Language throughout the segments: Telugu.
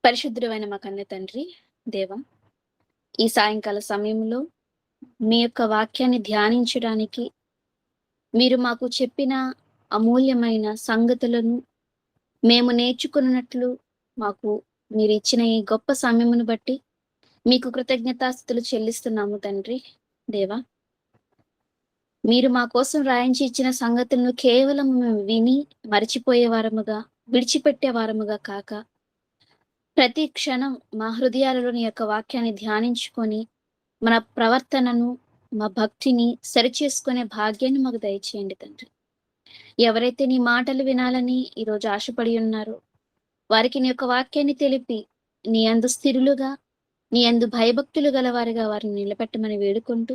పరిశుద్ధుడైన మా కన్న తండ్రి, దేవా, ఈ సాయంకాల సమయంలో మీ యొక్క వాక్యాన్ని ధ్యానించడానికి మీరు మాకు చెప్పిన అమూల్యమైన సంగతులను మేము నేర్చుకున్నట్లు మాకు మీరిచ్చిన ఈ గొప్ప సమయమును బట్టి మీకు కృతజ్ఞతాస్తుతులు చెల్లిస్తున్నాము తండ్రి. దేవా, మీరు మా కోసం రాయించి ఇచ్చిన సంగతులను కేవలం మేము విని మరిచిపోయే వారముగా, విడిచిపెట్టే వారముగా కాక ప్రతి క్షణం మా హృదయాలలోని యొక్క వాక్యాన్ని ధ్యానించుకొని మన ప్రవర్తనను, మా భక్తిని సరిచేసుకునే భాగ్యాన్ని మాకు దయచేయండి తండ్రి. ఎవరైతే నీ మాటలు వినాలని ఈరోజు ఆశపడి ఉన్నారో వారికి నీ యొక్క వాక్యాన్ని తెలిపి నీ యందు స్థిరులుగా, నీ యందు భయభక్తులు గలవారిగా వారిని నిలబెట్టమని వేడుకుంటూ,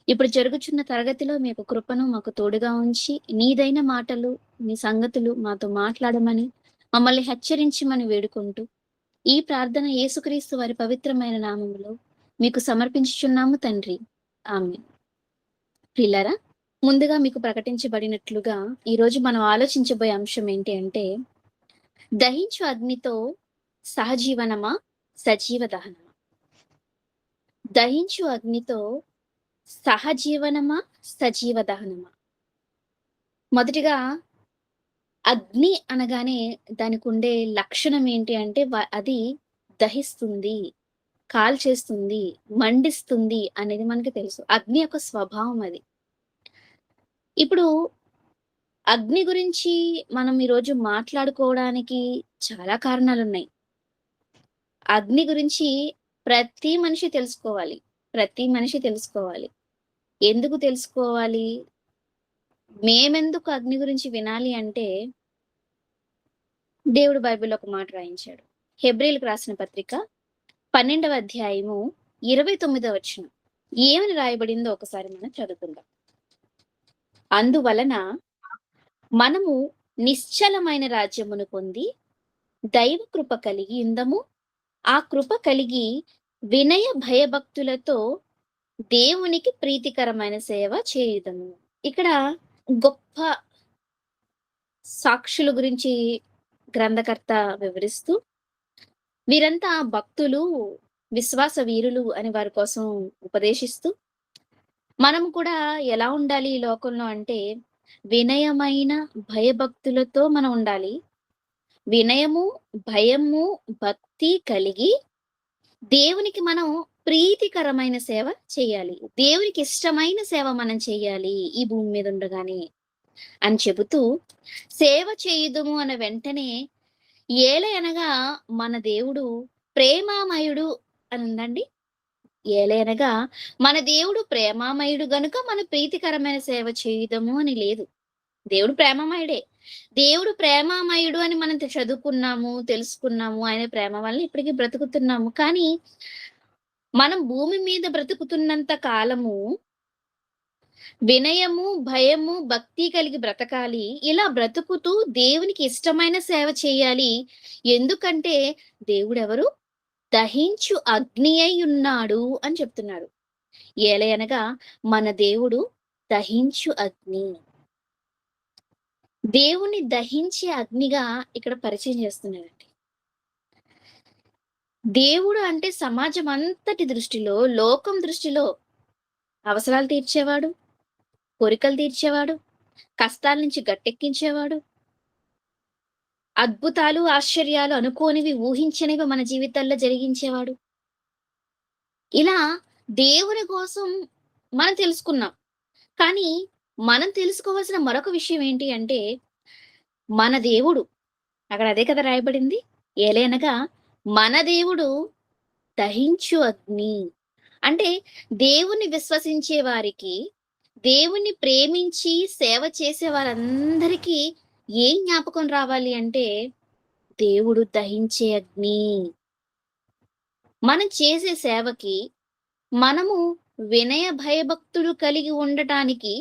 ఇప్పుడు జరుగుచున్న తరగతిలో మీ యొక్క కృపను మాకు తోడుగా ఉంచి నీదైన మాటలు, నీ సంగతులు మాతో మాట్లాడమని మమ్మల్ని హెచ్చరించమని వేడుకుంటూ, ఈ ప్రార్థన యేసుక్రీస్తు వారి పవిత్రమైన నామములో మీకు సమర్పించుచున్నాము తండ్రి. ఆమేన్. ప్రియులారా, ముందుగా మీకు ప్రకటించబడినట్లుగా ఈరోజు మనం ఆలోచించబోయే అంశం ఏంటి అంటే, దహించు అగ్నితో సహజీవనమా, సజీవ దహనమా? దహించు అగ్నితో సహజీవనమా, సజీవ దహనమా? మొదటిగా అగ్ని అనగానే దానికి ఉండే లక్షణం ఏంటి అంటే అది దహిస్తుంది, కాల్చేస్తుంది, మండిస్తుంది అనేది మనకి తెలుసు. అగ్ని యొక్క స్వభావం అది. ఇప్పుడు అగ్ని గురించి మనం ఈరోజు మాట్లాడుకోవడానికి చాలా కారణాలున్నాయి. అగ్ని గురించి ప్రతి మనిషి తెలుసుకోవాలి. ప్రతి మనిషి తెలుసుకోవాలి. ఎందుకు తెలుసుకోవాలి? మేమెందుకు అగ్ని గురించి వినాలి అంటే, దేవుడు బైబిల్‌లో ఒక మాట రాయించాడు. హెబ్రీయులకు రాసిన పత్రిక 12వ అధ్యాయము 29వ వచనం. ఏమని రాయబడిందో ఒకసారి మనం చదువుకుందాం. అందువలన మనము నిశ్చలమైన రాజ్యమును పొంది దైవ కృప కలిగి ఉందము. ఆ కృప కలిగి వినయ భయభక్తులతో దేవునికి ప్రీతికరమైన సేవ చేయుదము. ఇక్కడ గొప్ప సాక్షుల గురించి గ్రంథకర్త వివరిస్తూ, వీరంతా భక్తులు, విశ్వాస వీరులు అని వారి కోసం ఉపదేశిస్తూ, మనం కూడా ఎలా ఉండాలి ఈ లోకంలో అంటే, వినయమైన భయభక్తులతో మనం ఉండాలి. వినయము, భయము, భక్తి కలిగి దేవునికి మనం ప్రీతికరమైన సేవ చేయాలి. దేవునికి ఇష్టమైన సేవ మనం చేయాలి ఈ భూమి మీద ఉండగానే అని చెబుతూ, సేవ చేయుదుము అన్న వెంటనే ఏలయనగా మన దేవుడు ప్రేమామయుడు అని ఉందండి. ఏలయనగా మన దేవుడు ప్రేమామయుడు గనుక మన ప్రీతికరమైన సేవ చేయుదము అని లేదు. దేవుడు ప్రేమమయుడే. దేవుడు ప్రేమామయుడు అని మనం చదువుకున్నాము, తెలుసుకున్నాము. ఆయన ప్రేమ వల్ల ఇప్పటికీ బ్రతుకుతున్నాము. కానీ మనం భూమి మీద బ్రతుకుతున్నంత కాలము వినయము, భయము, భక్తి కలిగి బ్రతకాలి. ఇలా బ్రతుకుతూ దేవునికి ఇష్టమైన సేవ చేయాలి. ఎందుకంటే దేవుడెవరు? దహించు అగ్ని అయి ఉన్నాడు అని చెప్తున్నాడు. ఏలయనగా మన దేవుడు దహించు అగ్ని. దేవుణ్ణి దహించే అగ్నిగా ఇక్కడ పరిచయం చేస్తున్నాడండి. దేవుడు అంటే సమాజం అంతటి దృష్టిలో, లోకం దృష్టిలో అవసరాలు తీర్చేవాడు, కోరికలు తీర్చేవాడు, కష్టాల నుంచి గట్టెక్కించేవాడు, అద్భుతాలు, ఆశ్చర్యాలు అనుకోనివి, ఊహించనివి మన జీవితాల్లో జరిగించేవాడు. ఇలా దేవుని కోసం మనం తెలుసుకున్నాం. కానీ మనం తెలుసుకోవాల్సిన మరొక విషయం ఏంటి అంటే, మన దేవుడు, అక్కడ అదే కదా రాయబడింది. ఏలయనగా మన దేవుడు దహించు అగ్ని. అంటే దేవుని విశ్వసించే వారికి, దేవుణ్ణి ప్రేమించి సేవ చేసే వారందరికీ ఏం జ్ఞాపకం రావాలి అంటే, దేవుడు దహించే అగ్ని. మనం చేసే సేవకి, మనము వినయ భయభక్తులు కలిగి ఉండటానికి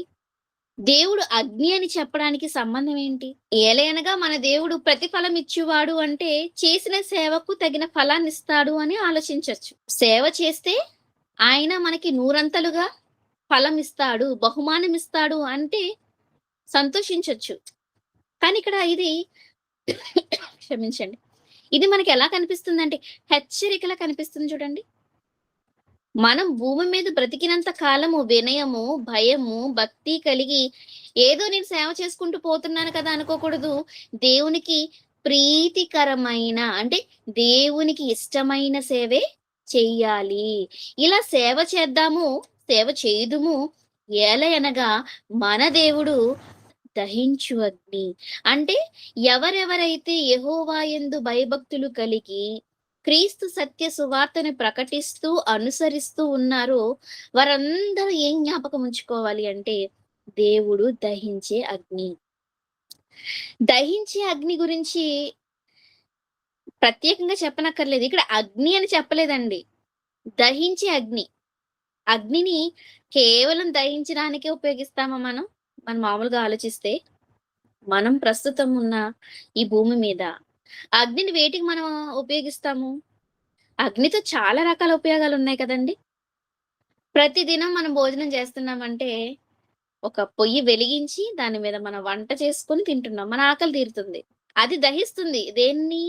దేవుడు అగ్ని అని చెప్పడానికి సంబంధం ఏంటి? ఏలయనగా మన దేవుడు ప్రతిఫలం ఇచ్చేవాడు అంటే చేసిన సేవకు తగిన ఫలాన్ని ఇస్తాడు అని ఆలోచించొచ్చు. సేవ చేస్తే ఆయన మనకి నూరంతలుగా ఫలం ఇస్తాడు, బహుమానం ఇస్తాడు అంటే సంతోషించొచ్చు. కానీ ఇక్కడ ఇది క్షమించండి. ఇది మనకి ఎలా కనిపిస్తుందంటే హెచ్చరికలా కనిపిస్తుంది చూడండి. మనం భూమి మీద బ్రతికినంత కాలము వినయము, భయము, భక్తి కలిగి ఏదో నేను సేవ చేసుకుంటూ పోతున్నాను కదా అనుకోకూడదు. దేవునికి ప్రీతికరమైన అంటే దేవునికి ఇష్టమైన సేవే చెయ్యాలి. ఇలా సేవ చేద్దాము, సేవ చేయుదుము ఏలయనగా మన దేవుడు దహించు అగ్ని. అంటే ఎవరెవరైతే యెహోవా యందు భయభక్తులు కలిగి క్రీస్తు సత్య సువార్తని ప్రకటిస్తూ, అనుసరిస్తూ ఉన్నారో వారందరూ ఏం జ్ఞాపకం ఉంచుకోవాలి అంటే దేవుడు దహించే అగ్ని. దహించే అగ్ని గురించి ప్రత్యేకంగా చెప్పనక్కర్లేదు. ఇక్కడ అగ్ని అని చెప్పలేదండి. దహించే అగ్ని. అగ్నిని కేవలం దహించడానికే ఉపయోగిస్తామా మనం? మనం మామూలుగా ఆలోచిస్తే? మనం ప్రస్తుతం ఉన్న ఈ భూమి మీద అగ్నిని వేటికి మనం ఉపయోగిస్తాము? అగ్నితో చాలా రకాల ఉపయోగాలున్నాయి కదండీ! ప్రతిదినం మనం భోజనం చేస్తున్నామంటే, ఒక పొయ్యి వెలిగించి దాని మీద మనం వంట చేసుకొని తింటున్నాం. మన ఆకలి తీరుతుంది. అది దహిస్తుంది. దేన్ని?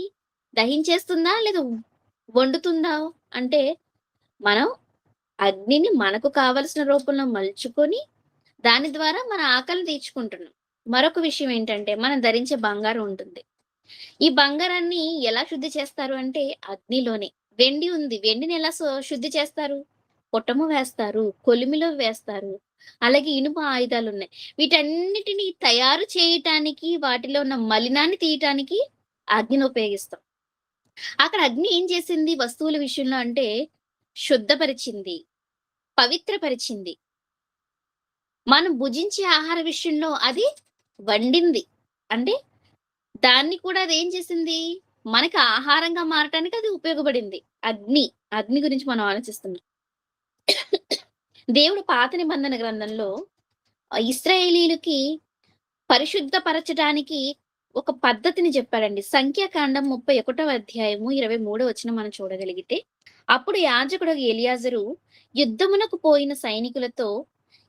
దహించేస్తుందా? లేదా వండుతుందా? అంటే, మనం అగ్నిని మనకు కావలసిన రూపంలో మలుచుకొని, దాని ద్వారా మన ఆకలిని తీర్చుకుంటున్నాం. మరొక విషయం ఏంటంటే, మనం ధరించే బంగారం ఉంటుంది. ఈ బంగారాన్ని ఎలా శుద్ధి చేస్తారు అంటే అగ్నిలోనే. వెండి ఉంది. వెండిని ఎలా శుద్ధి చేస్తారు? పుటము వేస్తారు, కొలిమిలో వేస్తారు. అలాగే ఇనుప ఆయుధాలున్నాయి. వీటన్నిటిని తయారు చేయటానికి, వాటిలో ఉన్న మలినాన్ని తీయటానికి అగ్నిని ఉపయోగిస్తాం. అక్కడ అగ్ని ఏం చేసింది వస్తువుల విషయంలో అంటే శుద్ధపరిచింది, పవిత్రపరిచింది. మనం భుజించే ఆహార విషయంలో అది వండింది. అంటే దాన్ని కూడా అదేం చేసింది? మనకి ఆహారంగా మారటానికి అది ఉపయోగపడింది. అగ్ని. అగ్ని గురించి మనం ఆలోచిస్తున్నాం. దేవుడు పాత నిబంధన గ్రంథంలో ఇశ్రాయేలీయులకి పరిశుద్ధపరచడానికి ఒక పద్ధతిని చెప్పాడండి. సంఖ్యాకాండం 31వ అధ్యాయము 23వ వచనం మనం చూడగలిగితే, అప్పుడు యాజకుడు ఎలియాజరు యుద్ధమునకు పోయిన సైనికులతో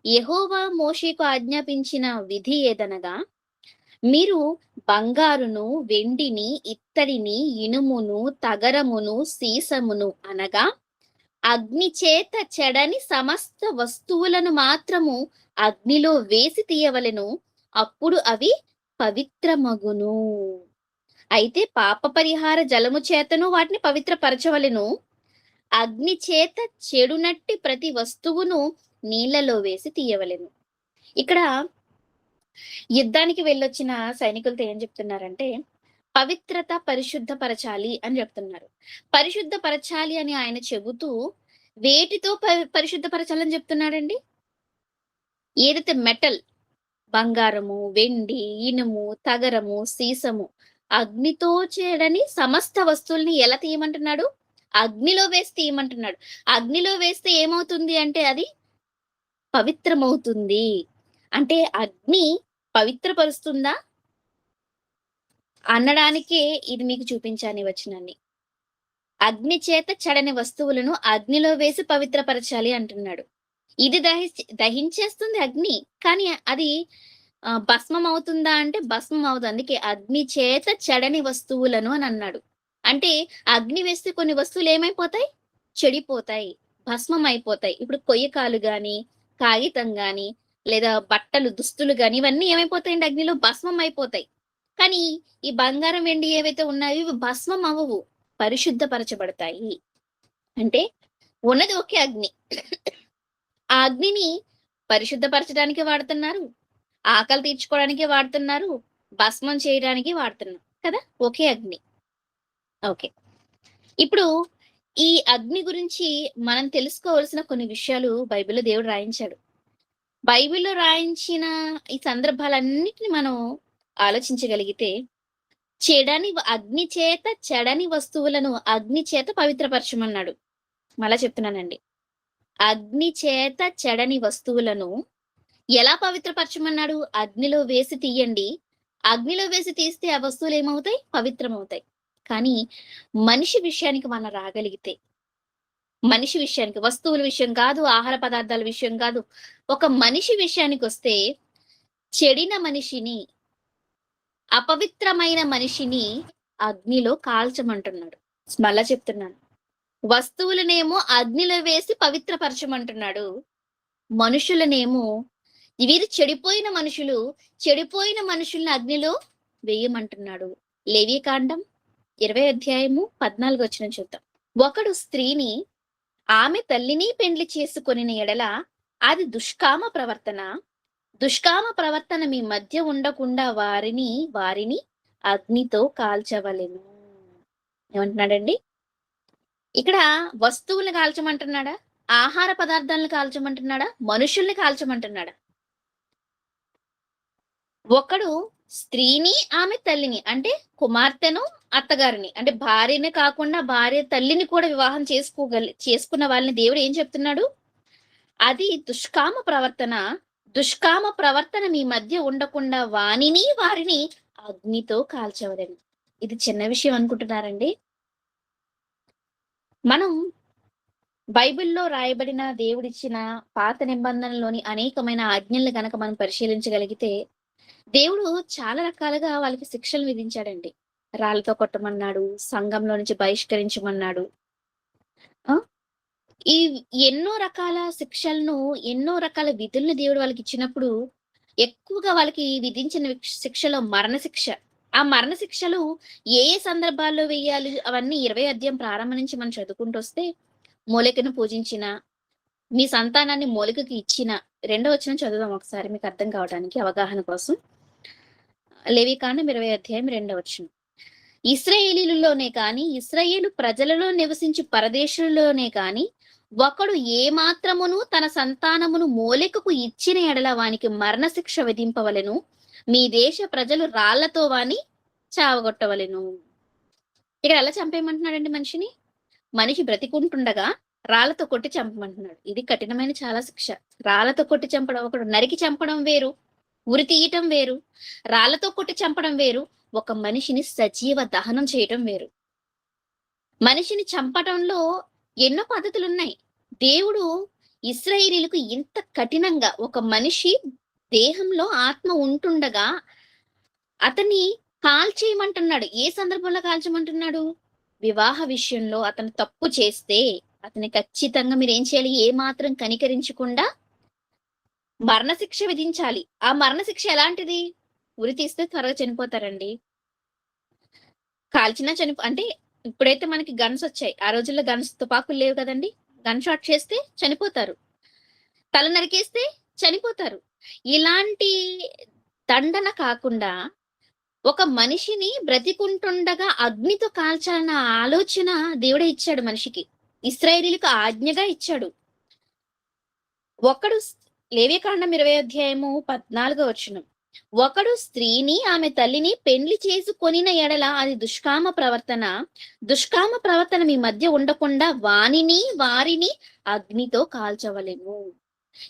యెహోవా మోషేకు ఆజ్ఞాపించిన విధి ఏదనగా, మీరు బంగారును, వెండిని, ఇత్తడిని, ఇనుమును, తగరమును, సీసమును అనగా అగ్ని చేత చెడని సమస్త వస్తువులను మాత్రము అగ్నిలో వేసి తీయవలెను. అప్పుడు అవి పవిత్రమగును. అయితే పాప పరిహార జలము చేతను వాటిని పవిత్రపరచవలెను. అగ్ని చేత చెడునట్టి ప్రతి వస్తువును నీళ్లలో వేసి తీయవలెను. ఇక్కడ యుద్ధానికి వెళ్ళొచ్చిన సైనికులతో ఏం చెప్తున్నారంటే, పవిత్రత పరిశుద్ధపరచాలి అని చెప్తున్నారు. పరిశుద్ధపరచాలి అని ఆయన చెబుతూ, వేటితో పరిశుద్ధపరచాలని చెప్తున్నాడండి? ఏదైతే మెటల్ బంగారము, వెండి, ఇనుము, తగరము, సీసము అగ్నితో చెడని సమస్త వస్తువుల్ని ఎలా తీయమంటున్నాడు? అగ్నిలో వేసి తీయమంటున్నాడు. అగ్నిలో వేస్తే ఏమవుతుంది అంటే అది పవిత్రమవుతుంది. అంటే అగ్ని పవిత్రపరుస్తుందా? అనడానికే ఇది మీకు చూపించాను ఈ వచనాన్ని. అగ్ని చేత చెడని వస్తువులను అగ్నిలో వేసి పవిత్రపరచాలి అంటున్నాడు. ఇది దహించేస్తుంది అగ్ని. కానీ అది భస్మం అవుతుందా అంటే భస్మం అవ్వదు. అందుకే అగ్ని చేత చెడని వస్తువులను అని అన్నాడు. అంటే అగ్ని వేస్తే కొన్ని వస్తువులు ఏమైపోతాయి? చెడిపోతాయి. భస్మం అయిపోతాయి. ఇప్పుడు కొయ్యకాలు గాని, కాగితం గాని, లేదా బట్టలు, దుస్తులు గాని ఇవన్నీ ఏమైపోతాయండి అగ్నిలో భస్మం అయిపోతాయి. కానీ ఈ బంగారం, వెండి ఏవైతే ఉన్నాయో ఇవి భస్మం అవ్వవు. పరిశుద్ధపరచబడతాయి. అంటే ఉన్నది ఒకే అగ్ని. ఆ అగ్నిని పరిశుద్ధపరచడానికి వాడుతున్నారు. ఆకలి తీర్చుకోవడానికి వాడుతున్నారు. భస్మం చేయడానికి వాడుతున్నారు కదా! ఒకే అగ్ని. ఓకే. ఇప్పుడు ఈ అగ్ని గురించి మనం తెలుసుకోవాల్సిన కొన్ని విషయాలు బైబిల్‌లో దేవుడు రాయించాడు. బైబిల్‌లో రాయించిన ఈ సందర్భాలన్నిటిని మనం ఆలోచించగలిగితే, అగ్ని చేత చెడని వస్తువులను అగ్ని చేత పవిత్రపరచమన్నాడు. మళ్ళా చెప్తున్నానండి. అగ్ని చేత చెడని వస్తువులను ఎలా పవిత్రపరచమన్నాడు? అగ్నిలో వేసి తీయండి. అగ్నిలో వేసి తీస్తే ఆ వస్తువులు ఏమవుతాయి? పవిత్రమవుతాయి. కానీ మనిషి విషయానికి మనం రాగలిగితే, మనిషి విషయానికి వస్తువుల విషయం కాదు, ఆహార పదార్థాల విషయం కాదు. ఒక మనిషి విషయానికొస్తే చెడిన మనిషిని, అపవిత్రమైన మనిషిని అగ్నిలో కాల్చమంటున్నాడు. మళ్ళా చెప్తున్నాను. వస్తువులనేమో అగ్నిలో వేసి పవిత్రపరచమంటున్నాడు. మనుషులనేమో వీరు చెడిపోయిన మనుషులు, చెడిపోయిన మనుషుల్ని అగ్నిలో వేయమంటున్నాడు. లేవికాండం 20 అధ్యాయము 14 వచనం చూద్దాం. ఒకడు స్త్రీని ఆమె తల్లిని పెండ్లి చేసుకొనిన ఎడల అది దుష్కామ ప్రవర్తన. దుష్కామ ప్రవర్తన మీ మధ్య ఉండకుండా వారిని అగ్నితో కాల్చవలెను. ఏమంటున్నాడండి? ఇక్కడ వస్తువుల్ని కాల్చమంటున్నాడా? ఆహార పదార్థాలను కాల్చమంటున్నాడా? మనుషుల్ని కాల్చమంటున్నాడా? ఒకడు స్త్రీని ఆమె తల్లిని అంటే కుమార్తెను అత్తగారిని అంటే భార్యని కాకుండా భార్య తల్లిని కూడా వివాహం చేసుకున్న వాళ్ళని దేవుడు ఏం చెప్తున్నాడు? అది దుష్కామ ప్రవర్తన. దుష్కామ ప్రవర్తన మీ మధ్య ఉండకుండా వారిని అగ్నితో కాల్చవలెను. ఇది చిన్న విషయం అనుకుంటున్నారండి? మనం బైబిల్‌లో రాయబడిన దేవుడిచ్చిన పాత నిబంధనలోని అనేకమైన ఆజ్ఞల్ని గనక మనం పరిశీలించగలిగితే, దేవుడు చాలా రకాలుగా వాళ్ళకి శిక్షలు విధించాడండి. రాళ్ళతో కొట్టమన్నాడు, సంఘంలో నుంచి బహిష్కరించమన్నాడు. ఆ! ఈ ఎన్నో రకాల శిక్షలను, ఎన్నో రకాల విధులను దేవుడు వాళ్ళకిచ్చినప్పుడు, ఎక్కువగా వాళ్ళకి విధించిన శిక్షలో మరణశిక్ష. ఆ మరణశిక్షలు ఏ ఏ సందర్భాల్లో వెయ్యాలి అవన్నీ 20 అధ్యాయం ప్రారంభం నుంచి మనం చదువుకుంటొస్తే, మూలికను పూజించిన, మీ సంతానాన్ని మూలికకి ఇచ్చిన, రెండో వచనం చదువుదాం ఒకసారి మీకు అర్థం కావడానికి అవగాహన కోసం. లేవికాండం 20 అధ్యాయం 2వ వచనం. ఇశ్రాయేలీయులలోనే కాని, ఇశ్రాయేలు ప్రజలలో నివసించు పరదేశులలోనే కాని, ఒకడు ఏ మాత్రమును తన సంతానమును మూలికకు ఇచ్చిన ఎడల వానికి మరణశిక్ష విధింపవలెను. మీ దేశ ప్రజలు రాళ్లతో వాని చావగొట్టవలెను. ఇక్కడ ఎలా చంపేయమంటున్నాడండి మనిషిని? మనిషి బ్రతికుంటుండగా రాళ్లతో కొట్టి చంపమంటున్నాడు. ఇది కఠినమైన చాలా శిక్ష. రాళ్లతో కొట్టి చంపడం, ఒకడు నరికి చంపడం వేరు, ఉరి తీయటం వేరు, రాళ్లతో కొట్టి చంపడం వేరు, ఒక మనిషిని సజీవ దహనం చేయటం వేరు. మనిషిని చంపటంలో ఎన్నో పద్ధతులున్నాయి. దేవుడు ఇశ్రాయేలీయులకు ఇంత కఠినంగా ఒక మనిషి దేహంలో ఆత్మ ఉంటుండగా అతన్ని కాల్చేయమంటున్నాడు. ఏ సందర్భంలో కాల్చమంటున్నాడు? వివాహ విషయంలో అతను తప్పు చేస్తే అతని ఖచ్చితంగా మీరేం చేయాలి? ఏ మాత్రం కనికరించకుండా మరణశిక్ష విధించాలి. ఆ మరణశిక్ష ఎలాంటిది? ఉరి తీస్తే త్వరగా చనిపోతారండి. కాల్చినా అంటే ఇప్పుడైతే మనకి గన్స్ వచ్చాయి. ఆ రోజుల్లో గన్స్ తుపాకులు లేవు కదండీ! గన్ షాట్ చేస్తే చనిపోతారు. తల నరికేస్తే చనిపోతారు. ఇలాంటి దండన కాకుండా ఒక మనిషిని బ్రతికుంటుండగా అగ్నితో కాల్చాలన్న ఆలోచన దేవుడే ఇచ్చాడు మనిషికి. ఇశ్రాయేలీయులకు ఆజ్ఞగా ఇచ్చాడు. ఒకడు లేవికాండం 20 అధ్యాయము 14వ వచనం. ఒకడు స్త్రీని ఆమె తల్లిని పెండ్లి చేసుకొనిన ఎడల అది దుష్కామ ప్రవర్తన. దుష్కామ ప్రవర్తన మీ మధ్య ఉండకుండా వారిని అగ్నితో కాల్చవలెను.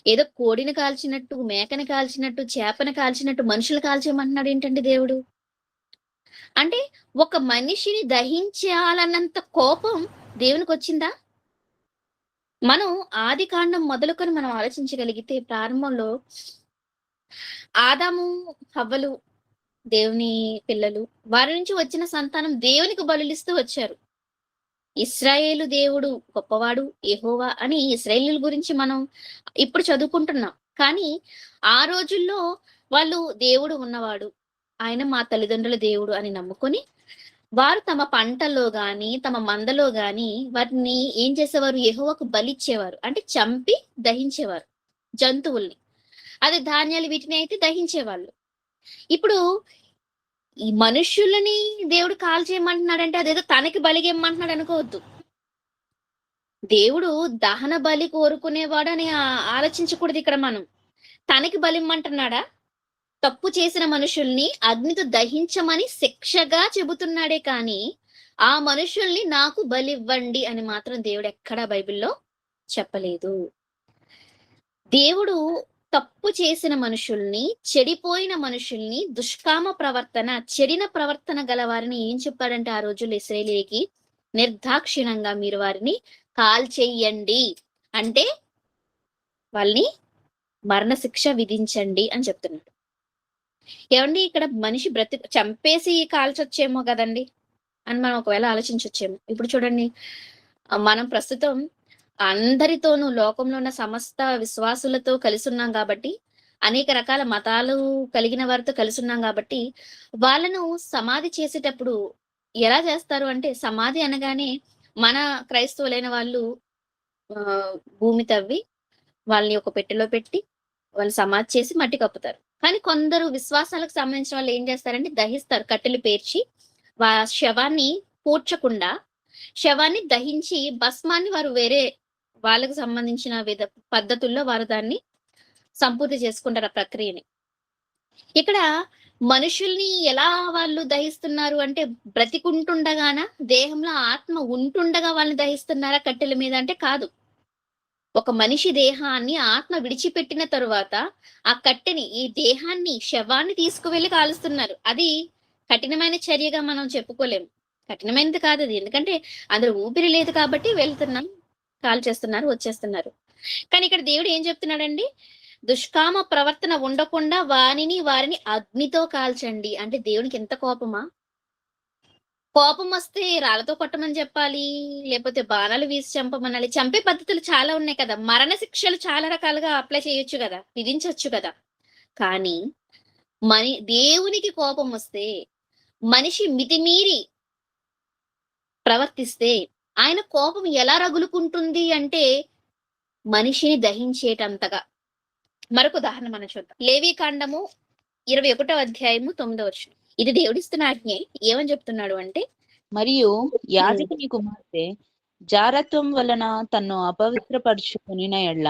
ఏదో కోడిని కాల్చినట్టు, మేకని కాల్చినట్టు, చేపని కాల్చినట్టు మనుషులు కాల్చేయమంటున్నాడు ఏంటండి దేవుడు? అంటే ఒక మనిషిని దహించాలన్నంత కోపం దేవునికి వచ్చిందా? మనం ఆదికాండం మొదలుకొని మనం ఆలోచించగలిగితే ప్రారంభంలో ఆదాము, హవ్వలు దేవుని పిల్లలు. వారి నుంచి వచ్చిన సంతానం దేవునికి బలులిస్తూ వచ్చారు. ఇశ్రాయేలు దేవుడు గొప్పవాడు యెహోవా అని ఇశ్రాయేలీయుల గురించి మనం ఇప్పుడు చదువుకుంటున్నాం. కానీ ఆ రోజుల్లో వాళ్ళు దేవుడు ఉన్నవాడు, ఆయన మా తల్లిదండ్రుల దేవుడు అని నమ్ముకొని వారు తమ పంటల్లో గాని, తమ మందలో గాని వాటిని ఏం చేసేవారు? యెహోవాకు బలిచ్చేవారు. అంటే చంపి దహించేవారు జంతువుల్ని. అదే ధాన్యాలు వీటిని అయితే దహించేవాళ్ళు. ఇప్పుడు ఈ మనుష్యులని దేవుడు కాల్చేయమంటున్నాడంటే అదేదో తనకి బలిగిమ్మంటున్నాడు అనుకోవద్దు. దేవుడు దహన బలి కోరుకునేవాడని ఆలోచించకూడదు ఇక్కడ మనం. తనకి బలిమ్మంటున్నాడా? తప్పు చేసిన మనుషుల్ని అగ్నితో దహించమని శిక్షగా చెబుతున్నాడే కానీ, ఆ మనుషుల్ని నాకు బలివ్వండి అని మాత్రం దేవుడు ఎక్కడా బైబిల్‌లో చెప్పలేదు. దేవుడు తప్పు చేసిన మనుషుల్ని, చెడిపోయిన మనుషుల్ని, దుష్కామ ప్రవర్తన, చెడిన ప్రవర్తన గల వారిని ఏం చెప్పాడంటే ఆ రోజుల్లో ఇశ్రాయేలీయులకి, నిర్దాక్షిణ్యంగా మీరు వారిని కాల్చెయ్యండి. అంటే వాళ్ళని మరణశిక్ష విధించండి అని చెప్తున్నాడు. ఏవండీ ఇక్కడ మనిషి చంపేసి కాల్చొచ్చేమో గదండీ! అని మనం ఒకవేళ ఆలోచించొచ్చేమో. ఇప్పుడు చూడండి, మనం ప్రస్తుతం అందరితోనూ లోకంలో ఉన్న సమస్త విశ్వాసులతో కలిసున్నాం గాబట్టి, అనేక రకాల మతాలు కలిగిన వారితో కలిసున్నాం గాబట్టి, వాళ్ళను సమాధి చేసేటప్పుడు ఎలా చేస్తారు అంటే, సమాధి అనగానే మన క్రైస్తవులైన వాళ్ళు భూమి తవ్వి, వాళ్ళని ఒక పెట్టెలో పెట్టి, వాళ్ళు సమాధి చేసి మట్టి కప్పుతారు. కానీ కొందరు విశ్వాసాలకు సంబంధించిన వాళ్ళు ఏం చేస్తారంటే దహిస్తారు. కట్టెలు పేర్చి, శవాన్ని పూడ్చకుండా, శవాన్ని దహించి భస్మాన్ని వారు వేరే వాళ్ళకి సంబంధించిన పద్ధతుల్లో వారు దాన్ని సంపూర్తి చేసుకుంటారు ఆ ప్రక్రియని. ఇక్కడ మనుషుల్ని ఎలా వాళ్ళు దహిస్తున్నారు అంటే, బ్రతికుంటుండగానా, దేహంలో ఆత్మ ఉంటుండగా వాళ్ళని దహిస్తున్నారా కట్టెల మీద అంటే కాదు. ఒక మనిషి దేహాన్ని ఆత్మ విడిచిపెట్టిన తరువాత, ఆ కట్టెని, ఈ దేహాన్ని, శవాన్ని తీసుకువెళ్లి కాలుస్తున్నారు. అది కఠినమైన చర్యగా మనం చెప్పుకోలేము. కఠినమైనది కాదది. ఎందుకంటే అందులో ఊపిరి లేదు కాబట్టి వెళ్తున్నాం, కాల్చేస్తున్నారు, వచ్చేస్తున్నారు. కానీ ఇక్కడ దేవుడు ఏం చెప్తున్నాడండి? దుష్కామ ప్రవర్తన ఉండకుండా వారిని అగ్నితో కాల్చండి. అంటే దేవునికి ఎంత కోపమా? కోపం వస్తే రాళ్ళతో కొట్టమని చెప్పాలి, లేకపోతే బాణాలు వీసి చంపమనాలి. చంపే పద్ధతులు చాలా ఉన్నాయి కదా! మరణ శిక్షలు చాలా రకాలుగా అప్లై చేయొచ్చు కదా! విధించొచ్చు కదా! కానీ దేవునికి కోపం వస్తే, మనిషి మితిమీరి ప్రవర్తిస్తే, ఆయన కోపం ఎలా రగులుకుంటుంది అంటే, మనిషిని దహించేటంతగా. మరొక ఉదాహరణ మనం చూద్దాం. లేవీకాండము 21వ అధ్యాయము 9వ వచనం. ఇది దేవుడిస్తున్న ఆజ్ఞే. ఏమని చెప్తున్నాడు అంటే, మరియు యాజకుని కుమార్తె జారత్వం వలన తన్ను అపవిత్రపరుచుకొనిన ఎడ్ల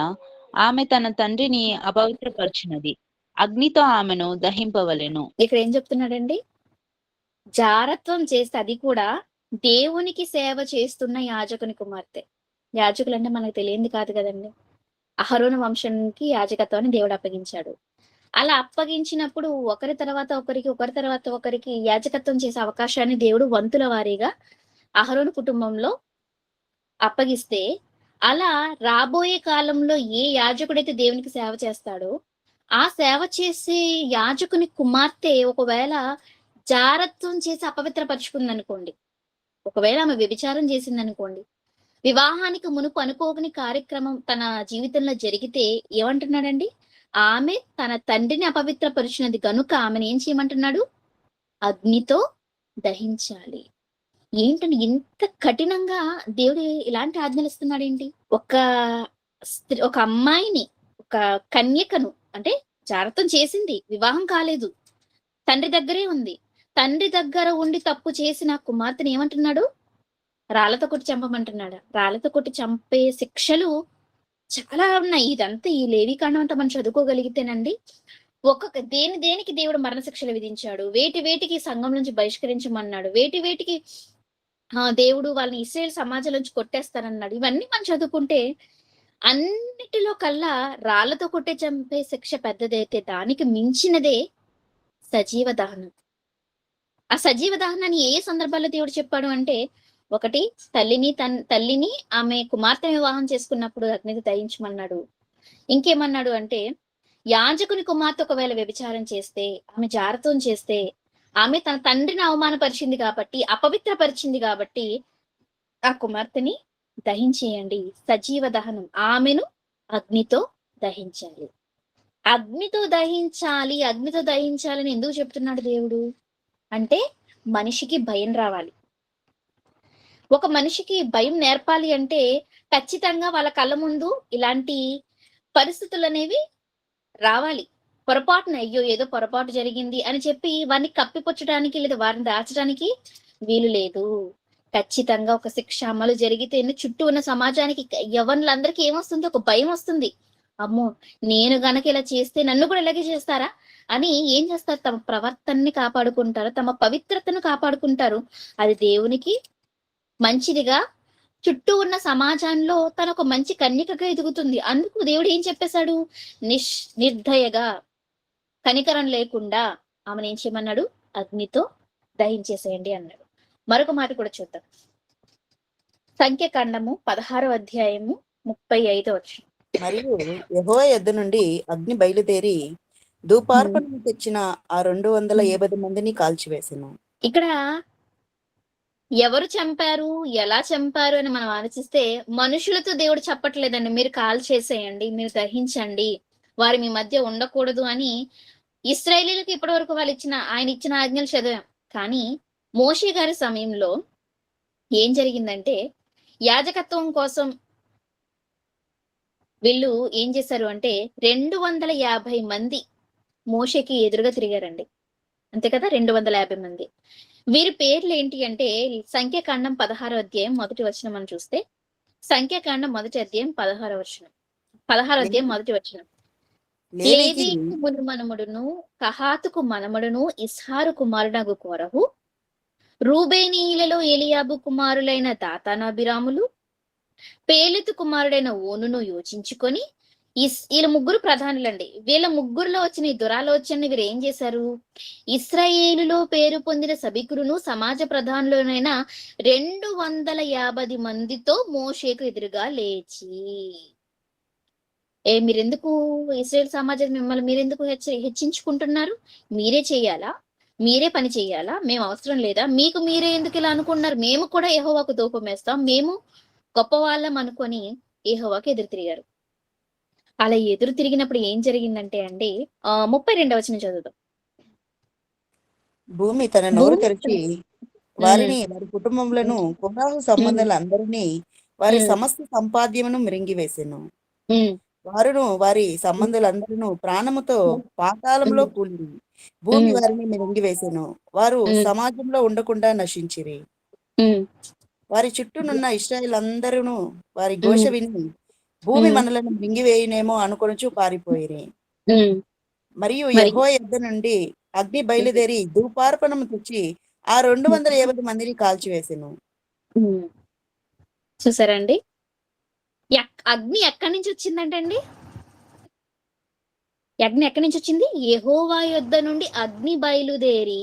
ఆమె తన తండ్రిని అపవిత్రపరిచినది, అగ్నితో ఆమెను దహింపవలెను. ఇక్కడ ఏం చెప్తున్నాడండి? జారత్వం చేస్తే, అది కూడా దేవునికి సేవ చేస్తున్న యాజకుని కుమార్తె. యాజకులు అంటే మనకు తెలియంది కాదు కదండి. అహరోను వంశానికి యాజకత్వాన్ని దేవుడు అప్పగించాడు. అలా అప్పగించినప్పుడు ఒకరి తర్వాత ఒకరికి యాజకత్వం చేసే అవకాశాన్ని దేవుడు వంతుల వారీగా అహరోను కుటుంబంలో అప్పగిస్తే, అలా రాబోయే కాలంలో ఏ యాజకుడైతే దేవునికి సేవ చేస్తాడో, ఆ సేవ చేసే యాజకుని కుమార్తె ఒకవేళ జారత్వం చేసి అపవిత్రపరుచుకుందనుకోండి, ఒకవేళ ఆమె వ్యభిచారం చేసిందనుకోండి, వివాహానికి మునుపు అనుకోని కార్యక్రమం తన జీవితంలో జరిగితే ఏమంటున్నాడండి? ఆమె తన తండ్రిని అపవిత్రపరిచినది గనుక ఆమెను ఏం చేయమంటున్నాడు? అగ్నితో దహించాలి. ఏంటండి ఇంత కఠినంగా దేవుడు ఇలాంటి ఆజ్ఞలు ఇస్తున్నాడేంటి? ఒక అమ్మాయిని, ఒక కన్యకను, అంటే జారత్వం చేసింది, వివాహం కాలేదు, తండ్రి దగ్గరే ఉంది. తండ్రి దగ్గర ఉండి తప్పు చేసిన కుమార్తెను ఏమంటున్నాడు? రాళ్లతో కొట్టి చంపమంటున్నాడు. రాళ్లతో కొట్టి చంపే శిక్షలు చాలా ఉన్నాయి. ఇదంతా ఈ లేవీకాండం అంతా మనం చదువుకోగలిగితేనండి, దేనికి దేవుడు మరణశిక్షలు విధించాడు, వేటికి సంఘం నుంచి బహిష్కరించమన్నాడు, వేటికి దేవుడు వాళ్ళని ఇశ్రాయేలు సమాజం నుంచి కొట్టేస్తానన్నాడు. ఇవన్నీ మనం చదువుకుంటే అన్నిటిలో కల్లా రాళ్లతో కొట్టే చంపే శిక్ష పెద్దదైతే, దానికి మించినదే సజీవ దహనం. ఆ సజీవ దహనాన్ని ఏ సందర్భాల్లో దేవుడు చెప్పాడు అంటే, ఒకటి తల్లిని ఆమె కుమార్తె వివాహం చేసుకున్నప్పుడు అగ్నితో దహించమన్నాడు. ఇంకేమన్నాడు అంటే, యాజకుని కుమార్తె ఒకవేళ వ్యభిచారం చేస్తే, ఆమె జారత్వం చేస్తే, ఆమె తన తండ్రిని అవమానపరిచింది కాబట్టి, అపవిత్రపరిచింది కాబట్టి, ఆ కుమార్తెని దహించేయండి. సజీవ దహనం. ఆమెను అగ్నితో దహించాలి. అగ్నితో దహించాలని ఎందుకు చెప్తున్నాడు దేవుడు అంటే, మనిషికి భయం రావాలి. ఒక మనిషికి భయం నేర్పాలి అంటే ఖచ్చితంగా వాళ్ళ కళ్ళ ముందు ఇలాంటి పరిస్థితులు అనేవి రావాలి. పొరపాటున అయ్యో ఏదో పొరపాటు జరిగింది అని చెప్పి వారిని కప్పిపుచ్చడానికి లేదా వారిని దాచడానికి వీలు లేదు. ఖచ్చితంగా ఒక శిక్ష అమలు జరిగితే చుట్టూ ఉన్న సమాజానికి, యవ్వనులందరికీ ఏమొస్తుంది? ఒక భయం వస్తుంది. అమ్మో, నేను గనక ఇలా చేస్తే నన్ను కూడా ఇలాగే చేస్తారా అని ఏం చేస్తారు? తమ ప్రవర్తనని కాపాడుకుంటారు, తమ పవిత్రతను కాపాడుకుంటారు. అది దేవునికి మంచిదిగా, చుట్టూ ఉన్న సమాజంలో తన ఒక మంచి కన్యకగా ఎదుగుతుంది. అందుకు దేవుడు ఏం చెప్పేశాడు? నిర్దయగా, కనికరం లేకుండా ఆమెను ఏం చేయమన్నాడు? అగ్నితో దహించేసేయండి అన్నాడు. మరొక మాట కూడా చూద్దాం. సంఖ్యాకాండము 16వ అధ్యాయము 35వ వచనం. మరియు యెహోవా యొద్ద నుండి అగ్ని బయలుదేరి ధూపార్పణను తెచ్చిన ఆ 280 మందిని కాల్చివేసెను. ఇక్కడ ఎవరు చంపారు, ఎలా చంపారు అని మనం ఆలోచిస్తే మనుషులతో దేవుడు చెప్పట్లేదండి. మీరు కాల్ చేసేయండి, మీరు దహించండి, వారు మీ మధ్య ఉండకూడదు అని ఇశ్రాయేలీయులకి ఇప్పటివరకు ఆయన ఇచ్చిన ఆజ్ఞలు చదివాం. కానీ మోషే గారి సమయంలో ఏం జరిగిందంటే యాజకత్వం కోసం వీళ్ళు ఏం చేశారు అంటే 250 మంది మోషేకి ఎదురుగా తిరిగారండి. అంతే కదా, 250 మంది. వీరి పేర్లు ఏంటి అంటే సంఖ్యాకాండం 16వ అధ్యాయం మొదటి వచనం మనం చూస్తే, సంఖ్యాకాండం మొదటి అధ్యాయం 16వ వచనం, 16వ అధ్యాయం మొదటి వచనం. లేవికి లేవీకు మనమడును, కహాతుకు మనమడును, ఇస్హారు కుమారుడగు కోరహు, రూబేనీయులలో ఎలియాబు కుమారులైన దాతాను అబిరాములు, పేలెతు కుమారుడైన ఓనును యోచించుకొని, వీళ్ళ ముగ్గురు ప్రధానులండి. వీళ్ళ ముగ్గురులో వచ్చిన ఈ దురాలోచనని వీరు ఏం చేశారు? ఇశ్రాయేలులో పేరు పొందిన సభికులను సమాజ ప్రధానులైన 250 మందితో మోషేకు ఎదురుగా లేచి, మీరెందుకు ఇశ్రాయేల్ సమాజం మిమ్మల్ని మీరెందుకు హెచ్చించుకుంటున్నారు? మీరే చెయ్యాలా? మీరే పని చెయ్యాలా? మేము అవసరం లేదా? మీకు మీరే ఎందుకు ఇలా అనుకున్నారు? మేము కూడా యెహోవాకు ధూపం వేస్తాం, మేము గొప్ప వాళ్ళం అనుకొని యెహోవాకు ఎదురు తిరిగారు. అలా ఎదురు తిరిగినప్పుడు ఏం జరిగిందంటే అండి 32వ వచనం చదువుదాం. భూమి తన నోరు తెరిచి వారిని, వారి కుటుంబములను, కోరాహు సంబంధాలు అందరినీ, వారి సమస్త సంపాద్యమును మిరింగివేసెను. వారును వారి సంబంధులందరూ ప్రాణముతో పాతాళంలో కూలిరి. భూమి వారిని మిరింగివేసెను. వారు సమాజంలో ఉండకుండా నశించిరి. వారి చుట్టూనున్న ఇశ్రాయేలు అందరూ వారి ఘోష విని భూమి మనలను మింగివేయునేమో అనుకొనుచు పారిపోయిరి. మరియు యెహోవా యొద్ద నుండి అగ్ని బయలుదేరి ధూపార్పణము తెచ్చి ఆ 250 మందిని కాల్చివేసెను. చూసారండి, అగ్ని ఎక్కడి నుంచి వచ్చిందంటండి? అగ్ని ఎక్కడి నుంచి వచ్చింది? యెహోవా యొద్ద నుండి అగ్ని బయలుదేరి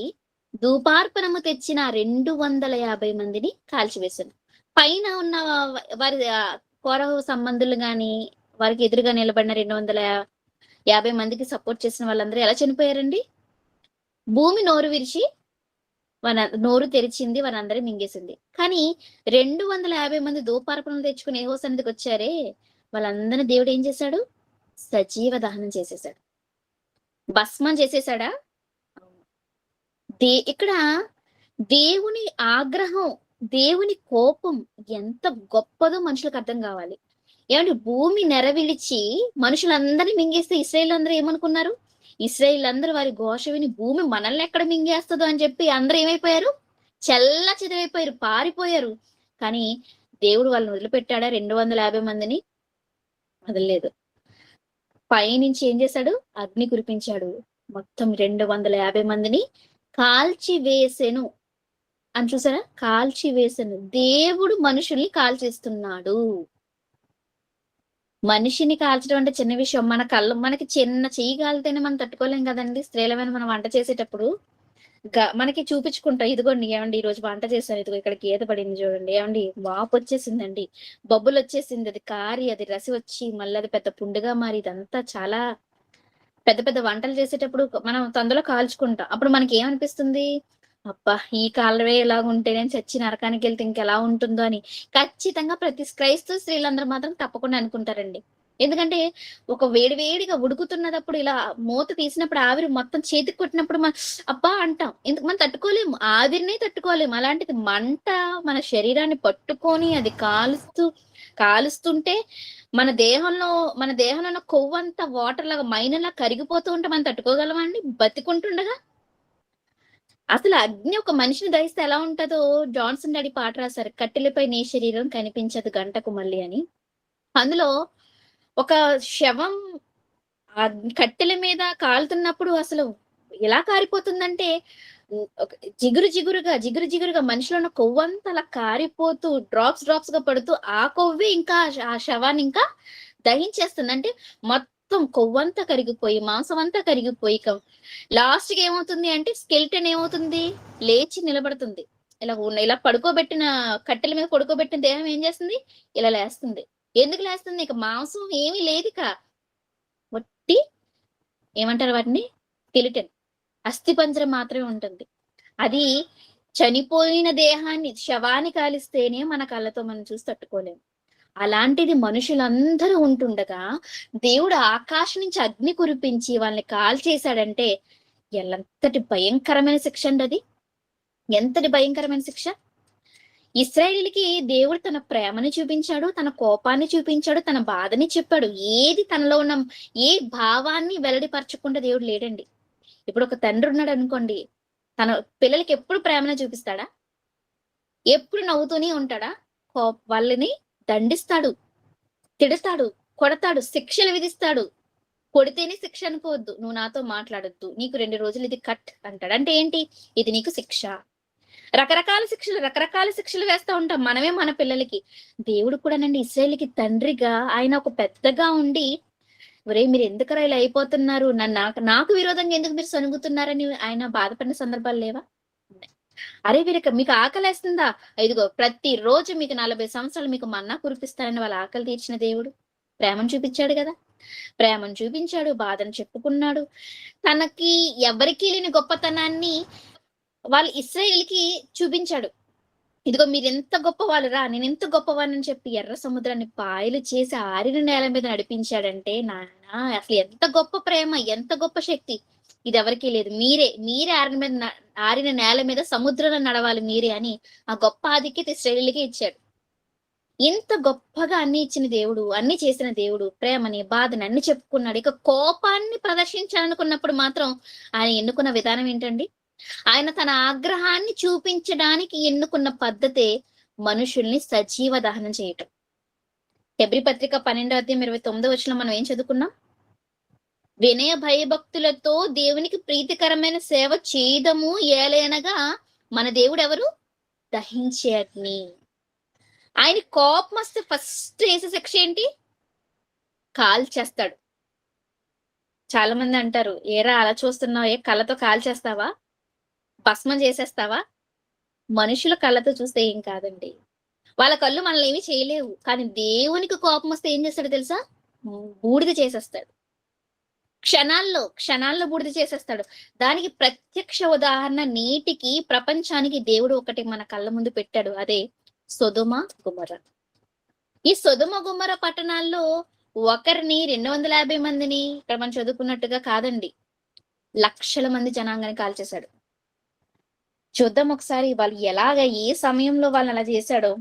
ధూపార్పణము తెచ్చిన 250 మందిని కాల్చివేశాను. పైన ఉన్న వారి కోరహు సంబంధులు గాని, వారికి ఎదురుగా నిలబడిన 250 మందికి సపోర్ట్ చేసిన వాళ్ళందరూ ఎలా చనిపోయారండి? భూమి నోరు విరిచి నోరు తెరిచింది, వారందరూ మింగేసింది. కానీ 250 మంది ధూపార్పణలు తెచ్చుకుని యెహోవా సన్నిధికి వచ్చారే, వాళ్ళందరినీ దేవుడు ఏం చేశాడు? సజీవ దహనం చేసేసాడు, భస్మం చేసేసాడా? ఇక్కడ దేవుని ఆగ్రహం, దేవుని కోపం ఎంత గొప్పదో మనుషులకు అర్థం కావాలి. ఏమంటే భూమి నెరవిలిచి మనుషులందరినీ మింగేస్తే ఇశ్రాయేలు అందరూ ఏమనుకున్నారు? ఇశ్రాయేలు అందరూ వారి ఘోష విని భూమి మనల్ని ఎక్కడ మింగేస్తుందో అని చెప్పి అందరూ ఏమైపోయారు? చెల్ల చెదరైపోయారు, పారిపోయారు. కానీ దేవుడు వాళ్ళని వదిలిపెట్టాడా? 250 మందిని వదలలేదు. పైనుంచి ఏం చేశాడు? అగ్ని కురిపించాడు. మొత్తం 250 మందిని కాల్చి వేసెను అని చూసారా? కాల్చి వేసెను. దేవుడు మనుషుల్ని కాల్చేస్తున్నాడు. మనిషిని కాల్చడం అంటే చిన్న విషయం. మనకి చిన్న చెయ్యి కాలితేనే మనం తట్టుకోలేం కదండి. స్త్రీలమైన మనం వంట చేసేటప్పుడు మనకి చూపించుకుంటాం, ఇదిగోండి ఏమండి ఈ రోజు వంట చేశాను, ఇదిగో ఇక్కడ గీత పడింది చూడండి, ఏమండి వాపు వచ్చేసిందండి, బొబ్బులు వచ్చేసింది, అది కారి అది రసి వచ్చి మళ్ళీ అది పెద్ద పుండుగా మారి, ఇదంతా చాలా పెద్ద పెద్ద వంటలు చేసేటప్పుడు మనం అందులో కాల్చుకుంటాం. అప్పుడు మనకి ఏమనిపిస్తుంది? అబ్బా, ఈ కాలవే ఇలా ఉంటే నేను చచ్చి నరకానికి వెళ్తే ఇంకెలా ఉంటుందో అని ఖచ్చితంగా ప్రతి క్రైస్తవ స్త్రీలందరూ మాత్రం తప్పకుండా అనుకుంటారండి. ఎందుకంటే ఒక వేడివేడిగా ఉడుకుతున్నప్పుడు ఇలా మూత తీసినప్పుడు ఆవిరి మొత్తం చేతికి కొట్టినప్పుడు మనం అబ్బా అంటాం. ఎందుకు మనం తట్టుకోలేము, ఆవిరినే తట్టుకోలేము. అలాంటిది మంట మన శరీరాన్ని పట్టుకొని అది కాలుస్తుంటే మన దేహంలో ఉన్న కొవ్వంతా వాటర్ లాగా మైనలా కరిగిపోతూ ఉంటే మనం తట్టుకోగలమా అండి బతికుంటుండగా? అసలు అగ్ని ఒక మనిషిని దహిస్తే ఎలా ఉంటుందో జాన్సన్ డాడీ పాట రాశారు, కట్టెలపై నీ శరీరం కనిపించదు గంటకు మళ్ళీ అని. అందులో ఒక శవం కట్టెల మీద కాలుతున్నప్పుడు అసలు ఎలా కారిపోతుందంటే జిగురుగా మనిషిలో ఉన్న కొవ్వంతా అలా కారిపోతూ డ్రాప్స్ గా పడుతూ ఆ కొవ్వే ఇంకా ఆ శవాన్ని ఇంకా దహించేస్తుంది. అంటే మొత్తం కొవ్వంతా కరిగిపోయి మాంసం అంతా కరిగిపోయి లాస్ట్ కి ఏమవుతుంది అంటే స్కెల్టన్ ఏమవుతుంది? లేచి నిలబడుతుంది. ఇలా పడుకోబెట్టిన కట్టెల మీద పడుకోబెట్టిన దేహం ఏం చేస్తుంది? ఇలా లేస్తుంది. ఎందుకు లేస్తుంది? ఇక మాంసం ఏమీ లేదు, ఇక వట్టి ఏమంటారు వాటిని? స్కెలిటన్, అస్థిపంజరం మాత్రమే ఉంటుంది. అది చనిపోయిన దేహాన్ని, శవాన్ని కాలిస్తేనే మన కళ్ళతో మనం చూసి తట్టుకోలేము. అలాంటిది మనుషులందరూ ఉంటుండగా దేవుడు ఆకాశం నుంచి అగ్ని కురిపించి వాళ్ళని కాల్చేశాడంటే ఎంతటి భయంకరమైన శిక్ష అండి అది. ఎంతటి భయంకరమైన శిక్ష. ఇశ్రాయేలుకి దేవుడు తన ప్రేమని చూపించాడు, తన కోపాన్ని చూపించాడు, తన బాధని చెప్పాడు. ఏది తనలో ఉన్న ఏ భావాన్ని వెల్లడిపరచకుండా దేవుడు లేడండి. ఇప్పుడు ఒక తండ్రి ఉన్నాడు అనుకోండి, తన పిల్లలకి ఎప్పుడు ప్రేమను చూపిస్తాడా? ఎప్పుడు నవ్వుతూనే ఉంటాడా? వాళ్ళని దండిస్తాడు, తిడతాడు, కొడతాడు, శిక్షలు విధిస్తాడు. కొడితేనే శిక్ష అనుకోవద్దు, నువ్వు నాతో మాట్లాడొద్దు, నీకు 2 రోజులు ఇది కట్ అంటాడు. అంటే ఏంటి? ఇది నీకు శిక్ష. రకరకాల శిక్షలు వేస్తా ఉంటాం మనమే మన పిల్లలకి. దేవుడు కూడానండి ఇశ్రాయేలుకి తండ్రిగా ఆయన ఒక పెద్దగా ఉండి, ఒరే మీరు ఎందుకరా ఇలా అయిపోతున్నారు, నాకు విరోధంగా ఎందుకు మీరు సనుగుతున్నారని ఆయన బాధపడిన సందర్భాలు లేవా? అరే మీకు ఆకలేస్తుందా, ఇదిగో ప్రతిరోజు మీకు 40 సంవత్సరాలు మీకు మన్నా కురిపిస్తారని వాళ్ళ ఆకలి తీర్చిన దేవుడు ప్రేమను చూపించాడు కదా. ప్రేమను చూపించాడు, బాధను చెప్పుకున్నాడు. తనకి ఎవరికీ లేని గొప్పతనాన్ని వాళ్ళు ఇశ్రాయేలుకి చూపించాడు. ఇదిగో మీరు ఎంత గొప్పవాళ్ళురా, నేను ఎంత గొప్పవాడిని చెప్పి ఎర్ర సముద్రాన్ని పాయలు చేసి ఆరిన నేల మీద నడిపించాడంటే నాన్న అసలు ఎంత గొప్ప ప్రేమ, ఎంత గొప్ప శక్తి. ఇది ఎవరికీ లేదు. మీరే ఆరిన నేల మీద సముద్రంలో నడవాలి మీరే అని ఆ గొప్ప ఆధిక్యత ఇశ్రాయేలుకే ఇచ్చాడు. ఇంత గొప్పగా అన్ని ఇచ్చిన దేవుడు, అన్ని చేసిన దేవుడు, ప్రేమని బాధని అన్ని చెప్పుకున్నాడు. ఇక కోపాన్ని ప్రదర్శించాలనుకున్నప్పుడు మాత్రం ఆయన ఎన్నుకున్న విధానం ఏంటండి? ఆయన తన ఆగ్రహాన్ని చూపించడానికి ఎన్నుకున్న పద్ధతే మనుషుల్ని సజీవ దహనం చేయటం. హెబ్రీ పత్రిక 12:29 మనం ఏం చదువుకున్నాం? వినయ భయభక్తులతో దేవునికి ప్రీతికరమైన సేవ చేయదము, ఏలైనగా మన దేవుడు ఎవరు? దహించే అగ్ని. ఆయన కోపం వస్తే ఫస్ట్ వేసే శిక్ష ఏంటి? కాల్చేస్తాడు. చాలా మంది అంటారు, ఏరా అలా చూస్తున్నావు, ఏ కళ్ళతో కాల్చేస్తావా, భస్మం చేసేస్తావా? మనుషుల కళ్ళతో చూస్తే ఏం కాదండి, వాళ్ళ కళ్ళు మనల్ని ఏమీ చేయలేవు. కానీ దేవునికి కోపం వస్తే ఏం చేస్తాడు తెలుసా? బూడిద చేసేస్తాడు. క్షణాల్లో బూడిద చేసేస్తాడు. దానికి ప్రత్యక్ష ఉదాహరణ నేటికి ప్రపంచానికి దేవుడు ఒకటి మన కళ్ళ ముందు పెట్టాడు. అదే సొదొమ గుమొర్రా. ఈ సొదొమ గుమొర్రా పట్టణాల్లో ఒకరిని 250 మందిని ఇక్కడ మనం చదువుకున్నట్టుగా కాదండి, లక్షల మంది జనాంగాన్ని కాల్చేశాడు. చూద్దాం ఒకసారి వాళ్ళు ఎలాగ ఏ సమయంలో వాళ్ళని అలా చేశాడో.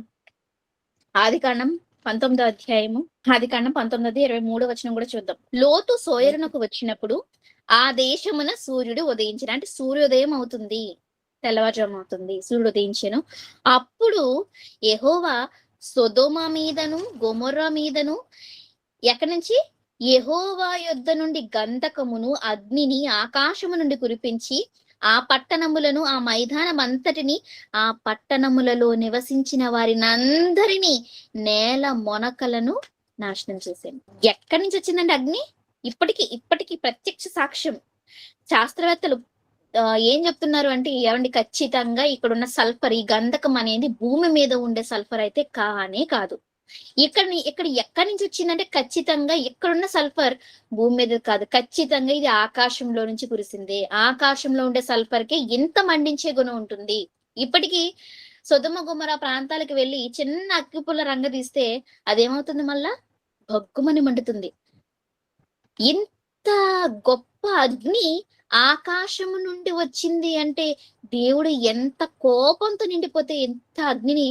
ఆదికాండం 19:23 కూడా చూద్దాం. లోతు సోయరునకు వచ్చినప్పుడు ఆ దేశమున సూర్యుడు ఉదయించిన, అంటే సూర్యోదయం అవుతుంది, తెల్లవారుజాము అవుతుంది, సూర్యుడు ఉదయించెను. అప్పుడు యెహోవా సొదొమ మీదను గొమొర్రా మీదను ఎక్కడి నుంచి? యెహోవా యొద్ద నుండి గంధకమును అగ్నిని ఆకాశము నుండి కురిపించి ఆ పట్టణములను, ఆ మైదానం అంతటిని, ఆ పట్టణములలో నివసించిన వారినందరినీ, నేల మొనకలను నాశనం చేశాను. ఎక్కడి నుంచి వచ్చిందండి అగ్ని? ఇప్పటికి ప్రత్యక్ష సాక్ష్యం. శాస్త్రవేత్తలు ఏం చెప్తున్నారు అంటే, ఏమండి ఖచ్చితంగా ఇక్కడున్న సల్ఫర్, ఈ గంధకం అనేది భూమి మీద ఉండే సల్ఫర్ అయితే కానే కాదు. ఎక్కడి నుంచి వచ్చిందంటే ఖచ్చితంగా ఇక్కడున్న సల్ఫర్ భూమి మీద కాదు, ఖచ్చితంగా ఇది ఆకాశంలో నుంచి కురిసింది. ఆకాశంలో ఉండే సల్ఫర్ కి ఎంత మండించే గుణం ఉంటుంది. ఇప్పటికీ సొదొమ గొమొర్రా ప్రాంతాలకు వెళ్ళి చిన్న అగ్గిపుల్ల రంగ తీస్తే అదేమవుతుంది? మళ్ళా భగ్గుమని మండుతుంది. ఇంత గొప్ప అగ్ని ఆకాశము నుండి వచ్చింది అంటే దేవుడు ఎంత కోపంతో నిండిపోతే ఎంత అగ్నిని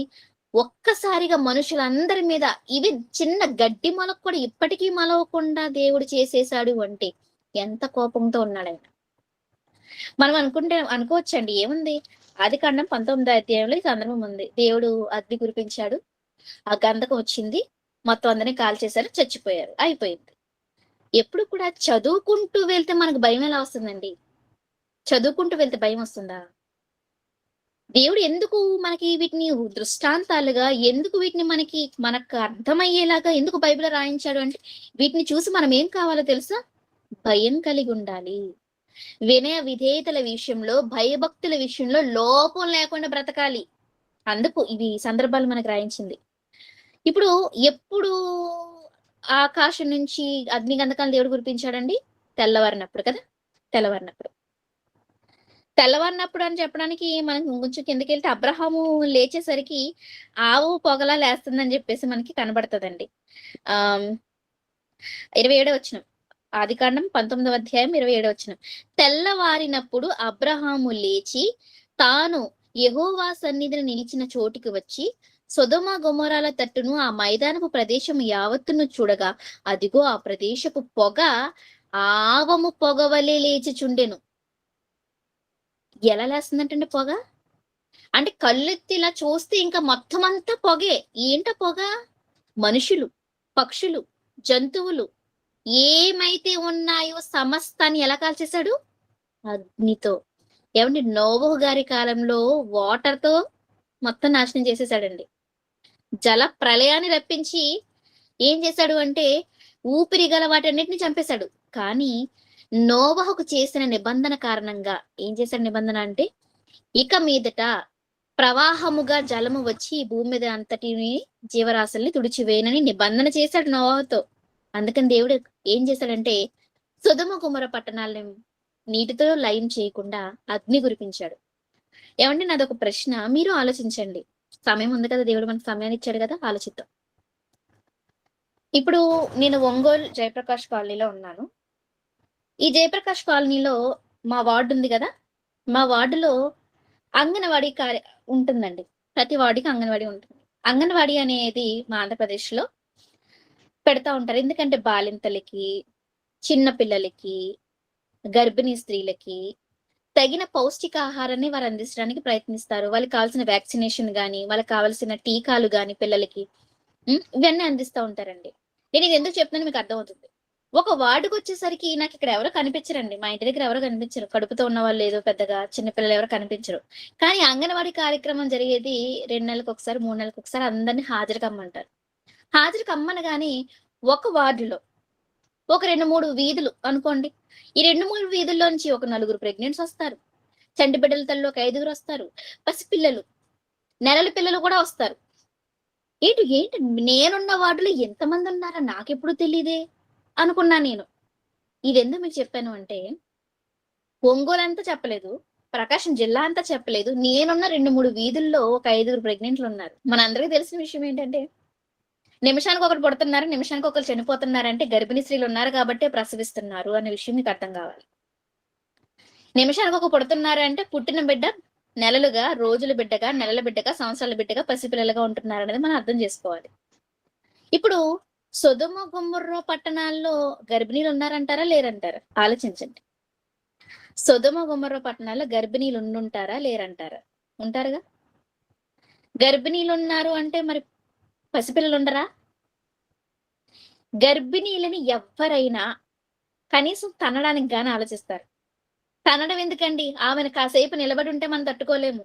ఒక్కసారిగా మనుషులందరి మీద, ఇవి చిన్న గడ్డి మొలకు కూడా ఇప్పటికీ మలవకుండా దేవుడు చేసేసాడు అంటే ఎంత కోపంతో ఉన్నాడు ఆయన. మనం అనుకోవచ్చండి, ఏముంది, ఆదికాండం 19 ఈ సందర్భం ఉంది. దేవుడు అగ్ని కురిపించాడు, ఆ గంధకం వచ్చింది, మొత్తం అందరినీ కాల్చేశారు, చచ్చిపోయారు, అయిపోయింది. ఎప్పుడు కూడా చదువుకుంటూ వెళ్తే మనకు భయం ఎలా వస్తుందండి? చదువుకుంటూ వెళ్తే భయం వస్తుందా? దేవుడు ఎందుకు మనకి వీటిని దృష్టాంతాలుగా, ఎందుకు వీటిని మనకు అర్థమయ్యేలాగా ఎందుకు బైబిల్ రాయించాడు అంటే, వీటిని చూసి మనం ఏం కావాలో తెలుసా? భయం కలిగి ఉండాలి. వినయ విధేయతల విషయంలో, భయభక్తుల విషయంలో లోపం లేకుండా బ్రతకాలి. అందుకు ఇవి సందర్భాలు మనకు రాయించింది. ఇప్పుడు ఎప్పుడు ఆకాశం నుంచి అగ్ని గంధకాలను దేవుడు కురిపించాడండి? తెల్లవారినప్పుడు కదా. తెల్లవారినప్పుడు తెల్లవారినప్పుడు అని చెప్పడానికి మనకి కొంచెం కిందకెళ్తే అబ్రహాము లేచేసరికి ఆవు పొగలా లేస్తుందని చెప్పేసి మనకి కనబడతదండి. ఆహ్, 27 వచనం. ఆదికాండం 19వ అధ్యాయం 27 వచనం. తెల్లవారినప్పుడు అబ్రహాము లేచి తాను యెహోవా సన్నిధిని నిలిచిన చోటికి వచ్చి సొదొమ గొమొర్రాల తట్టును ఆ మైదానపు ప్రదేశము యావత్తును చూడగా అదిగో ఆ ప్రదేశపు పొగ ఆవము పొగవలె లేచుచుండెను. ఎలా లేస్తుందంటండి పొగ? అంటే కళ్ళెత్తి ఇలా చూస్తే ఇంకా మొత్తం అంతా పొగే. ఏంటా పొగ? మనుషులు, పక్షులు, జంతువులు ఏమైతే ఉన్నాయో సమస్తాన్ని ఎలా కాల్చేశాడు? అగ్నితో. ఏవండి నోవహు గారి కాలంలో వాటర్‌తో మొత్తం నాశనం చేసేసాడండి. జల ప్రళయాన్ని రప్పించి ఏం చేశాడు అంటే ఊపిరి గల వాటన్నిటిని చంపేశాడు. కానీ నోవహుకు చేసిన నిబంధన కారణంగా ఏం చేశాడు నిబంధన అంటే ఇక మీదట ప్రవాహముగా జలము వచ్చి ఈ భూమి మీద అంతటిని జీవరాశుల్ని తుడిచివేయనని నిబంధన చేశాడు నోవహుతో. అందుకని దేవుడు ఏం చేశాడంటే సొదొమ గొమొర్రా పట్టణాలని నీటితో లయం చేయకుండా అగ్ని కురిపించాడు. ఏమంటే నాదొక ప్రశ్న, మీరు ఆలోచించండి. సమయం ఉంది కదా, దేవుడు మనకు సమయాన్ని ఇచ్చాడు కదా, ఆలోచిద్దాం. ఇప్పుడు నేను ఒంగోలు జయప్రకాష్ కాలనీలో ఉన్నాను. ఈ జయప్రకాష్ కాలనీలో మా వార్డు ఉంది కదా, మా వార్డులో అంగన్వాడీ ఉంటుందండి. ప్రతి వార్డుకి అంగన్వాడీ ఉంటుంది. అంగన్వాడీ అనేది మా ఆంధ్రప్రదేశ్‌లో పెడతా ఉంటారు. ఎందుకంటే బాలింతలకి, చిన్న పిల్లలకి, గర్భిణీ స్త్రీలకి తగిన పౌష్టికాహారాన్ని వారు అందించడానికి ప్రయత్నిస్తారు. వాళ్ళకి కావాల్సిన వ్యాక్సినేషన్ గాని, వాళ్ళకి కావాల్సిన టీకాలు గాని పిల్లలకి ఇవన్నీ అందిస్తా ఉంటారండి. నేను ఇది ఎందుకు చెప్తున్నానో మీకు అర్థమవుతుంది. ఒక వార్డుకొచ్చేసరికి నాకిక్కడ ఎవరు కనిపించరండి. మా ఇంటి దగ్గర ఎవరు కనిపించరు. కడుపుతో ఉన్నవాళ్ళు ఏదో పెద్దగా చిన్న పిల్లలు ఎవరు కనిపించరు. కానీ అంగన్వాడీ కార్యక్రమం జరిగేది 2 నెలలకొకసారి, 3 నెలలకొకసారి అందరిని హాజరు కమ్మంటారు. హాజరు కమ్మనగానే ఒక వార్డులో ఒక 2, 3 వీధులు అనుకోండి. ఈ 2, 3 వీధుల్లో నుంచి ఒక 4 ప్రెగ్నెంట్స్ వస్తారు. చంటి బిడ్డల తల్లి ఒక 5 వస్తారు. పసిపిల్లలు, నెలల పిల్లలు కూడా వస్తారు. ఏంటి నేనున్న వార్డులో ఎంతమంది ఉన్నారా నాకెప్పుడు తెలీదే అనుకున్నా నేను. ఇదెందుకు మీకు చెప్పాను అంటే ఒంగోలు అంతా చెప్పలేదు, ప్రకాశం జిల్లా అంతా చెప్పలేదు. నేనున్న 2, 3 వీధుల్లో ఒక 5 ప్రెగ్నెంట్లు ఉన్నారు. మనందరికీ తెలిసిన విషయం ఏంటంటే నిమిషానికి ఒకరు పుడుతున్నారు, నిమిషానికి ఒకరు చనిపోతున్నారంటే గర్భిణీ స్త్రీలు ఉన్నారు కాబట్టే ప్రసవిస్తున్నారు అనే విషయం మీకు అర్థం కావాలి. నిమిషానికి ఒక పుడుతున్నారు అంటే పుట్టిన బిడ్డ నెలలుగా, రోజుల బిడ్డగా, నెలల బిడ్డగా, సంవత్సరాల బిడ్డగా, పసిపిల్లలుగా ఉంటున్నారు అనేది మనం అర్థం చేసుకోవాలి. ఇప్పుడు సొదొమ గొమొర్రా పట్టణాల్లో గర్భిణీలు ఉన్నారంటారా లేరంటారా? ఆలోచించండి. సొదొమ గొమొర్రా పట్టణాల్లో గర్భిణీలు ఉండుంటారా లేరంటారా? ఉంటారుగా. గర్భిణీలు ఉన్నారు అంటే మరి పసిపిల్లలు ఉండరా? గర్భిణీలని ఎవ్వరైనా కనీసం తనడానికి గాని ఆలోచిస్తారు. తనడం ఎందుకండి? ఆమెను కాసేపు నిలబడి ఉంటే మనం తట్టుకోలేము.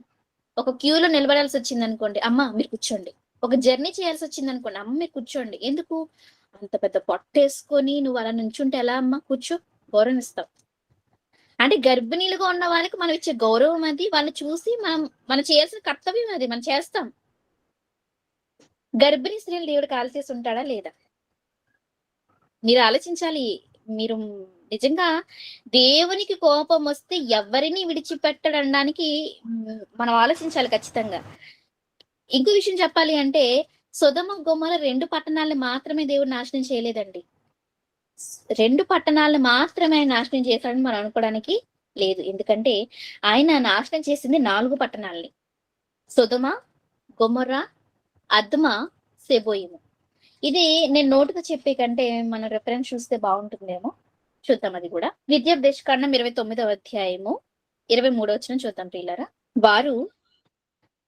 ఒక క్యూలో నిలబడాల్సి వచ్చింది అనుకోండి, అమ్మ మీరు కూర్చోండి. ఒక జర్నీ చేయాల్సి వచ్చింది అనుకోండి, అమ్మ మీరు కూర్చోండి. ఎందుకు? అంత పెద్ద పొట్టేసుకొని నువ్వు అలా నుంచుంటే ఎలా అమ్మా? కూర్చో, గౌరవం ఇస్తాం. అంటే గర్భిణీలుగా ఉన్న వాళ్ళకి మనం ఇచ్చే గౌరవం అది. వాళ్ళని చూసి మనం చేయాల్సిన కర్తవ్యం అది, మనం చేస్తాం. గర్భిణీ స్త్రీలు దేవుడు కాల్ చేసి ఉంటాడా లేదా? మీరు ఆలోచించాలి. మీరు నిజంగా దేవునికి కోపం వస్తే ఎవరిని విడిచిపెట్టడనడానికి మనం ఆలోచించాలి ఖచ్చితంగా. ఇంకో విషయం చెప్పాలి అంటే సొదొమ గొమొర్రా 2 పట్టణాలను మాత్రమే దేవుడు నాశనం చేయలేదండి. 2 పట్టణాలను మాత్రమే ఆయన నాశనం చేశాడని మనం అనుకోవడానికి లేదు. ఎందుకంటే ఆయన నాశనం చేసింది 4 పట్టణాలని. సొదొమ, గొమొర్రా, అద్మా, సెబోయిము. ఇది నేను నోటుతో చెప్పే కంటే మన రెఫరెన్స్ చూస్తే బాగుంటుందేమో. చూద్దాం అది కూడా. ద్వితీయోపదేశకాండం 29వ అధ్యాయము 23వ వచనం చూద్దాం ప్రియులారా. వారు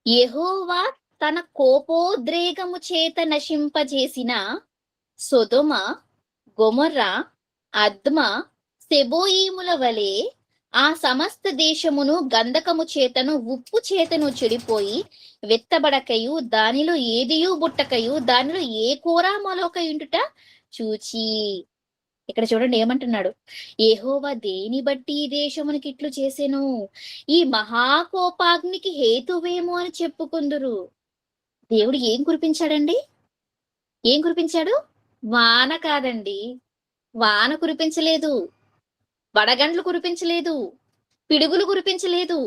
యెహోవా తన కోపోద్రేకము చేత నశింపజేసిన సొదొమ, గొమొర్రా, అద్మా, సెబోయీముల వలె ఆ సమస్త దేశమును గంధకము చేతను ఉప్పు చేతను చెడిపోయి వెత్తబడకయు దానిలో ఏదియు బుట్టకయు దానిలో ఏ కూర మొలకయుండుట చూచి. ఇక్కడ చూడండి ఏమంటున్నాడు, యెహోవా దేని బట్టి ఈ దేశమునికి ఇట్లు చేసెను, ఈ మహాకోపాగ్నికి హేతువేమో అని చెప్పుకుందురు. దేవుడు ఏం కురిపించాడండి? ఏం కురిపించాడు? వాన కాదండి. వాన కురిపించలేదు, వడగండ్లు కురిపించలేదు, పిడుగులు కురిపించలేదు.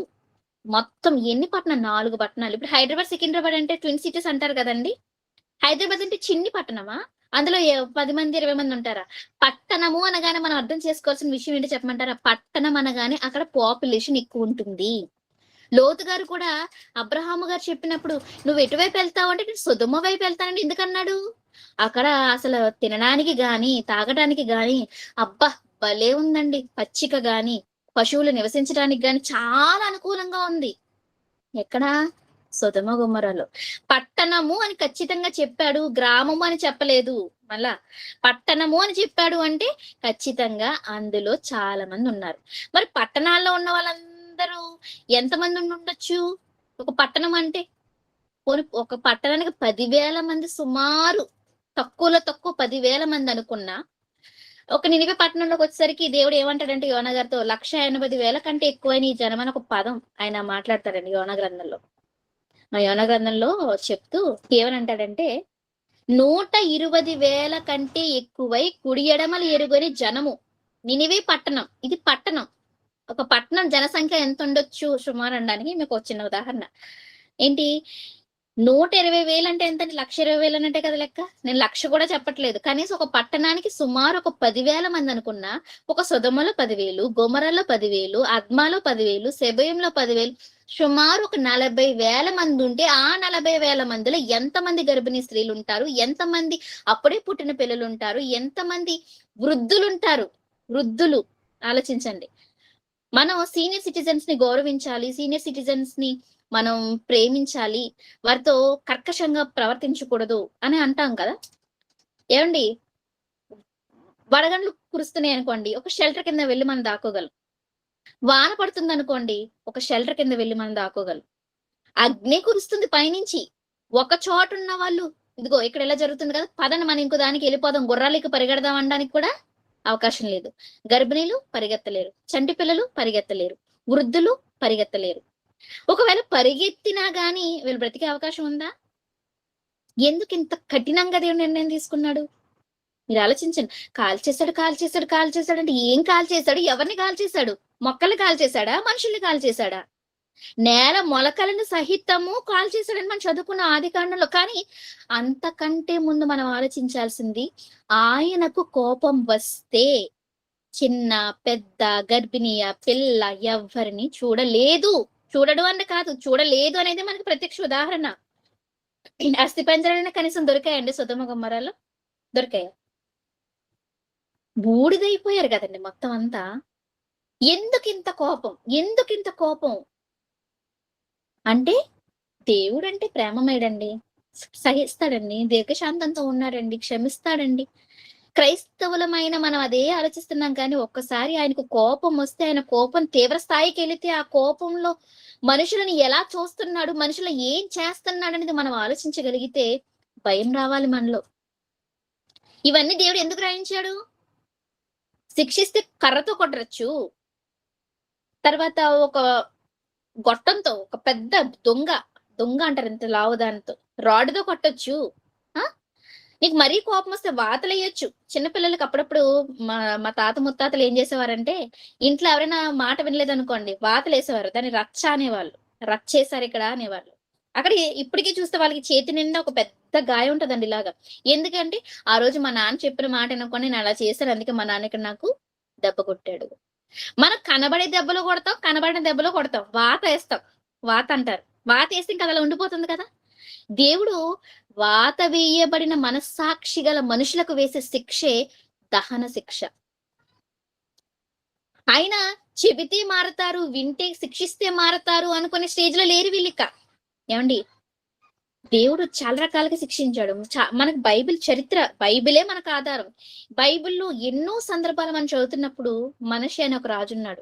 మొత్తం ఎన్ని పట్టణాలు? 4 పట్టణాలు. ఇప్పుడు హైదరాబాద్, సికింద్రాబాద్ అంటే ట్విన్ సిటీస్ అంటారు కదండి. హైదరాబాద్ అంటే చిన్ని పట్టణమా? అందులో 10 మంది 20 మంది ఉంటారా? పట్టణము అనగానే మనం అర్థం చేసుకోవాల్సిన విషయం ఏంటో చెప్పమంటారా? పట్టణం అనగానే అక్కడ పాపులేషన్ ఎక్కువ ఉంటుంది. లోతు గారు కూడా అబ్రహాము గారు చెప్పినప్పుడు నువ్వు ఎటువైపు వెళ్తావు అంటే నేను సొదొమ వైపు వెళ్తానని ఎందుకన్నాడు? అక్కడ అసలు తినడానికి గాని తాగడానికి గాని అబ్బా భలే ఉందండి. పచ్చిక గాని పశువులు నివసించడానికి గాని చాలా అనుకూలంగా ఉంది. ఎక్కడా? సొదొమ గొమొర్రాలో. పట్టణము అని ఖచ్చితంగా చెప్పాడు, గ్రామము అని చెప్పలేదు. మళ్ళా పట్టణము అని చెప్పాడు అంటే ఖచ్చితంగా అందులో చాలా మంది ఉన్నారు. మరి పట్టణాల్లో ఉన్న వాళ్ళందరూ ఎంతమంది ఉండొచ్చు? ఒక పట్టణం అంటే పోనీ ఒక పట్టణానికి 10,000 మంది సుమారు, తక్కువలో తక్కువ 10,000 మంది అనుకున్నా, ఒక నినివే పట్టణంలోకి వచ్చేసరికి దేవుడు ఏమంటాడంటే యోనా గారితో 1,80,000 కంటే ఎక్కువైన ఈ జనం అని ఒక పదం ఆయన మాట్లాడతాడండి యోనా గ్రంథంలో. ఆ యోనా గ్రంథంలో చెప్తూ ఏమనంటాడంటే 120,000 కంటే ఎక్కువై కుడి ఎడమలు ఎరుగని జనము. నినివే పట్టణం. ఇది పట్టణం. ఒక పట్టణం జనసంఖ్య ఎంత ఉండొచ్చు సుమారు అనడానికి మీకు ఒక చిన్న ఉదాహరణ. ఏంటి 120,000 అంటే ఎంత? 1,20,000 అంటే కదా లెక్క. నేను 1,00,000 కూడా చెప్పట్లేదు. కనీసం ఒక పట్టణానికి సుమారు ఒక 10,000 మంది అనుకున్నా, ఒక సొదొమలో 10,000, గొమొర్రాలో 10,000, అద్మాలో 10,000, సెబోయంలో 10,000, సుమారు ఒక 40,000 మంది ఉంటే ఆ 40,000 మందిలో ఎంతమంది గర్భిణీ స్త్రీలు ఉంటారు? ఎంతమంది అప్పుడే పుట్టిన పిల్లలు ఉంటారు? ఎంతమంది వృద్ధులుంటారు? వృద్ధులు ఆలోచించండి. మనం సీనియర్ సిటిజన్స్ ని గౌరవించాలి. సీనియర్ సిటిజన్స్ ని మనం ప్రేమించాలి. వారితో కర్కశంగా ప్రవర్తించకూడదు అని అంటాం కదా. ఏమండి? వడగండ్లు కురుస్తున్నాయి అనుకోండి, ఒక షెల్టర్ కింద వెళ్ళి మనం దాక్కోగలం. వాన పడుతుంది అనుకోండి, ఒక షెల్టర్ కింద వెళ్ళి మనం దాక్కోగలం. అగ్ని కురుస్తుంది పైనుంచి, ఒక చోట ఉన్న వాళ్ళు ఇదిగో ఇక్కడ ఎలా జరుగుతుంది కదా, పదండి మనం ఇంకో దానికి వెళ్ళిపోదాం, గుర్రాలకి పరిగెడదాం అనడానికి కూడా అవకాశం లేదు. గర్భిణీలు పరిగెత్తలేరు, చంటి పిల్లలు పరిగెత్తలేరు, వృద్ధులు పరిగెత్తలేరు. ఒకవేళ పరిగెత్తినా గాని వీళ్ళు బ్రతికే అవకాశం ఉందా? ఎందుకు ఇంత కఠినంగా దేవుడు నిర్ణయం తీసుకున్నాడు? మీరు ఆలోచించండి. కాల్ చేశాడు అంటే ఏం కాల్ చేశాడు? ఎవరిని కాల్ చేశాడు? మొక్కలు కాల్ చేశాడా? మనుషుల్ని కాల్ చేశాడా? నేల మొలకలను సహితము కాల్ చేశాడని మనం చదువుకున్న ఆదికాండంలో. కానీ అంతకంటే ముందు మనం ఆలోచించాల్సింది, ఆయనకు కోపం వస్తే చిన్న పెద్ద గర్భిణీయ పిల్ల ఎవ్వరిని చూడలేదు. చూడడు అంటే కాదు, చూడలేదు అనేది మనకి ప్రత్యక్ష ఉదాహరణ. అస్థి పంజరాలైనా కనీసం దొరికాయండి సొదొమ గొమొర్రాలో? దొరికాయా? బూడిదైపోయారు కదండి మొత్తం అంతా. ఎందుకింత కోపం? ఎందుకింత కోపం? అంటే దేవుడంటే ప్రేమమేడండి, సహిస్తాడండి, దీర్ఘశాంతంతో ఉన్నాడండి, క్షమిస్తాడండి. క్రైస్తవులమైన మనం అదే ఆలోచిస్తున్నాం కానీ ఒక్కసారి ఆయనకు కోపం వస్తే, ఆయన కోపం తీవ్ర స్థాయికి వెళితే ఆ కోపంలో మనుషులను ఎలా చూస్తున్నాడు, మనుషులు ఏం చేస్తున్నాడు అనేది మనం ఆలోచించగలిగితే భయం రావాలి మనలో. ఇవన్నీ దేవుడు ఎందుకు రాయించాడు? శిక్షిస్తే కర్రతో కొట్టరచ్చు, తర్వాత ఒక గొట్టంతో, ఒక పెద్ద దొంగ అంటారు ఇంత లావు దానితో, రాడ్తో కొట్టొచ్చు. నీకు మరీ కోపం వస్తే వాతలేయొచ్చు. చిన్నపిల్లలకి అప్పుడప్పుడు మా తాత ముత్తాతలు ఏం చేసేవారంటే, ఇంట్లో ఎవరైనా మాట వినలేదనుకోండి వాతలేసేవారు. దాన్ని రచ్చ అనేవాళ్ళు. రచ్చేశారు ఇక్కడ అనేవాళ్ళు. అక్కడ ఇప్పటికీ చూస్తే వాళ్ళకి చేతి నిండా ఒక పెద్ద గాయం ఉంటదండి ఇలాగా. ఎందుకంటే ఆ రోజు మా నాన్న చెప్పిన మాట అనుకోని నేను అలా చేశాను, అందుకే మా నాన్న ఇక్కడ నాకు దెబ్బ కొట్టాడు. మనకు కనబడే దెబ్బలు కొడతాం, కనబడిన దెబ్బలు కొడతాం, వాత వేస్తాం. వాత అంటారు. వాత వేస్తే ఇంకా అలా ఉండిపోతుంది కదా. దేవుడు వాత వేయబడిన మనస్సాక్షి గల మనుషులకు వేసే శిక్షే దహన శిక్ష. ఆయన చెబితే మారతారు, వింటే శిక్షిస్తే మారతారు అనుకునే స్టేజ్ లో లేరు వీళ్ళిక. ఏమండి? దేవుడు చాలా రకాలుగా శిక్షించాడు. మనకు బైబిల్ చరిత్ర, బైబిలే మనకు ఆధారం. బైబిల్లో ఎన్నో సందర్భాలు మనం చదువుతున్నప్పుడు మనిషి అనే ఒక రాజు ఉన్నాడు.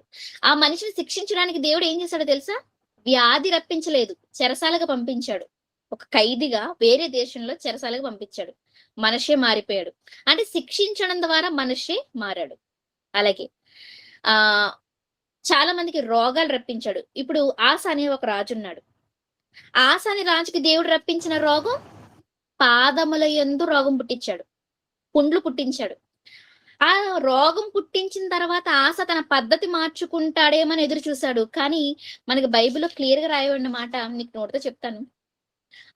ఆ మనిషిని శిక్షించడానికి దేవుడు ఏం చేశాడో తెలుసా? వ్యాధి రప్పించలేదు, చెరసాలగా పంపించాడు. ఒక ఖైదీగా వేరే దేశంలో చెరసాలకు పంపించాడు. మనిషే మారిపోయాడు. అంటే శిక్షించడం ద్వారా మనిషే మారాడు. అలాగే చాలా మందికి రోగాలు రప్పించాడు. ఇప్పుడు ఆస అనే ఒక రాజు ఉన్నాడు. ఆస అనే రాజుకి దేవుడు రప్పించిన రోగం, పాదముల యందు రోగం పుట్టించాడు, పుండ్లు పుట్టించాడు. ఆ రోగం పుట్టించిన తర్వాత ఆశ తన పద్ధతి మార్చుకుంటాడేమని ఎదురు చూశాడు. కానీ మనకి బైబిల్‌లో క్లియర్‌గా రాయబడిన మాట మీకు నోటితో చెప్తాను.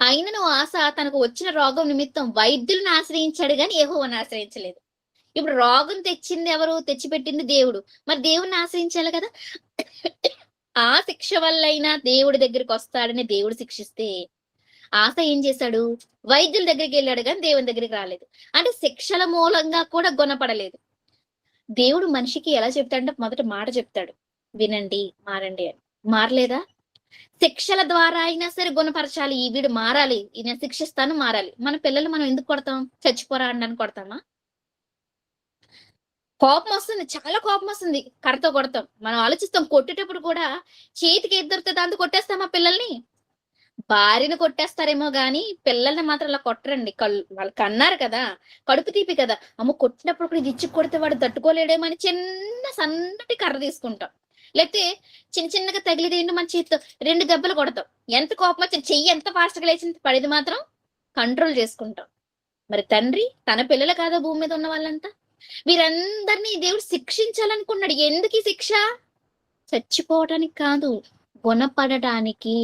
అయినను ఆశ తనకు వచ్చిన రోగం నిమిత్తం వైద్యులను ఆశ్రయించాడు గాని యెహోవాను ఆశ్రయించలేదు. ఇప్పుడు రోగం తెచ్చింది ఎవరు? తెచ్చిపెట్టింది దేవుడు. మరి దేవుడిని ఆశ్రయించాలి కదా! ఆ శిక్ష వల్లైనా దేవుడి దగ్గరికొస్తాడని దేవుడు శిక్షిస్తే, ఆశ ఏం చేశాడు? వైద్యుల దగ్గరికెళ్ళాడు గాని దేవుని దగ్గరికి రాలేదు. అంటే శిక్షల మూలంగా కూడా గుణపడలేదు. దేవుడు మనిషికి ఎలా చెప్తాడంటే మొదట మాట చెప్తాడు. వినండి, మారండి అని. మారలేదా? శిక్షల ద్వారా అయినా సరే గుణపరచాలి. ఈ వీడు మారాలి. నేను శిక్షిస్తాను మారాలి. మన పిల్లలు మనం ఎందుకు కొడతాం? చచ్చిపోరా అనడానికి కొడతామా? కోపమొస్తుంది. చాలా కోపమొస్తుంది. కర్రతో కొడతాం. మనం ఆలోచిస్తాం కొట్టేటప్పుడు కూడా చేతికి ఏది దొరికితే దాంతో కొట్టేస్తామా పిల్లల్ని? భార్యని కొట్టేస్తారేమో గాని పిల్లల్ని మాత్రం అలా కొట్టరండి. వాళ్ళు కన్నారు కదా! కడుపు తీపి కదా! అమ్మో! కొట్టినప్పుడు కూడా ఇది ఇచ్చి కొడితే వాడు తట్టుకోలేడేమో అని చిన్న సన్నటి కర్ర తీసుకుంటాం. లేకపోతే చిన్నగా తగిలేదేంటో మన చేత్తో 2 దెబ్బలు కొడతాం. ఎంత కోపమొచ్చినా చెయ్యి ఎంత ఫాస్ట్‌గా లేచింది పడేది మాత్రం కంట్రోల్ చేసుకుంటాం. మరి తండ్రి తన పిల్లలు కాదా భూమి మీద ఉన్న వాళ్ళంతా? వీరందరినీ దేవుడు శిక్షించాలనుకున్నాడు. ఎందుకీ శిక్ష? చచ్చిపోవటానికి కాదు, గుణపడటానికి.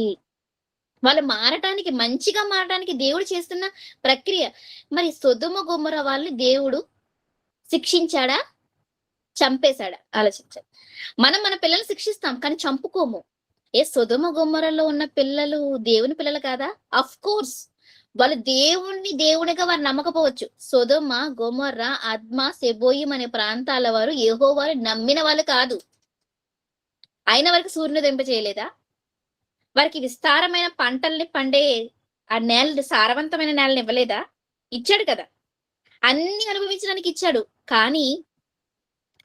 వాళ్ళు మారటానికి, మంచిగా మారటానికి దేవుడు చేస్తున్న ప్రక్రియ. మరి సొదొమ గొమొర్రా వాళ్ళని దేవుడు శిక్షించాడా? చంపేశాడా? ఆలోచించండి. మనం మన పిల్లల్ని శిక్షిస్తాం కానీ చంపుకోము. సొదొమ గొమొర్రాలో ఉన్న పిల్లలు దేవుని పిల్లలు కాదా? ఆఫ్‌కోర్స్. వాళ్ళు దేవునిగా వారు నమ్మకపోవచ్చు. సొదొమ, గొమొర్రా, అద్మా, సెబోయిం అనే ప్రాంతాల వారు యెహోవాను నమ్మిన వాళ్ళు కాదు. అయిన వారికి సూర్యోదయింప చేయలేదా? వారికి విస్తారమైన పంటల్ని పండే ఆ నేలని, సారవంతమైన నేలని ఇవ్వలేదా? ఇచ్చాడు కదా! అన్ని అనుభవించడానికి ఇచ్చాడు. కానీ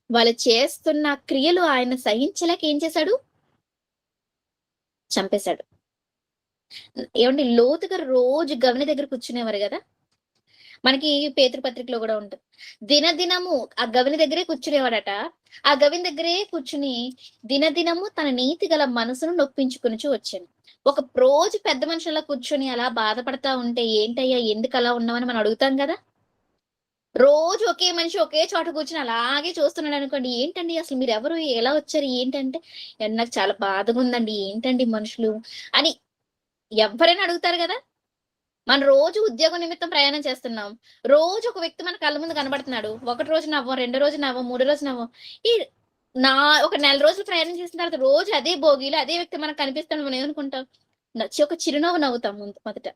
వాళ్ళు చేస్తున్న క్రియలు ఆయన సహించలేక ఏం చేశాడు? చంపేశాడు. ఏవండీ లోతు గారు రోజు గవని దగ్గర కూర్చునేవారు గదా! మనకి పేతురు పత్రికలో గూడా ఉంటది. దినదినము ఆ గవిని దగ్గరే కూర్చునేవాడట. ఆ గవిని దగ్గరే కూర్చుని దినదినము తన నీతి గల మనసును నొప్పించుకొనుచు వచ్చెను. ఒక రోజు పెద్ద మనిషిలా కూర్చొని అలా బాధపడతా ఉంటే ఏంటయ్యా ఎందుకలా ఉన్నావని మనం అడుగుతాం గదా! రోజు ఒకే మనిషి ఒకే చోట కూర్చొని అలాగే చూస్తున్నాడనుకోండి, ఏంటండి అసలు మీరెవరు? ఎలా వచ్చారు? ఏంటంటే, నాకు చాలా బాధగుందండి. ఏంటండి మనుషులు అని ఎవ్వరైనా అడుగుతారు గదా! మనం రోజు ఉద్యోగం నిమిత్తం ప్రయాణం చేస్తున్నాం. రోజు ఒక వ్యక్తి మన కళ్ళ ముందు కనబడుతున్నాడు. ఒకటి రోజు నవ్వం, రెండో రోజు నవ్వం, మూడో రోజు నవ్వం. ఈ నా ఒక నెల రోజులు ప్రయాణం చేసిన తర్వాత రోజు అదే బోగీలో అదే వ్యక్తి మనకు కనిపిస్తాడు. మనం ఏమనుకుంటాం? ఒక చిరునవ్వు నవ్వుతాం మొదట.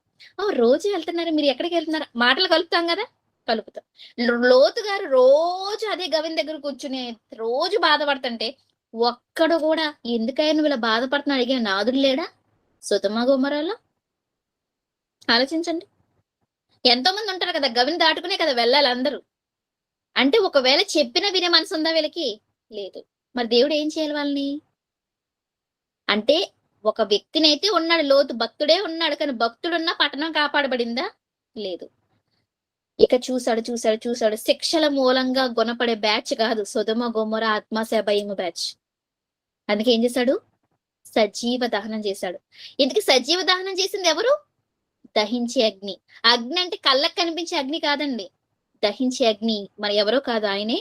రోజు వెళ్తున్నారు. మీరు ఎక్కడికెళ్తున్నారు? మాటలు కలుపుతాం గదా! కలుపుతాం. లోతు గారు రోజు అదే గవిని దగ్గర కూర్చుని రోజు బాధపడుతుంటే ఒక్కడు గూడా ఎందుకయ్యా నువ్వు ఇలా బాధపడుతున్నావు అడిగిన నాదుడు లేడా? సొదొమ గొమొర్రాలో? ఆలోచించండి. ఎంతో మంది ఉంటారు కదా! గవిని దాటుకునే కదా వెళ్ళాలి అందరూ. అంటే ఒకవేళ చెప్పినా వినే మనసుందా వీళ్ళకి? లేదు. మరి దేవుడు ఏం చేయాలి వాళ్ళని? అంటే ఒక వ్యక్తినైతే ఉన్నాడు లోతు భక్తుడే ఉన్నాడు. కానీ భక్తుడున్న పట్టణం కాపాడబడిందా? లేదు. ఇక చూసాడు. శిక్షల మూలంగా గుణపడే బ్యాచ్ కాదు. సొదొమ, గొమొర్రా, అద్మా, సెబోయిము బ్యాచ్. అందుకే ఏం చేశాడు? సజీవ దహనం చేశాడు. ఇంతకీ సజీవ దహనం చేసింది ఎవరు? దహించే అగ్ని. అగ్ని అంటే కళ్ళకి కనిపించే అగ్ని కాదండి. దహించే అగ్ని మరి ఎవరో కాదు ఆయనే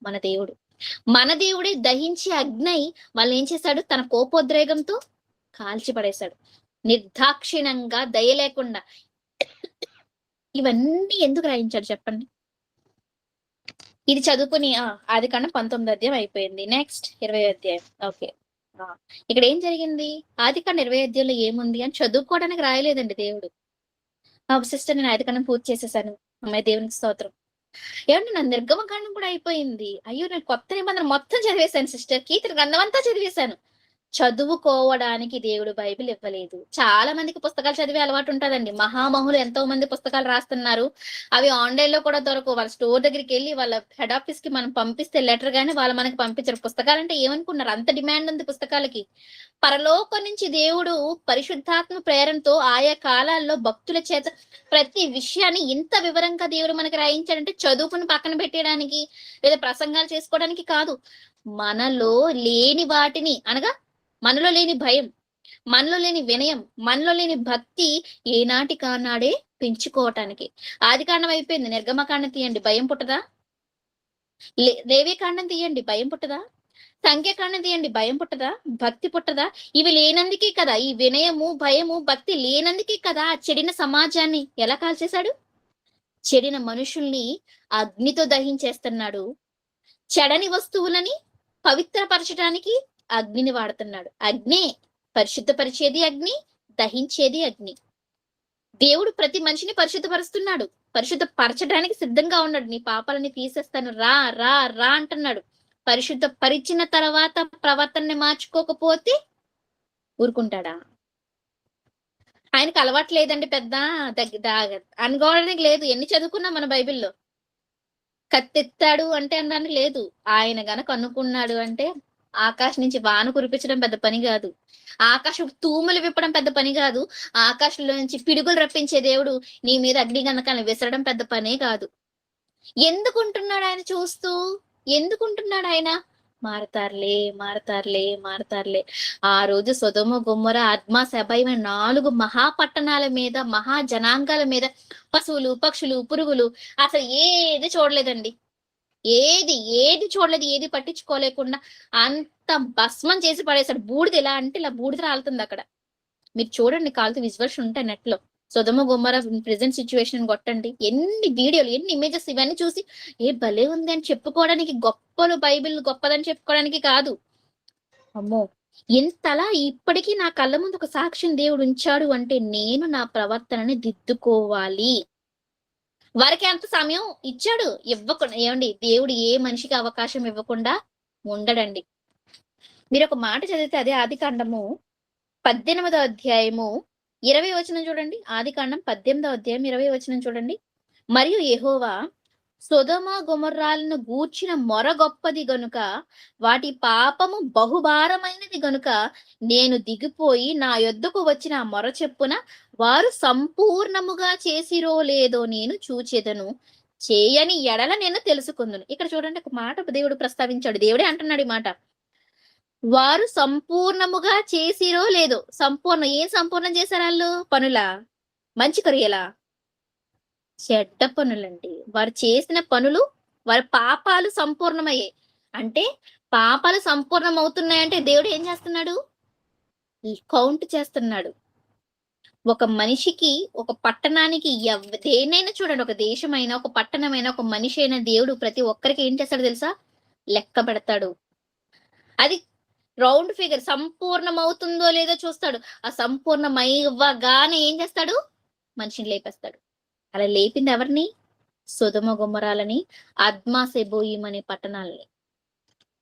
మన దేవుడు. మన దేవుడే దహించే అగ్నై వాళ్ళేం చేశాడు? తన కోపోద్రేకంతో కాల్చి పడేశాడు. నిర్దాక్షిణ్యంగా దయ లేకుండా. ఇవన్నీ ఎందుకు రాయించాడు చెప్పండి? ఇది చదువుకుని ఆదికాండం 19వ అధ్యాయం అయిపోయింది. నెక్స్ట్ 20వ అధ్యాయం. ఓకే. ఇక్కడ ఏం జరిగింది? ఆదికాండం 20వ అధ్యాయంలో ఏముంది అని చదువుకోవడానికి రాయలేదండి దేవుడు. సిస్టర్ నేను ఆదికాండం పూర్తి చేసేసాను. అమ్మాయి దేవునికి స్తోత్రం. ఏమంటే నా నిర్గమకాండం కూడా అయిపోయింది. అయ్యో! నేను కొత్త నిబంధన మొత్తం చదివేశాను సిస్టర్. కీర్తన గ్రంథం అంతా చదివేశాను. చదువుకోవడానికి దేవుడు బైబిల్ ఇవ్వలేదు. చాలా మందికి పుస్తకాలు చదివే అలవాటు ఉంటదండి. మహామహులు ఎంతో మంది పుస్తకాలు రాస్తున్నారు. అవి ఆన్‌లైన్‌లో కూడా దొరకవు. వాళ్ళ స్టోర్ దగ్గరికెళ్ళి వాళ్ళ హెడ్ ఆఫీస్‌కి మనం పంపిస్తే లెటర్ గాని వాళ్ళు మనకి పంపించరు. పుస్తకాలంటే ఏమనుకున్నారు? అంత డిమాండ్ ఉంది పుస్తకాలకి. పరలోకం నుంచి దేవుడు పరిశుద్ధాత్మ ప్రేరణతో ఆయా కాలాల్లో భక్తుల చేత ప్రతి విషయాన్ని ఇంత వివరంగా దేవుడు మనకి రాయించాడంటే చదువుకుని పక్కన పెట్టేయడానికి లేదా ప్రసంగాలు చేసుకోవడానికి కాదు. మనలో లేని వాటిని అనగా మనలో లేని భయం, మనలో లేని వినయం, మనలో లేని భక్తి ఏనాటి కానాడే పెంచుకోవటానికి. ఆదికాండం అయిపోయింది. నిర్గమకాండం తీయండి. భయం పుట్టదా? లేవికాండం తీయండి, భయం పుట్టదా? సంఖ్యాకాండం తీయండి, భయం పుట్టదా? భక్తి పుట్టదా? ఇవి లేనందుకే కదా, ఈ వినయము, భయము, భక్తి లేనందుకే కదా ఆ చెడిన సమాజాన్ని ఎలా కాల్చేశాడు? చెడిన మనుషుల్ని అగ్నితో దహించేస్తున్నాడు. చెడని వస్తువులని పవిత్రపరచడానికి అగ్నిని వాడుతున్నాడు. అగ్నే పరిశుద్ధపరిచేది అగ్ని, దహించేది అగ్ని. దేవుడు ప్రతి మనిషిని పరిశుద్ధపరుస్తున్నాడు, పరిశుద్ధపరచడానికి సిద్ధంగా ఉన్నాడు. నీ పాపాలని తీసేస్తాను, రా రా రా అంటున్నాడు. పరిశుద్ధ పరిచిన తర్వాత ప్రవర్తనని మార్చుకోకపోతే ఊరుకుంటాడా? ఆయనకు అలవాటు లేదండి, పెద్ద అనుకోవడానికి లేదు. ఎన్ని చదువుకున్నా మన బైబిల్లో కత్తెత్తాడు అంటే అనడానికి లేదు. ఆయన గనక అనుకున్నాడు అంటే ఆకాశం నుంచి వాన కురిపించడం పెద్ద పని కాదు, ఆకాశం తూములు విప్పడం పెద్ద పని కాదు, ఆకాశంలో నుంచి పిడుగులు రప్పించే దేవుడు నీ మీద అగ్ని గనకాలను విసరడం పెద్ద పనే కాదు. ఎందుకుంటున్నాడు ఆయన చూస్తూ? ఎందుకుంటున్నాడు ఆయన? మారతారులే మారతారులే మారతారులే. ఆ రోజు సొదొమ గొమొర అద్మా సెబయమైన 4 మహాపట్టణాల మీద, మహా జనాంగాల మీద పశువులు, పక్షులు, పురుగులు అసలు ఏది చూడలేదండి. ఏది చూడలేదు, ఏది పట్టించుకోలేకుండా అంత భస్మం చేసి పడేశాడు. బూడిద ఎలా అంటే ఇలా బూడిద రాలుతుంది అక్కడ. మీరు చూడండి, కాలుతూ విజువల్స్ ఉంటాయి నెట్ లో. సొదొమ గొమొర ప్రెసెంట్ సిచ్యువేషన్ కొట్టండి, ఎన్ని వీడియోలు, ఎన్ని ఇమేజెస్. ఇవన్నీ చూసి ఏ భలే ఉంది అని చెప్పుకోవడానికి, గొప్పలు బైబిల్ గొప్పదని చెప్పుకోవడానికి కాదు. అమ్మో, ఇంతలా ఇప్పటికీ నా కళ్ళ ముందు ఒక సాక్ష్యం దేవుడు ఉంచాడు అంటే నేను నా ప్రవర్తనని దిద్దుకోవాలి. వారికి అంత సమయం ఇచ్చాడు, ఇవ్వకుండా ఏమండి, దేవుడు ఏ మనిషికి అవకాశం ఇవ్వకుండా ఉండడండి. మీరు ఒక మాట చదివితే అదే ఆదికాండము 18వ అధ్యాయము 20 వచనం చూడండి. ఆదికాండం 18వ అధ్యాయం 20 వచనం చూడండి. మరియు యెహోవా సొదొమ గొమొర్రాలను గూర్చిన మొర గొప్పది గనుక, వాటి పాపము బహుభారమైనది గనుక, నేను దిగిపోయి నా యొద్దకు వచ్చిన ఆ మొర చెప్పున వారు సంపూర్ణముగా చేసిరో లేదో నేను చూచెదను, చేయని ఎడల నేను తెలుసుకుందును. ఇక్కడ చూడండి, ఒక మాట దేవుడు ప్రస్తావించాడు. దేవుడే అంటున్నాడు ఈ మాట. వారు సంపూర్ణముగా చేసిరో లేదో. ఏం సంపూర్ణం చేశారు వాళ్ళు? పనులా? మంచి క్రియలా? చెడ్డ పనులండి. వారు చేసిన పనులు, వారి పాపాలు సంపూర్ణమయ్యాయి. అంటే పాపాలు సంపూర్ణం అవుతున్నాయంటే దేవుడు ఏం చేస్తున్నాడు? కౌంట్ చేస్తున్నాడు. ఒక మనిషికి, ఒక పట్టణానికి, దేనైనా చూడండి, ఒక దేశమైనా, ఒక పట్టణమైనా, ఒక మనిషి అయినా దేవుడు ప్రతి ఒక్కరికి ఏం చేస్తాడు తెలుసా? లెక్క పెడతాడు. అది రౌండ్ ఫిగర్ సంపూర్ణం అవుతుందో లేదో చూస్తాడు. ఆ సంపూర్ణమైవ్వగానే ఏం చేస్తాడు? మనిషిని లేపేస్తాడు. అలా లేపింది ఎవరిని? సొదొమ గొమొరాలని, అద్మా సెబోయిం అనే పట్టణాలని.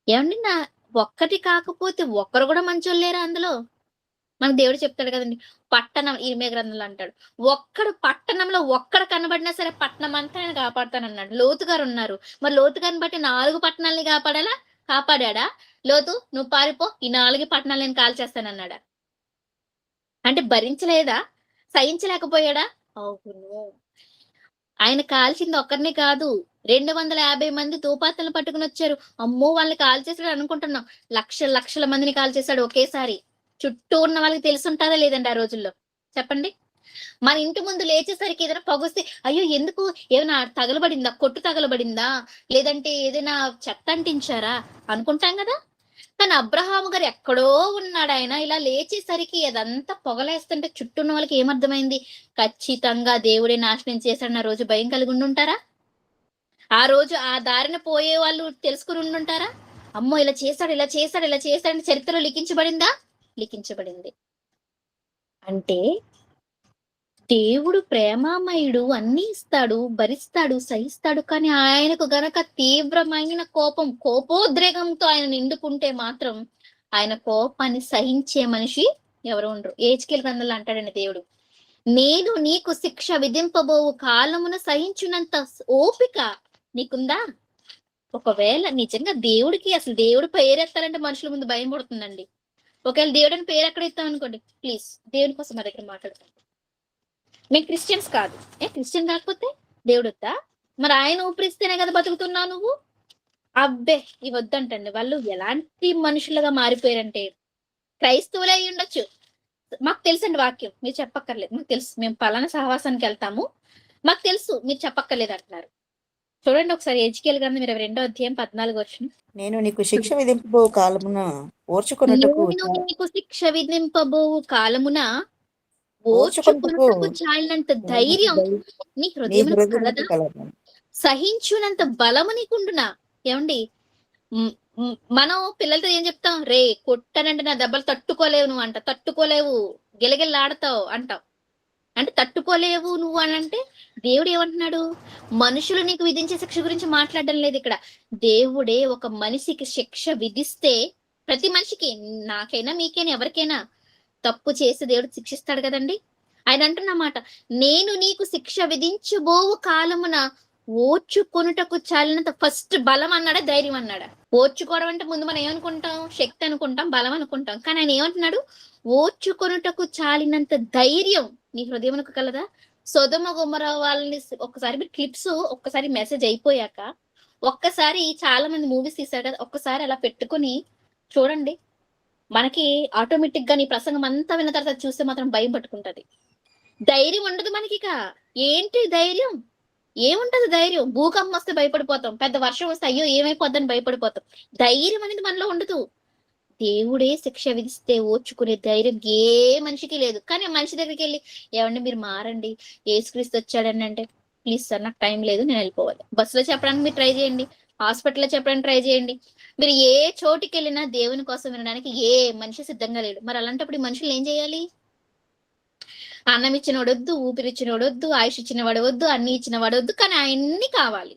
ఏమండి, నా ఒక్కటి కాకపోతే ఒక్కరు కూడా మంచోళ్ళు లేరా అందులో? మనకు దేవుడు చెప్తాడు కదండి, పట్టణం ఇర్మియా గ్రంథంలో అంటాడు, పట్టణంలో ఒక్కడు కనబడినా సరే పట్టణం అంతా ఆయన కాపాడుతానన్నాడు. లోతు గారు ఉన్నారు, మరి లోతు గారిని బట్టి 4 పట్టణాలని కాపాడా? లోతు, నువ్వు పారిపో, ఈ 4 పట్టణాలు నేను కాల్చేస్తానన్నాడా? అంటే భరించలేదా? సహించలేకపోయాడా? అవును. ఆయన కాల్చింది ఒక్కరిని కాదు, 250 మంది తోపాతలు పట్టుకుని వచ్చారు. అమ్మో, వాళ్ళని కాల్చేసాడు అనుకుంటున్నాం. లక్షల మందిని కాల్చేశాడు ఒకేసారి. చుట్టూ ఉన్న వాళ్ళకి తెలుసుంటారా లేదండి ఆ రోజుల్లో? చెప్పండి. మన ఇంటి ముందు లేచేసరికి ఏదైనా పొగొస్తే అయ్యో ఎందుకు, ఏమైనా తగలబడిందా, కొట్టు తగలబడిందా, లేదంటే ఏదైనా చెత్త అంటించారా అనుకుంటాం కదా. కానీ అబ్రహాము గారు ఎక్కడో ఉన్నాడు, ఆయన ఇలా లేచేసరికి అదంతా పొగలేస్తుంటే చుట్టూ ఉన్న వాళ్ళకి ఏమర్థమైంది? ఖచ్చితంగా దేవుడే నాశనం చేశాడన్న రోజు భయం కలిగి ఉండుంటారా? ఆ రోజు ఆ దారిన పోయే వాళ్ళు తెలుసుకుని ఉండుంటారా? అమ్మో, ఇలా చేశాడు చరిత్రలో లిఖించబడిందా? లిఖించబడింది. అంటే దేవుడు ప్రేమామయుడు, అన్ని ఇస్తాడు, భరిస్తాడు, సహిస్తాడు. కానీ ఆయనకు గనక తీవ్రమైన కోపోద్రేకంతో ఆయన నిండుకుంటే మాత్రం ఆయన కోపాన్ని సహించే మనిషి ఎవరు ఉండరు. ఏజ్కేల్ గ్రంథంలో అంటాడండి దేవుడు, నేను నీకు శిక్ష విధింపబోవు కాలమున సహించునంత ఓపిక నీకుందా? ఒకవేళ నిజంగా దేవుడికి, అసలు దేవుడు పేరెత్తాలంటే మనుషుల ముందు భయం పడుతుందండి. ఒకవేళ దేవుడిని పేరు ఎక్కడ ఇస్తాం అనుకోండి, ప్లీజ్ దేవుని కోసం మా దగ్గర మాట్లాడతాం. మేము క్రిస్టియన్స్ కాదు. క్రిస్టియన్ కాకపోతే దేవుడు వద్దా? మరి ఆయన ఊపిరిస్తేనే కదా బతుకుతున్నావు నువ్వు. అబ్బే, ఇవి వద్దంటండి. వాళ్ళు ఎలాంటి మనుషులుగా మారిపోయారంటే, క్రైస్తవులే అయి ఉండొచ్చు, మాకు తెలుసండి వాక్యం, మీరు చెప్పక్కర్లేదు, మాకు తెలుసు, మేము పలానా సహవాసానికి వెళ్తాము, మాకు తెలుసు, మీరు చెప్పక్కర్లేదు అంటున్నారు. చూడండి ఒకసారి ఎజికేల్ గ్రంథం 22వ అధ్యాయం 14 వచనం. నేను నీకు శిక్ష విధింపబో కాలమున ఓర్చుకొనుటకు నేను నీకు శిక్ష విధింపబో కాలమున ఓర్చుకొనుటకు ఓర్చుకొనుటకు చాలినంత ధైర్యం నీ నీ హృదయమునకు హృదయమునకు కలదా? కలదు. సహించునంత బలము నీకుండునా? ఏమండి, మనం పిల్లలతో ఏం చెప్తాం? రే కొట్టనంటే నా దెబ్బలు తట్టుకోలేవు నువ్వు అంట, తట్టుకోలేవు, గిలగిల్లాడతావు అంటావు. అంటే తట్టుకోలేవు నువ్వు అని అంటే దేవుడు ఏమంటున్నాడు? మనుషులు నీకు విధించే శిక్ష గురించి మాట్లాడడం లేదు ఇక్కడ. దేవుడే ఒక మనిషికి శిక్ష విధిస్తే, ప్రతి మనిషికి, నాకైనా మీకైనా ఎవరికైనా తప్పు చేసి దేవుడు శిక్షిస్తాడు కదండి. ఆయన అంటున్నమాట, నేను నీకు శిక్ష విధించబోవు కాలమున ఓర్చుకొనుటకు చాలినంత. ఫస్ట్ బలం అన్నాడా, ధైర్యం అన్నాడా? ఓర్చుకోవడం అంటే ముందు మనం ఏమనుకుంటాం? శక్తి అనుకుంటాం, బలం అనుకుంటాం. కానీ ఆయన ఏమంటున్నాడు? ఓర్చుకొనుటకు చాలినంత ధైర్యం నీ హృదయమునకు కలదా? సొదొమ గొమొర్రా వాళ్ళని ఒక్కసారి మీరు క్లిప్స్, ఒక్కసారి మెసేజ్ అయిపోయాక ఒక్కసారి చాలా మంది మూవీస్ తీసారు కదా, ఒక్కసారి అలా పెట్టుకుని చూడండి. మనకి ఆటోమేటిక్ గా నీ ప్రసంగం అంతా విన్న తర్వాత చూస్తే మాత్రం భయం పట్టుకుంటది. ధైర్యం ఉండదు మనకి. ఇక ఏంటి ధైర్యం? ఏముంటది ధైర్యం? భూకంపం వస్తే భయపడిపోతాం, పెద్ద వర్షం వస్తే అయ్యో ఏమైపోద్దని భయపడిపోతాం. ధైర్యం అనేది మనలో ఉండదు. దేవుడే శిక్ష విధిస్తే ఓర్చుకునే ధైర్యం ఏ మనిషికి లేదు. కానీ మనిషి దగ్గరికి వెళ్ళి, ఏమండి మీరు మారండి, యేసుక్రీస్తు వచ్చాడని అంటే, ప్లీజ్ సార్ నాకు టైం లేదు, నేను వెళ్ళిపోవాలి. బస్సులో చెప్పడానికి మీరు ట్రై చేయండి, హాస్పిటల్లో చెప్పడానికి ట్రై చేయండి. మీరు ఏ చోటికి వెళ్ళినా దేవుని కోసం వినడానికి ఏ మనిషి సిద్ధంగా లేడు. మరి అలాంటప్పుడు ఈ మనుషులు ఏం చేయాలి? అన్నం ఇచ్చిన వాడొద్దు, ఊపిరిచ్చిన వాడొద్దు, ఆయుష్ ఇచ్చిన వాడవద్దు, అన్ని ఇచ్చిన వాడవద్దు, కానీ అన్ని కావాలి.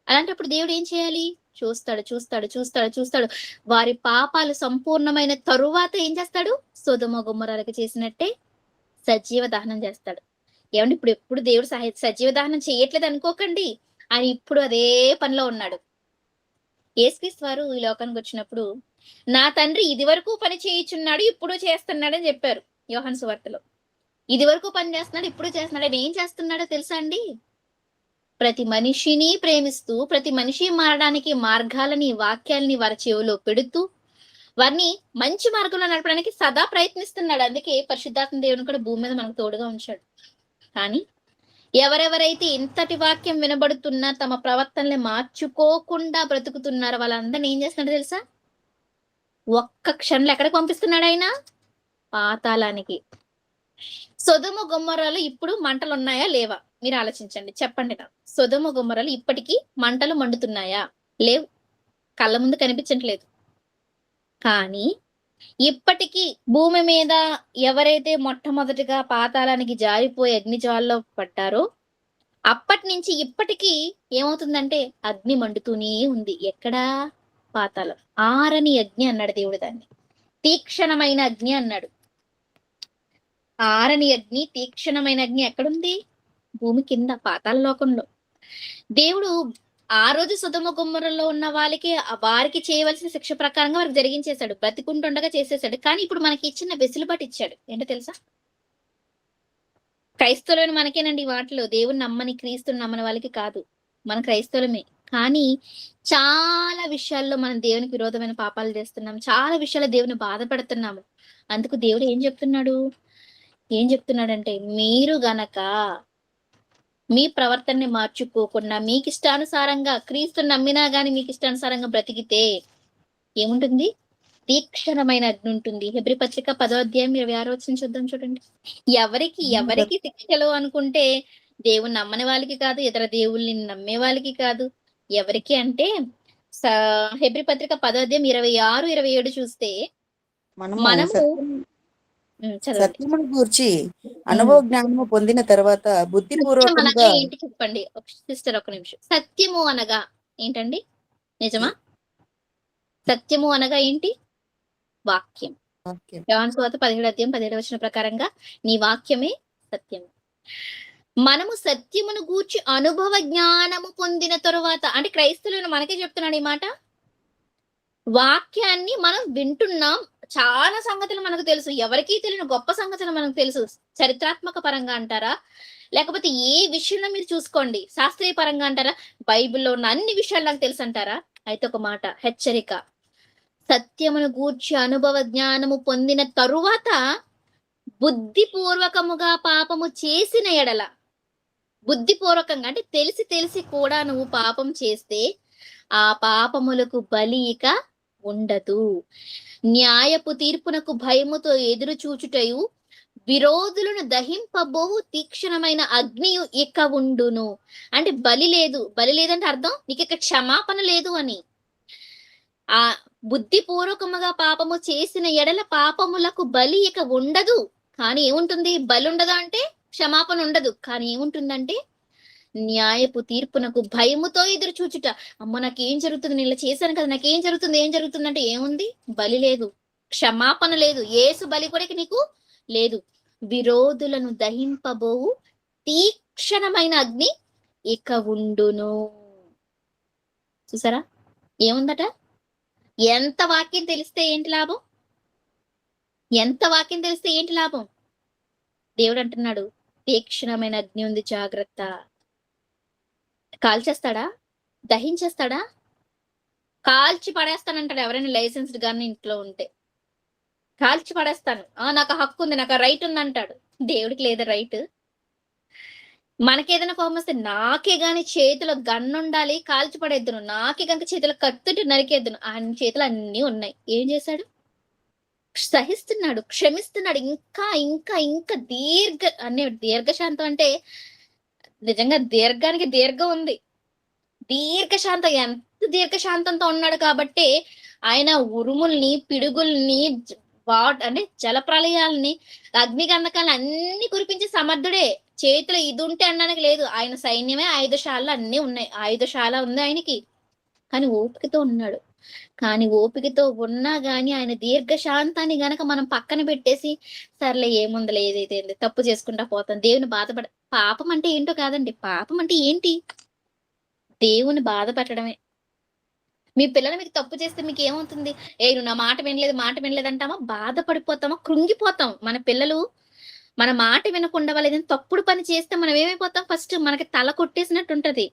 అలాంటప్పుడు దేవుడు ఏం చేయాలి? చూస్తాడు చూస్తాడు చూస్తాడు చూస్తాడు. వారి పాపాలు సంపూర్ణమైన తరువాత ఏం చేస్తాడు? సొదొమ గొమొర్రాలకు చేసినట్టే సజీవ దహనం చేస్తాడు. ఏమండి, ఇప్పుడు ఎప్పుడు దేవుడు సజీవ దహనం చేయట్లేదు అనుకోకండి. ఆయన ఇప్పుడు అదే పనిలో ఉన్నాడు. యేసుక్రీస్తు వారు ఈ లోకానికి వచ్చినప్పుడు, నా తండ్రి ఇది వరకు పని చేయుచున్నాడు, ఇప్పుడు చేస్తున్నాడు అని చెప్పారు యోహాను సువార్తలో. ఇది వరకు పని చేస్తున్నాడు, ఇప్పుడు చేస్తున్నాడు. ఆయన ఏం చేస్తున్నాడో తెలుసా అండి? ప్రతి మనిషిని ప్రేమిస్తూ, ప్రతి మనిషి మారడానికి మార్గాలని, వాక్యాలని వారి చెవిలో పెడుతూ, వారిని మంచి మార్గంలో నడపడానికి సదా ప్రయత్నిస్తున్నాడు. అందుకే పరిశుద్ధాత్మ దేవుని కూడా భూమి మీద మనకు తోడుగా ఉంచాడు. కానీ ఎవరెవరైతే ఇంతటి వాక్యం వినబడుతున్నా తమ ప్రవర్తనని మార్చుకోకుండా బ్రతుకుతున్నారో వాళ్ళందరినీ ఏం చేస్తున్నాడు తెలుసా? ఒక్క క్షణంలో ఎక్కడికి పంపిస్తున్నాడు ఆయన? పాతాళానికి. సొదొమ గొమొర్రాలో ఇప్పుడు మంటలు ఉన్నాయా లేవా? మీరు ఆలోచించండి, చెప్పండి నాకు. సొదొమ గొమొర్రాలో ఇప్పటికీ మంటలు మండుతున్నాయా? లేవు, కళ్ళ ముందు కనిపించట్లేదు. కానీ ఇప్పటికీ భూమి మీద ఎవరైతే మొట్టమొదటిగా పాతాళానికి జారిపోయి అగ్ని జ్వాలలో పడ్డారో, అప్పటి నుంచి ఇప్పటికీ ఏమవుతుందంటే అగ్ని మండుతూనే ఉంది. ఎక్కడా? పాతాళం. ఆరని అగ్ని అన్నాడు దేవుడు దాన్ని. తీక్షణమైన అగ్ని అన్నాడు. ఆరని అగ్ని, తీక్షణమైన అగ్ని ఎక్కడుంది? భూమి కింద, పాతాళ లోకంలో. దేవుడు ఆ రోజు సొదొమ గొమొర్రాలో ఉన్న వారికి చేయవలసిన శిక్ష ప్రకారంగా వారికి జరిగించేశాడు, బ్రతికుంటుండగా చేసేసాడు. కానీ ఇప్పుడు మనకి ఇచ్చిన వెసులుబాటు ఇచ్చాడు. ఏంటో తెలుసా? క్రైస్తవులను మనకేనండి వాటిలో. దేవుని నమ్మని, క్రీస్తుని నమ్మని వాళ్ళకి కాదు. మన క్రైస్తవులమే. కానీ చాలా విషయాల్లో మనం దేవునికి విరోధమైన పాపాలు చేస్తున్నాం, చాలా విషయాల్లో దేవుని బాధపడుతున్నాము. అందుకు దేవుడు ఏం చెప్తున్నాడంటే, మీరు గనక మీ ప్రవర్తనని మార్చుకోకుండా మీకు ఇష్టానుసారంగా, క్రీస్తు నమ్మినా గాని మీకు ఇష్టానుసారంగా బ్రతికితే ఏముంటుంది? తీక్షణమైన అగ్ని ఉంటుంది. హెబ్రీ పత్రిక 10వ అధ్యాయం 26వ వచనం చూద్దాం, చూడండి. ఎవరికి శిక్షలు అనుకుంటే దేవుని నమ్మని వాళ్ళకి కాదు, ఇతర దేవుళ్ళని నమ్మే వాళ్ళకి కాదు. ఎవరికి అంటే హెబ్రీ పత్రిక 10వ అధ్యాయం 26, 27 చూస్తే మనము సత్యమును గూర్చి అనుభవ జ్ఞానము పొందిన తర్వాత బుద్ధిపూర్వకంగా ఏంటి చెప్పండి సిస్టర్, ఒక నిమిషం. సత్యము అనగా ఏంటండి? నిజమా? సత్యము అనగా ఏంటి? వాక్యం. యోహాను సువార్త 17వ అధ్యాయం 17వ వచనం ప్రకారంగా నీ వాక్యమే సత్యము. మనము సత్యమును గూర్చి అనుభవ జ్ఞానము పొందిన తరువాత, అంటే క్రైస్తవులను మనకే చెప్తున్నాడు ఈ మాట. వాక్యాన్ని మనం వింటున్నాం, చాలా సంగతులు మనకు తెలుసు, ఎవరికీ తెలియని గొప్ప సంగతులు మనకు తెలుసు. చరిత్రాత్మక పరంగా అంటారా, లేకపోతే ఏ విషయంలో మీరు చూసుకోండి, శాస్త్రీయ పరంగా అంటారా, బైబిల్లో ఉన్న అన్ని విషయాలు నాకు తెలుసు అంటారా? అయితే ఒక మాట, హెచ్చరిక. సత్యమును గూర్చి అనుభవ జ్ఞానము పొందిన తరువాత బుద్ధిపూర్వకముగా పాపము చేసిన ఎడల, బుద్ధిపూర్వకంగా అంటే తెలిసి తెలిసి కూడా నువ్వు పాపం చేస్తే ఆ పాపములకు బలి ఇక ఉండదు. న్యాయపు తీర్పునకు భయముతో ఎదురు చూచుటయు విరోధులను దహింపబోవు తీక్షణమైన అగ్నియు ఇక ఉండును. అంటే బలి లేదు. బలి లేదంటే అర్థం నీకు ఇక క్షమాపణ లేదు అని. ఆ బుద్ధిపూర్వకముగా పాపము చేసిన ఎడల పాపములకు బలి ఇక ఉండదు. కానీ ఏముంటుంది? బలి ఉండదు అంటే క్షమాపణ ఉండదు. కానీ ఏముంటుందంటే న్యాయపు తీర్పునకు భయముతో ఎదురు చూచుట. అమ్మ నాకేం జరుగుతుంది, నేను ఇలా చేశాను కదా, నాకేం జరుగుతుంది, ఏం జరుగుతుంది అంటే ఏముంది? బలి లేదు, క్షమాపణ లేదు, యేసు బలి కూడా ఇక నీకు లేదు. విరోధులను దహింపబోవు తీక్షణమైన అగ్ని ఇక ఉండును. చూసారా ఏముందట? ఎంత వాక్యం తెలిస్తే ఏంటి లాభం? ఎంత వాక్యం తెలిస్తే ఏంటి లాభం? దేవుడు అంటున్నాడు తీక్షణమైన అగ్ని ఉంది, జాగ్రత్త. కాల్చేస్తాడా? దహించేస్తాడా? కాల్చి పడేస్తానంటాడు. ఎవరైనా లైసెన్స్డ్ గాని ఇంట్లో ఉంటే కాల్చి పడేస్తాను, నాకు హక్కు ఉంది, నాకు రైట్ ఉంది అంటాడు. దేవుడికి లేదా రైట్? మనకేదైనా కోపం వస్తే నాకే గాని చేతిలో గన్ను ఉండాలి, కాల్చి పడేద్దును. నాకే కనుక చేతిలో కత్తుటి నరికేద్దును. ఆయన చేతులు అన్నీ ఉన్నాయి. ఏం చేశాడు? సహిస్తున్నాడు, క్షమిస్తున్నాడు. ఇంకా ఇంకా ఇంకా దీర్ఘశాంతం అంటే నిజంగా దీర్ఘానికి దీర్ఘం ఉంది. దీర్ఘశాంతం, ఎంత దీర్ఘశాంతంతో ఉన్నాడు కాబట్టి ఆయన ఉరుముల్ని, పిడుగుల్ని, అంటే జల ప్రళయాల్ని, అగ్నిగంధకాలను అన్ని కురిపించే సమర్థుడే. చేతిలో ఇది ఉంటే అనడానికి లేదు. ఆయన సైన్యమే ఆయుధశాలలు అన్ని ఉన్నాయి. ఆయుధశాల ఉంది ఆయనకి. కానీ ఓపికతో ఉన్నాడు. కానీ ఓపికతో ఉన్నా గాని ఆయన దీర్ఘశాంతాన్ని గనక మనం పక్కన పెట్టేసి సర్లే ఏముందలే, ఏదైతే తప్పు చేసుకుంటా పోతాం, దేవుని బాధపడ. పాపం అంటే ఏంటో కాదండి. పాపం అంటే ఏంటి? దేవుని బాధ పెట్టడమే. మీ పిల్లలు మీకు తప్పు చేస్తే మీకు ఏమవుతుంది? నువ్వు నా మాట వినలేదు అంటామా? బాధపడిపోతామా? కృంగిపోతాం. మన పిల్లలు మన మాట వినకుండా వాళ్ళు ఏదైనా తప్పుడు పని చేస్తే మనం ఏమైపోతాం? ఫస్ట్ మనకి తల కొట్టేసినట్టు ఉంటది.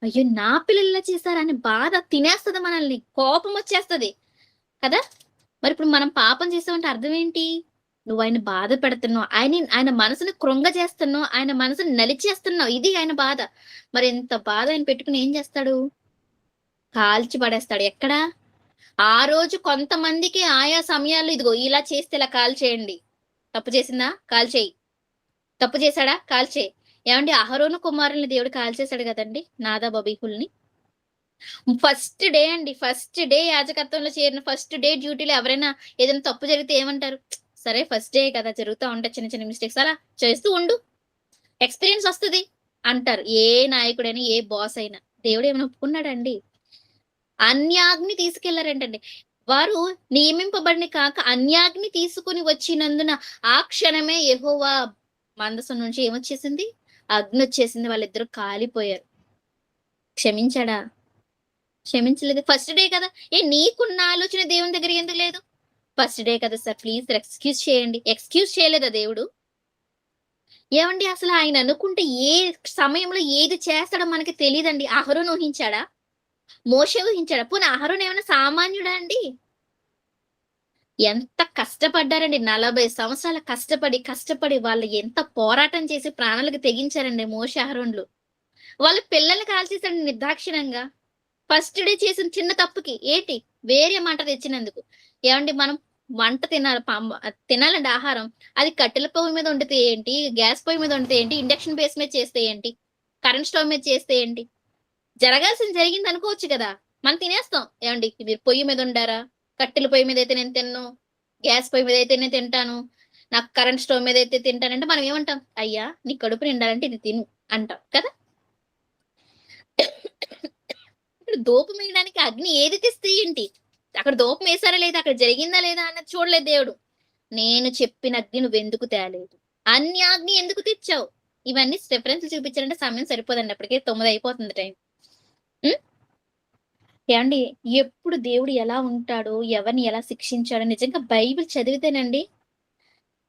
అయ్యో నా పిల్లలు ఇలా చేశారని బాధ తినేస్తుంది మనల్ని, కోపం వచ్చేస్తది కదా. మరి ఇప్పుడు మనం పాపం చేసామంటే అర్థం ఏంటి? నువ్వు ఆయన బాధ పెడుతున్నావు, ఆయన మనసుని కృంగ చేస్తున్నావు, ఆయన మనసుని నలిచేస్తున్నావు. ఇది ఆయన బాధ. మరి ఎంత బాధ ఆయన పెట్టుకుని ఏం చేస్తాడు? కాల్చి పడేస్తాడు. ఎక్కడ? ఆ రోజు కొంతమందికి ఆయా సమయాల్లో ఇదిగో ఇలా చేస్తే ఇలా కాల్ చేయండి. తప్పు చేసిందా? కాల్ చేయి. తప్పు చేశాడా? కాల్ చేయి. ఏమండి, అహరోను కుమారుల్ని దేవుడు కాల్ చేశాడు కదండి, నాదాబ్ అబీహుల్ని. ఫస్ట్ డే అండి, ఫస్ట్ డే యాజకత్వంలో చేరిన ఫస్ట్ డే డ్యూటీలో ఎవరైనా ఏదైనా తప్పు జరిగితే ఏమంటారు? సరే ఫస్ట్ డే కదా, జరుగుతూ ఉంటాయి చిన్న చిన్న మిస్టేక్స్, అలా చేస్తూ ఉండు, ఎక్స్పీరియన్స్ వస్తుంది అంటారు. ఏ నాయకుడైనా, ఏ బాస్ అయినా. దేవుడు ఏమైనా ఒప్పుకున్నాడండి? అన్యాగ్ని తీసుకెళ్లారంటండి. వారు నియమింపబడిన కాక అన్యాగ్ని తీసుకుని వచ్చినందున ఆ క్షణమే యెహోవా మందసం నుంచి ఏమొచ్చేసింది? అగ్ని వచ్చేసింది. వాళ్ళిద్దరు కాలిపోయారు. క్షమించాడా? క్షమించలేదు. ఫస్ట్ డే కదా. నీకున్న ఆలోచన దేవుని దగ్గర ఎందుకు లేదు? ఫస్ట్ డే కదా సార్, ప్లీజ్ ఎక్స్క్యూజ్ చేయండి. ఎక్స్క్యూజ్ చేయలేదా దేవుడు? ఏమండి, అసలు ఆయన అనుకుంటే ఏ సమయంలో ఏది చేస్తాడో మనకి తెలియదండి. అహరోను ఊహించాడా? మోషే ఊహించాడా? పోనీ అహరోను ఏమైనా సామాన్యుడా అండి? ఎంత కష్టపడ్డారండి. 40 సంవత్సరాల కష్టపడి వాళ్ళు ఎంత పోరాటం చేసి ప్రాణాలకు తెగించారండి మోషే అహరోన్లు. వాళ్ళ పిల్లల్ని కాల్చేశాడు నిర్దాక్షిణంగా. ఫస్ట్ డే చేసిన చిన్న తప్పుకి ఏంటి? వేరే మంట తెచ్చినందుకు. ఏమండి, మనం వంట తినాలండి ఆహారం. అది కట్టెల పొయ్యి మీద వండితే ఏంటి, గ్యాస్ పొయ్యి మీద వండితే ఏంటి, ఇండక్షన్ బేస్ మీద చేస్తే ఏంటి, కరెంట్ స్టవ్ మీద చేస్తే ఏంటి? జరగాల్సింది జరిగింది అనుకోవచ్చు కదా, మనం తినేస్తాం. ఏమండి, మీరు పొయ్యి మీద ఉండారా? కట్టెల పొయ్యి మీద అయితే నేను తిన్ను, గ్యాస్ పొయ్యి మీద అయితే నేను తింటాను, నాకు కరెంట్ స్టవ్ మీద అయితే తింటానంటే మనం ఏమంటాం? అయ్యా నీ కడుపు నిండాలంటే ఇది తిను అంటాం కదా. ఇప్పుడు దూపం వేయడానికి అగ్ని ఏది తెస్తే ఏంటి? అక్కడ దూపం వేసారా లేదా, అక్కడ జరిగిందా లేదా అన్నది చూడలేదు దేవుడు. నేను చెప్పిన అగ్ని నువ్వు ఎందుకు తేలేదు, అగ్ని ఎందుకు తెచ్చావు? ఇవన్నీ రెఫరెన్స్ చూపించాలంటే సమయం సరిపోదండి. అప్పటికే 9 అయిపోతుంది టైం. ఏమండి, ఎప్పుడు దేవుడు ఎలా ఉంటాడో, ఎవరిని ఎలా శిక్షించాడో నిజంగా బైబిల్ చదివితేనండి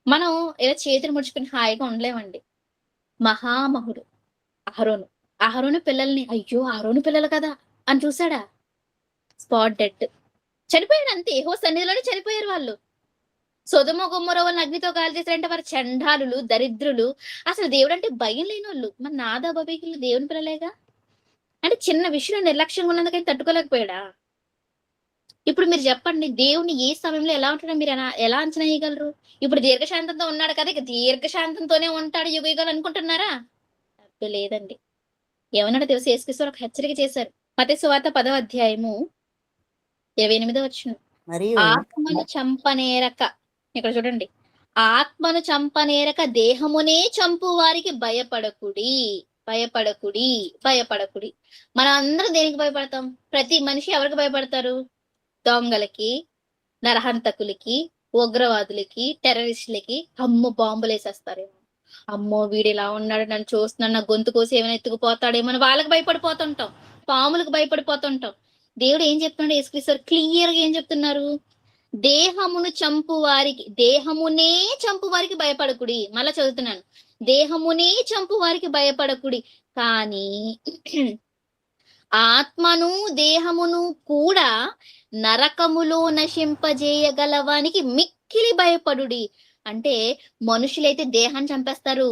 మనం ఇలా చేతులు ముడుచుకుని హాయిగా ఉండలేమండి. మహామహుడు అహరోను పిల్లల్ని, అయ్యో అహరోను పిల్లలు కదా అని చూసాడా? స్పాట్ డెడ్, చనిపోయాడు అంతే. యెహోవా సన్నిధిలోనే చనిపోయారు వాళ్ళు. సొదొమ గొమొర్రా వాళ్ళని అగ్నితో కాల్చేసారంటే వారు చండాలులు, దరిద్రులు. అసలు దేవుడంటే భయం లేనోళ్ళు. మరి నాదాబు, అబీగీలు దేవుని పిల్లలేగా. అంటే చిన్న విషయంలో నిర్లక్ష్యంగా ఉన్నందుకని తట్టుకోలేకపోయాడా? ఇప్పుడు మీరు చెప్పండి, దేవుని ఏ సమయంలో ఎలా ఉంటాడో మీరు ఎలా అంచనా వేయగలరు? ఇప్పుడు దీర్ఘశాంతంతో ఉన్నాడు కదా, ఇక దీర్ఘశాంతంతోనే ఉంటాడు యుగయుగాలు అనుకుంటున్నారా? అబ్బే లేదండి. ఏమన్నాడో తెలుసా? యేసుక్రీస్తు వారు ఒక హెచ్చరిక చేశారు. మత్తయి సువార్త 10వ అధ్యాయము 28వ వచనం. మరియు ఆత్మను చంపనేరక, ఇక్కడ చూడండి, ఆత్మను చంపనేరక దేహమునే చంపు వారికి భయపడకుడి, భయపడకుడి, భయపడకుడి. మనం అందరం దేనికి భయపడతాం? ప్రతి మనిషి ఎవరికి భయపడతారు? దొంగలకి, నరహంతకులకి, ఉగ్రవాదులకి, టెర్రరిస్టులకి. అమ్మో బాంబులేసేస్తారేమో, అమ్మో వీడు ఇలా ఉన్నాడు నన్ను చూస్తున్నాడు నా గొంతు కోసి ఏమైనా ఎత్తుకుపోతాడేమో అని వాళ్ళకి భయపడిపోతుంటాం, పాములకు భయపడిపోతుంటాం. దేవుడు ఏం చెప్తున్నాడు? యేసుక్రీస్తు క్లియర్ గా ఏం చెప్తున్నారు? దేహమును చంపు వారికి, దేహమునే చంపు వారికి భయపడకుడి. మళ్ళా చదువుతున్నాను, దేహమునే చంపు వారికి భయపడకుడి, కానీ ఆత్మను దేహమును కూడా నరకములో నశింపజేయగలవానికి మిక్కిలి భయపడుడి. అంటే మనుషులైతే దేహాన్ని చంపేస్తారు,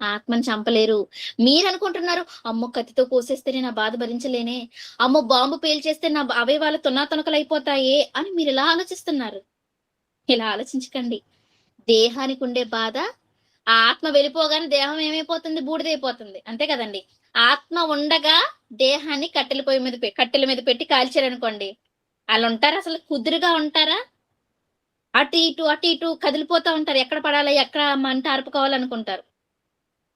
ఆత్మను చంపలేరు. మీరు అనుకుంటున్నారు, అమ్మో కత్తితో కోసేస్తే నా బాధ భరించలేనే, అమ్మో బాంబు పేల్చేస్తే నా అవయవాలు తునాతునకలైపోతాయే అని మీరు ఇలా ఆలోచిస్తున్నారు. ఇలా ఆలోచించకండి. దేహానికి ఉండే బాధ, ఆ ఆత్మ వెళ్ళిపోగానే దేహం ఏమైపోతుంది? బూడిదైపోతుంది. అంతే కదండి. ఆత్మ ఉండగా దేహాన్ని కట్టెల మీద పెట్టి కాల్చారనుకోండి, వాళ్ళు ఉంటారా? అసలు కుదురుగా ఉంటారా? అటు ఇటు కదిలిపోతా ఉంటారు. ఎక్కడ పడాలి, ఎక్కడ మంట ఆర్పుకోవాలనుకుంటారు.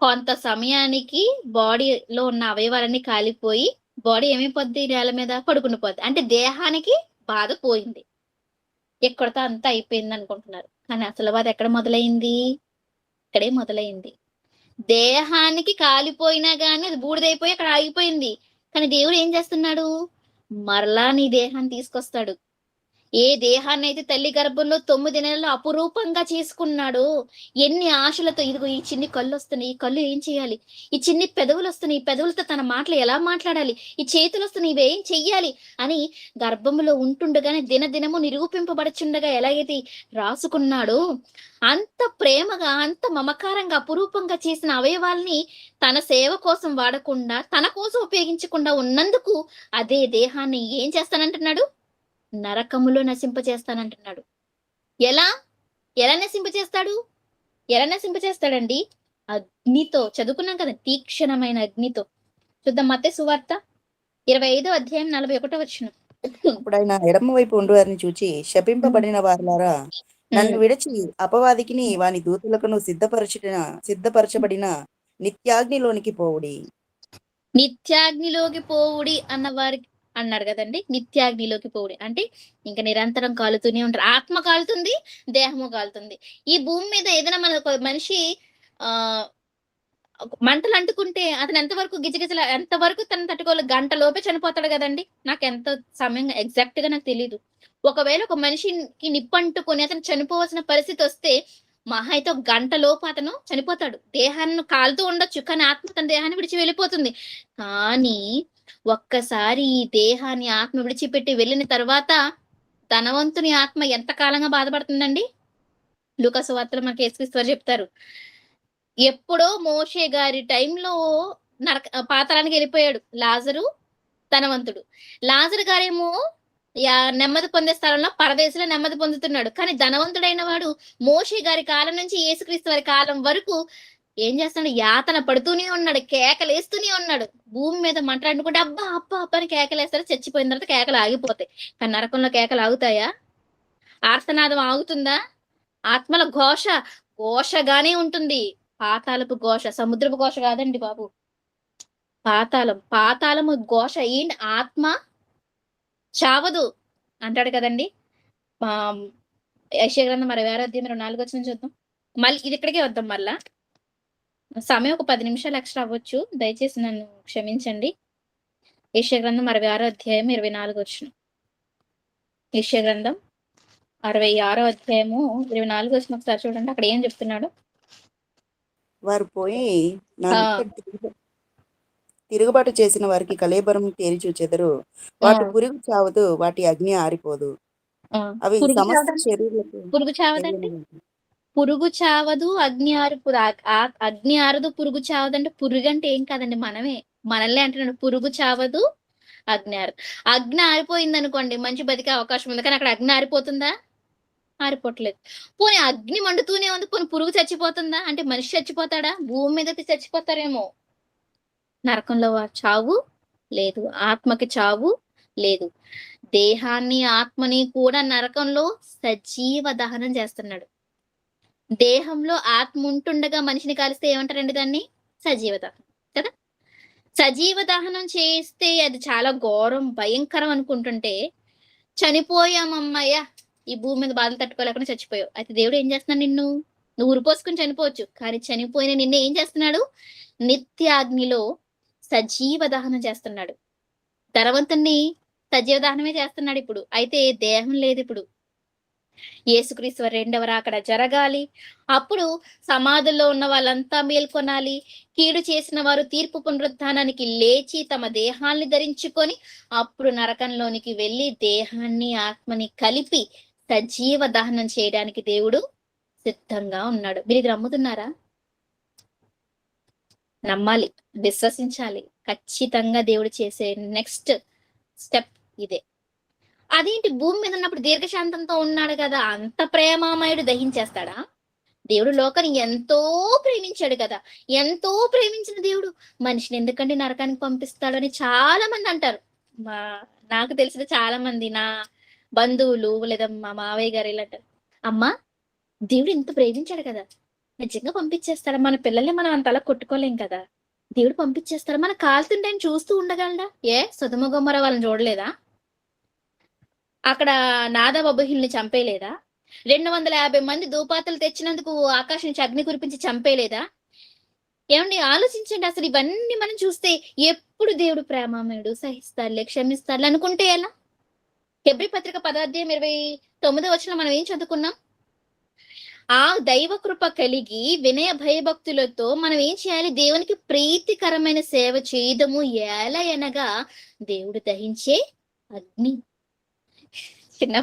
కొంత సమయానికి బాడీలో ఉన్న అవయవాలన్నీ కాలిపోయి బాడీ ఏమైపోద్ది? నేల మీద పడుకుని పోద్ది. అంటే దేహానికి బాధ పోయింది, ఎక్కడితో అంతా అయిపోయింది అనుకుంటున్నారు. కానీ అసలు బాధ ఎక్కడ మొదలైంది? ఇక్కడే మొదలైంది. దేహానికి కాలిపోయినా గానీ అది బూడిదైపోయి అక్కడ ఆగిపోయింది. కానీ దేవుడు ఏం చేస్తున్నాడు? మరలా నీ దేహాన్ని తీసుకొస్తాడు. ఏ దేహాన్ని అయితే తల్లి గర్భంలో 9 నెలలు అపురూపంగా చేసుకున్నాడో, ఎన్ని ఆశలతో, ఇదిగో ఈ చిన్ని కళ్ళు వస్తున్నాయి, ఈ కళ్ళు ఏం చేయాలి, ఈ చిన్ని పెదవులు వస్తున్నాయి, ఈ పెదవులతో తన మాటలు ఎలా మాట్లాడాలి, ఈ చేతులు వస్తున్నాయి ఇవేం చెయ్యాలి అని గర్భంలో ఉంటుండగానే దినదినము నిరూపింపబడుచుండగా ఎలాగైతే రాసుకున్నాడో, అంత ప్రేమగా, అంత మమకారంగా, అపురూపంగా చేసిన అవయవాల్ని తన సేవ కోసం వాడకుండా, తన కోసం ఉపయోగించకుండా ఉన్నందుకు అదే దేహాన్ని ఏం చేస్తానంటున్నాడు? నరకములో నశింపచేస్తానంటున్నాడు. ఎలా ఎలా నశింపచేస్తాడు? ఎలా నశింపచేస్తాడండి? అగ్నితో. చదువుకున్నాం కదా, తీక్షణమైన అగ్నితో. చూద్దాం మత్తయి సువార్త 25వ అధ్యాయం 41వ వచనం. అప్పుడు ఆయన ఎడమ వైపు ఉండు వారిని చూచి, శపింపబడిన వారులారా, నన్ను విడిచి అపవాదికిని వాని దూతలకును సిద్ధపరచబడిన నిత్యాగ్నిలోనికి పోవుడి. నిత్యాగ్నిలోకి పోవుడి అన్న వారికి అన్నాడు కదండి. నిత్యాగ్నిలోకి పోవుడి అంటే ఇంకా నిరంతరం కాలుతూనే ఉంటారు. ఆత్మ కాలుతుంది, దేహము కాలుతుంది. ఈ భూమి మీద ఏదైనా మన ఒక మనిషి ఆ మంటలు అంటుకుంటే అతను ఎంతవరకు తను తట్టుకోవాలి? గంట లోపే చనిపోతాడు కదండి. నాకు ఎంత సమయం ఎగ్జాక్ట్ గా నాకు తెలియదు. ఒకవేళ ఒక మనిషికి నిప్పు అంటుకొని అతను చనిపోవాల్సిన పరిస్థితి వస్తే మహా అయితే ఒక గంట లోపు అతను చనిపోతాడు. దేహాన్ని కాలుతూ ఉండొచ్చు, కానీ ఆత్మ తన దేహాన్ని విడిచి వెళ్ళిపోతుంది. కానీ ఒక్కసారి ఈ దేహాన్ని ఆత్మ విడిచిపెట్టి వెళ్ళిన తర్వాత ధనవంతుని ఆత్మ ఎంత కాలంగా బాధపడుతుందండి? లూకా సువార్తలో మనకి యేసుక్రీస్తు వారు చెప్తారు. ఎప్పుడో మోషే గారి టైంలో పాతాళానికి వెళ్ళిపోయాడు లాజరు, ధనవంతుడు. లాజరు గారేమో నెమ్మది పొందే స్థలంలో పరదేశంలో నెమ్మది పొందుతున్నాడు. కానీ ధనవంతుడైన వాడు మోషే గారి కాలం నుంచి యేసుక్రీస్తు వారి కాలం వరకు ఏం చేస్తున్నాడు? యాతన పడుతూనే ఉన్నాడు, కేకలేస్తూనే ఉన్నాడు. భూమి మీద మాట్లాడుకుంటే అబ్బా అబ్బా అబ్బా అని కేకలేస్తారు. చచ్చిపోయిన తర్వాత కేకలు ఆగిపోతాయి. కానీ నరకంలో కేకలు ఆగుతాయా? ఆర్తనాదం ఆగుతుందా? ఆత్మల ఘోషగానే ఉంటుంది. పాతాళపు ఘోష, సముద్రపు ఘోష కాదండి బాబు. పాతాళము ఘోష. ఏంటి? ఆత్మ చావదు అంటాడు కదండి. యెషయా గ్రంథం 66వ అధ్యాయం 24వ వచనం చూద్దాం. మళ్ళీ ఇది ఇక్కడికే వద్దాం. మళ్ళా సమయం ఒక 10 నిమిషాలు ఎక్స్ట్రా అవ్వచ్చు, దయచేసి నన్ను క్షమించండి. యెషయా గ్రంథం 66వ అధ్యాయం 24వ వచనం. యెషయా గ్రంథం 66వ అధ్యాయము 24వ వచనం ఒకసారి చూడండి. అక్కడ ఏం చెప్తున్నాడు? వారు పోయి తిరుగుబాటు చేసిన వారికి కళేబరం తేరి చూచెదరు. వాటి పురుగు చావదు, వాటి అగ్ని ఆరిపోదు. ఆ, అవి పురుగు సమస్త చావదండి. శరీరులకు పురుగు చావదండి. తెలియనివి. పురుగు చావదు, అగ్ని ఆరుపు అగ్ని ఆరదు, పురుగు చావదంటే పురుగు అంటే ఏం కాదండి, మనమే. మనల్ని అంటున్నాడు, పురుగు చావదు, అగ్ని ఆరదు. అగ్ని ఆరిపోయింది అనుకోండి, మంచి బతికే అవకాశం ఉంది, కానీ అక్కడ అగ్ని ఆరిపోతుందా? ఆరిపోవట్లేదు. పోనీ అగ్ని మండుతూనే ఉంది, పోనీ పురుగు చచ్చిపోతుందా? అంటే మనిషి చచ్చిపోతాడా? భూమి మీద అయితే చచ్చిపోతారేమో. నరకంలో చావు లేదు, ఆత్మకి చావు లేదు. దేహాన్ని ఆత్మని కూడా నరకంలో సజీవ దహనం చేస్తున్నాడు. దేహంలో ఆత్మ ఉంటుండగా మనిషిని కాలిస్తే ఏమంటారండి దాన్ని? సజీవ దహనం కదా. సజీవ దహనం చేస్తే అది చాలా ఘోరం, భయంకరం అనుకుంటుంటే, చనిపోయామమ్మయ్య, ఈ భూమి మీద బాధలు తట్టుకోలేకుండా చచ్చిపోయావు, అయితే దేవుడు ఏం చేస్తున్నాడు? నువ్వు ఉరిపోసుకుని చనిపోవచ్చు, కానీ చనిపోయిన నిన్ను ఏం చేస్తున్నాడు? నిత్యాగ్నిలో సజీవ దహనం చేస్తున్నాడు. ధనవంతుణ్ణి సజీవ దహనమే చేస్తున్నాడు ఇప్పుడు. అయితే దేహం లేదు ఇప్పుడు. యేసుక్రీస్తు వారి రెండవ రాకడ జరగాలి. అప్పుడు సమాధుల్లో ఉన్న వాళ్ళంతా మేల్కొనాలి. కీడు చేసిన వారు తీర్పు పునరుత్థానానికి లేచి తమ దేహాల్ని ధరించుకొని అప్పుడు నరకంలోనికి వెళ్ళి దేహాన్ని ఆత్మని కలిపి సజీవ దహనం చేయడానికి దేవుడు సిద్ధంగా ఉన్నాడు. మీరు ఇది నమ్ముతున్నారా? నమ్మాలి, విశ్వసించాలి. ఖచ్చితంగా దేవుడు చేసే నెక్స్ట్ స్టెప్ ఇదే. అదేంటి, భూమి మీద ఉన్నప్పుడు దీర్ఘశాంతంతో ఉన్నాడు కదా, అంత ప్రేమామయుడు దహించేస్తాడా? దేవుడు లోకాన్ని ఎంతో ప్రేమించాడు కదా. ఎంతో ప్రేమించిన దేవుడు మనిషిని ఎందుకంటే నరకానికి పంపిస్తాడు అని చాలా మంది అంటారు. నాకు తెలిసిన చాలా మంది, నా బంధువులు లేదా మా మావయ్య గారు ఇలా అంటారు, అమ్మా దేవుడు ఎంత ప్రేమించాడు కదా, నిజంగా పంపించేస్తాడా? మన పిల్లల్ని మనం అంతలా కొట్టుకోలేం కదా, దేవుడు పంపించేస్తాడా? మన కాలుతుంటే ఆయన చూస్తూ ఉండగలడా? ఏ సొదొమ గొమొర్రా వాళ్ళని చూడలేదా? అక్కడ నాదాబు అబీహుల్ని చంపేయలేదా? 250 మంది ధూపాతలు తెచ్చినందుకు ఆకాశం నుంచి అగ్ని కురిపించి చంపేయలేదా? ఏమండి, ఆలోచించండి. అసలు ఇవన్నీ మనం చూస్తే ఎప్పుడు దేవుడు ప్రేమామయుడు, సహిస్తాడులే, క్షమిస్తాడులే అనుకుంటే ఎలా? హెబ్రీ పత్రిక 10:29 మనం ఏం చదువుకున్నాం? ఆ దైవ కృప కలిగి వినయ భయభక్తులతో మనం ఏం చేయాలి? దేవునికి ప్రీతికరమైన సేవ చేయదము. ఎలా అనగా దేవుడు దహించే అగ్ని. నా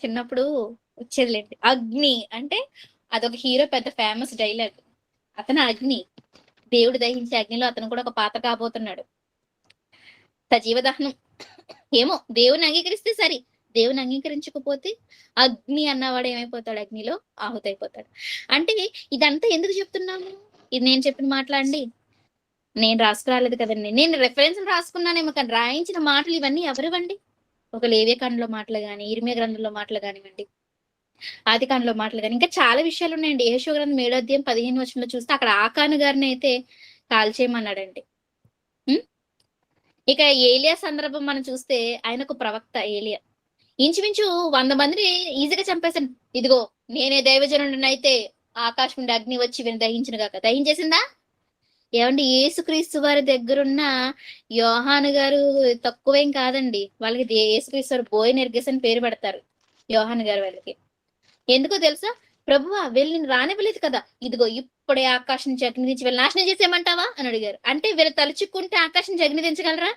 చిన్నప్పుడు వచ్చేదిలేండి, అగ్ని అంటే అదొక హీరో పెద్ద ఫేమస్ డైలాగ్. అతను అగ్ని, దేవుడు దహించే అగ్నిలో అతను కూడా ఒక పాత్ర కాబోతున్నాడు. సజీవ దహనం ఏమో, దేవుని అంగీకరిస్తే సరి, దేవుని అంగీకరించకపోతే అగ్ని అన్నవాడు ఏమైపోతాడు? అగ్నిలో ఆహుతైపోతాడు. అంటే ఇదంతా ఎందుకు చెప్తున్నాము? ఇది నేను చెప్పిన మాటలండి, నేను రాసుకురాలేదు కదండి, నేను రెఫరెన్స్ రాసుకున్నానేమో, కానీ రాయించిన మాటలు ఇవన్నీ ఎవరివండి? ఒక లేవ్యకాండంలో మాటలు కానీ, ఇర్మియా గ్రంథంలో మాటలు కానివ్వండి, ఆదికాండంలో మాటలు కానీ, ఇంకా చాలా విషయాలు ఉన్నాయండి. యెహోషువ గ్రంథం 7:15 చూస్తే అక్కడ ఆకాను గారిని అయితే కాల్చేయమన్నాడండి. ఇక ఏలియా సందర్భం మనం చూస్తే ఆయన ఒక ప్రవక్త ఏలియా. ఇంచుమించు 100 మందిని ఈజీగా చంపేశాను. ఇదిగో నేనే దైవజనుడినైతే ఆకాశం నుండి అగ్ని వచ్చి వీరిని దహించిన గాక. దహించేసిందా? ఏమండి, యేసుక్రీస్తు వారి దగ్గరున్న యోహాను గారు తక్కువేం కాదండి. వాళ్ళకి యేసుక్రీస్తు వారు బోయ నిర్గేస్ అని పేరు పెడతారు యోహాను గారు వాళ్ళకి. ఎందుకో తెలుసా? ప్రభువా వీళ్ళని రానివ్వలేదు కదా, ఇదిగో ఇప్పుడే ఆకాశం నుంచి అగ్ని దించి వీళ్ళు నాశనం చేసేయమంటావా అని అడిగారు. అంటే వీళ్ళు తలుచుకుంటే ఆకాశం నుంచి అగ్ని దించగలరా?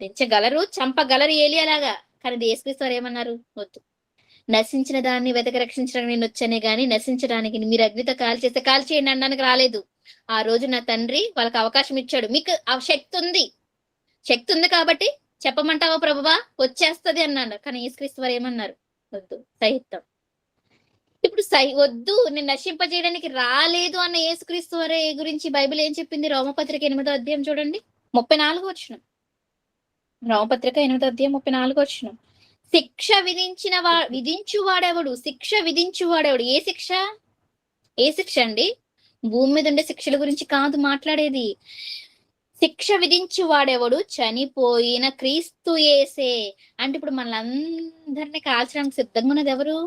దించగలరు, చంపగలరు ఏలియాలాగా. కానీ యేసుక్రీస్తు వారు ఏమన్నారు? వద్దు, నశించిన దాన్ని వెతక రక్షించడానికి నేను వచ్చానే గాని నశించడానికి మీరు అగ్నితో కాల్ చేస్తే కాల్ చేయండి అనడానికి రాలేదు. ఆ రోజు నా తండ్రి వాళ్ళకి అవకాశం ఇచ్చాడు. మీకు ఆ శక్తి ఉంది కాబట్టి చెప్పమంటావా ప్రభువా, వచ్చేస్తది అన్నాడు. కానీ యేసుక్రీస్తు వారు ఏమన్నారు? వద్దు, సహితం. ఇప్పుడు వద్దు, నేను నశింపజేయడానికి రాలేదు అన్న యేసుక్రీస్తు వారి గురించి బైబిల్ ఏం చెప్పింది? రోమపత్రిక 8వ అధ్యాయం చూడండి, 34వ వచనం. రోమపత్రిక 8వ అధ్యాయం 34వ వచనం. శిక్ష విధించువాడెవడు? శిక్ష విధించువాడెవడు? ఏ శిక్ష అండి? భూమి మీద ఉండే శిక్షల గురించి కాదు మాట్లాడేది. శిక్ష విధించువాడెవడు? చనిపోయిన క్రీస్తు యేసే. అంటే ఇప్పుడు మనలందరినీ కాల్చడానికి సిద్ధంగా ఉన్నది ఎవరు?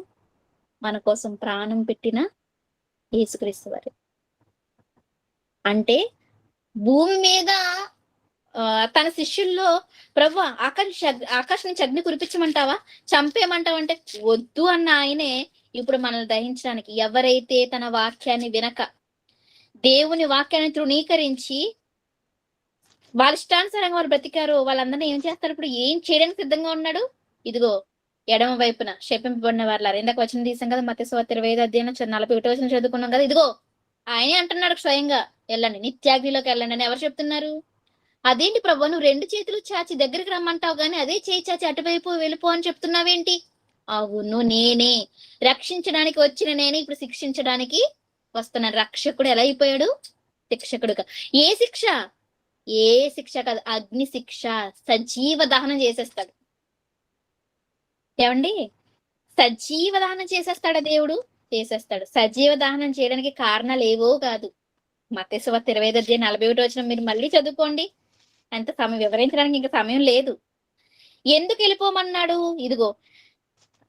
మన కోసం ప్రాణం పెట్టిన యేసుక్రీస్తు వారు. అంటే భూమి మీద తన శిష్యుల్లో ప్రభు ఆకాశం నుంచి అగ్ని కురిపించమంటావా, చంపేయమంటావా అంటే వద్దు అన్న ఆయనే ఇప్పుడు మనల్ని దహించడానికి, ఎవరైతే తన వాక్యాన్ని వినక దేవుని వాక్యాన్ని తృణీకరించి వాళ్ళ ఇష్టానుసారంగా వాళ్ళు బ్రతికారో వాళ్ళందరినీ ఏం చేస్తారు? ఇప్పుడు ఏం చేయడానికి సిద్ధంగా ఉన్నాడు? ఇదిగో ఎడమ వైపున శపింపబడిన వారు ఇందాక వచ్చిన తీసాం కదా, మత్తయి సువార్త 25 చదువుకున్నాం కదా. ఇదిగో ఆయనే అంటున్నాడు స్వయంగా, వెళ్ళండి నిత్యాగ్నిలోకి వెళ్ళండి అని. ఎవరు చెప్తున్నారు? అదేంటి ప్రభు, నువ్వు 2 చేతులు చాచి దగ్గరికి రమ్మంటావు గానీ అదే చేయి చాచి అటువైపు వెళ్ళిపో అని చెప్తున్నావేంటి? అవును, నేనే రక్షించడానికి వచ్చిన నేనే ఇప్పుడు శిక్షించడానికి వస్తున్నాను. రక్షకుడు ఎలా అయిపోయాడు? శిక్షకుడుగా. ఏ శిక్ష? ఏ శిక్ష కాదు, అగ్ని శిక్ష. సజీవ దహనం చేసేస్తాడు. ఏమండి, సజీవ దహనం చేసేస్తాడా దేవుడు? చేసేస్తాడు. సజీవ దహనం చేయడానికి కారణాలు ఏవో కాదు. మత్తయి సువార్త 25:41 మీరు మళ్ళీ చదువుకోండి. అంత సమయం వివరించడానికి ఇంకా సమయం లేదు. ఎందుకు వెళ్ళిపోమన్నాడు? ఇదిగో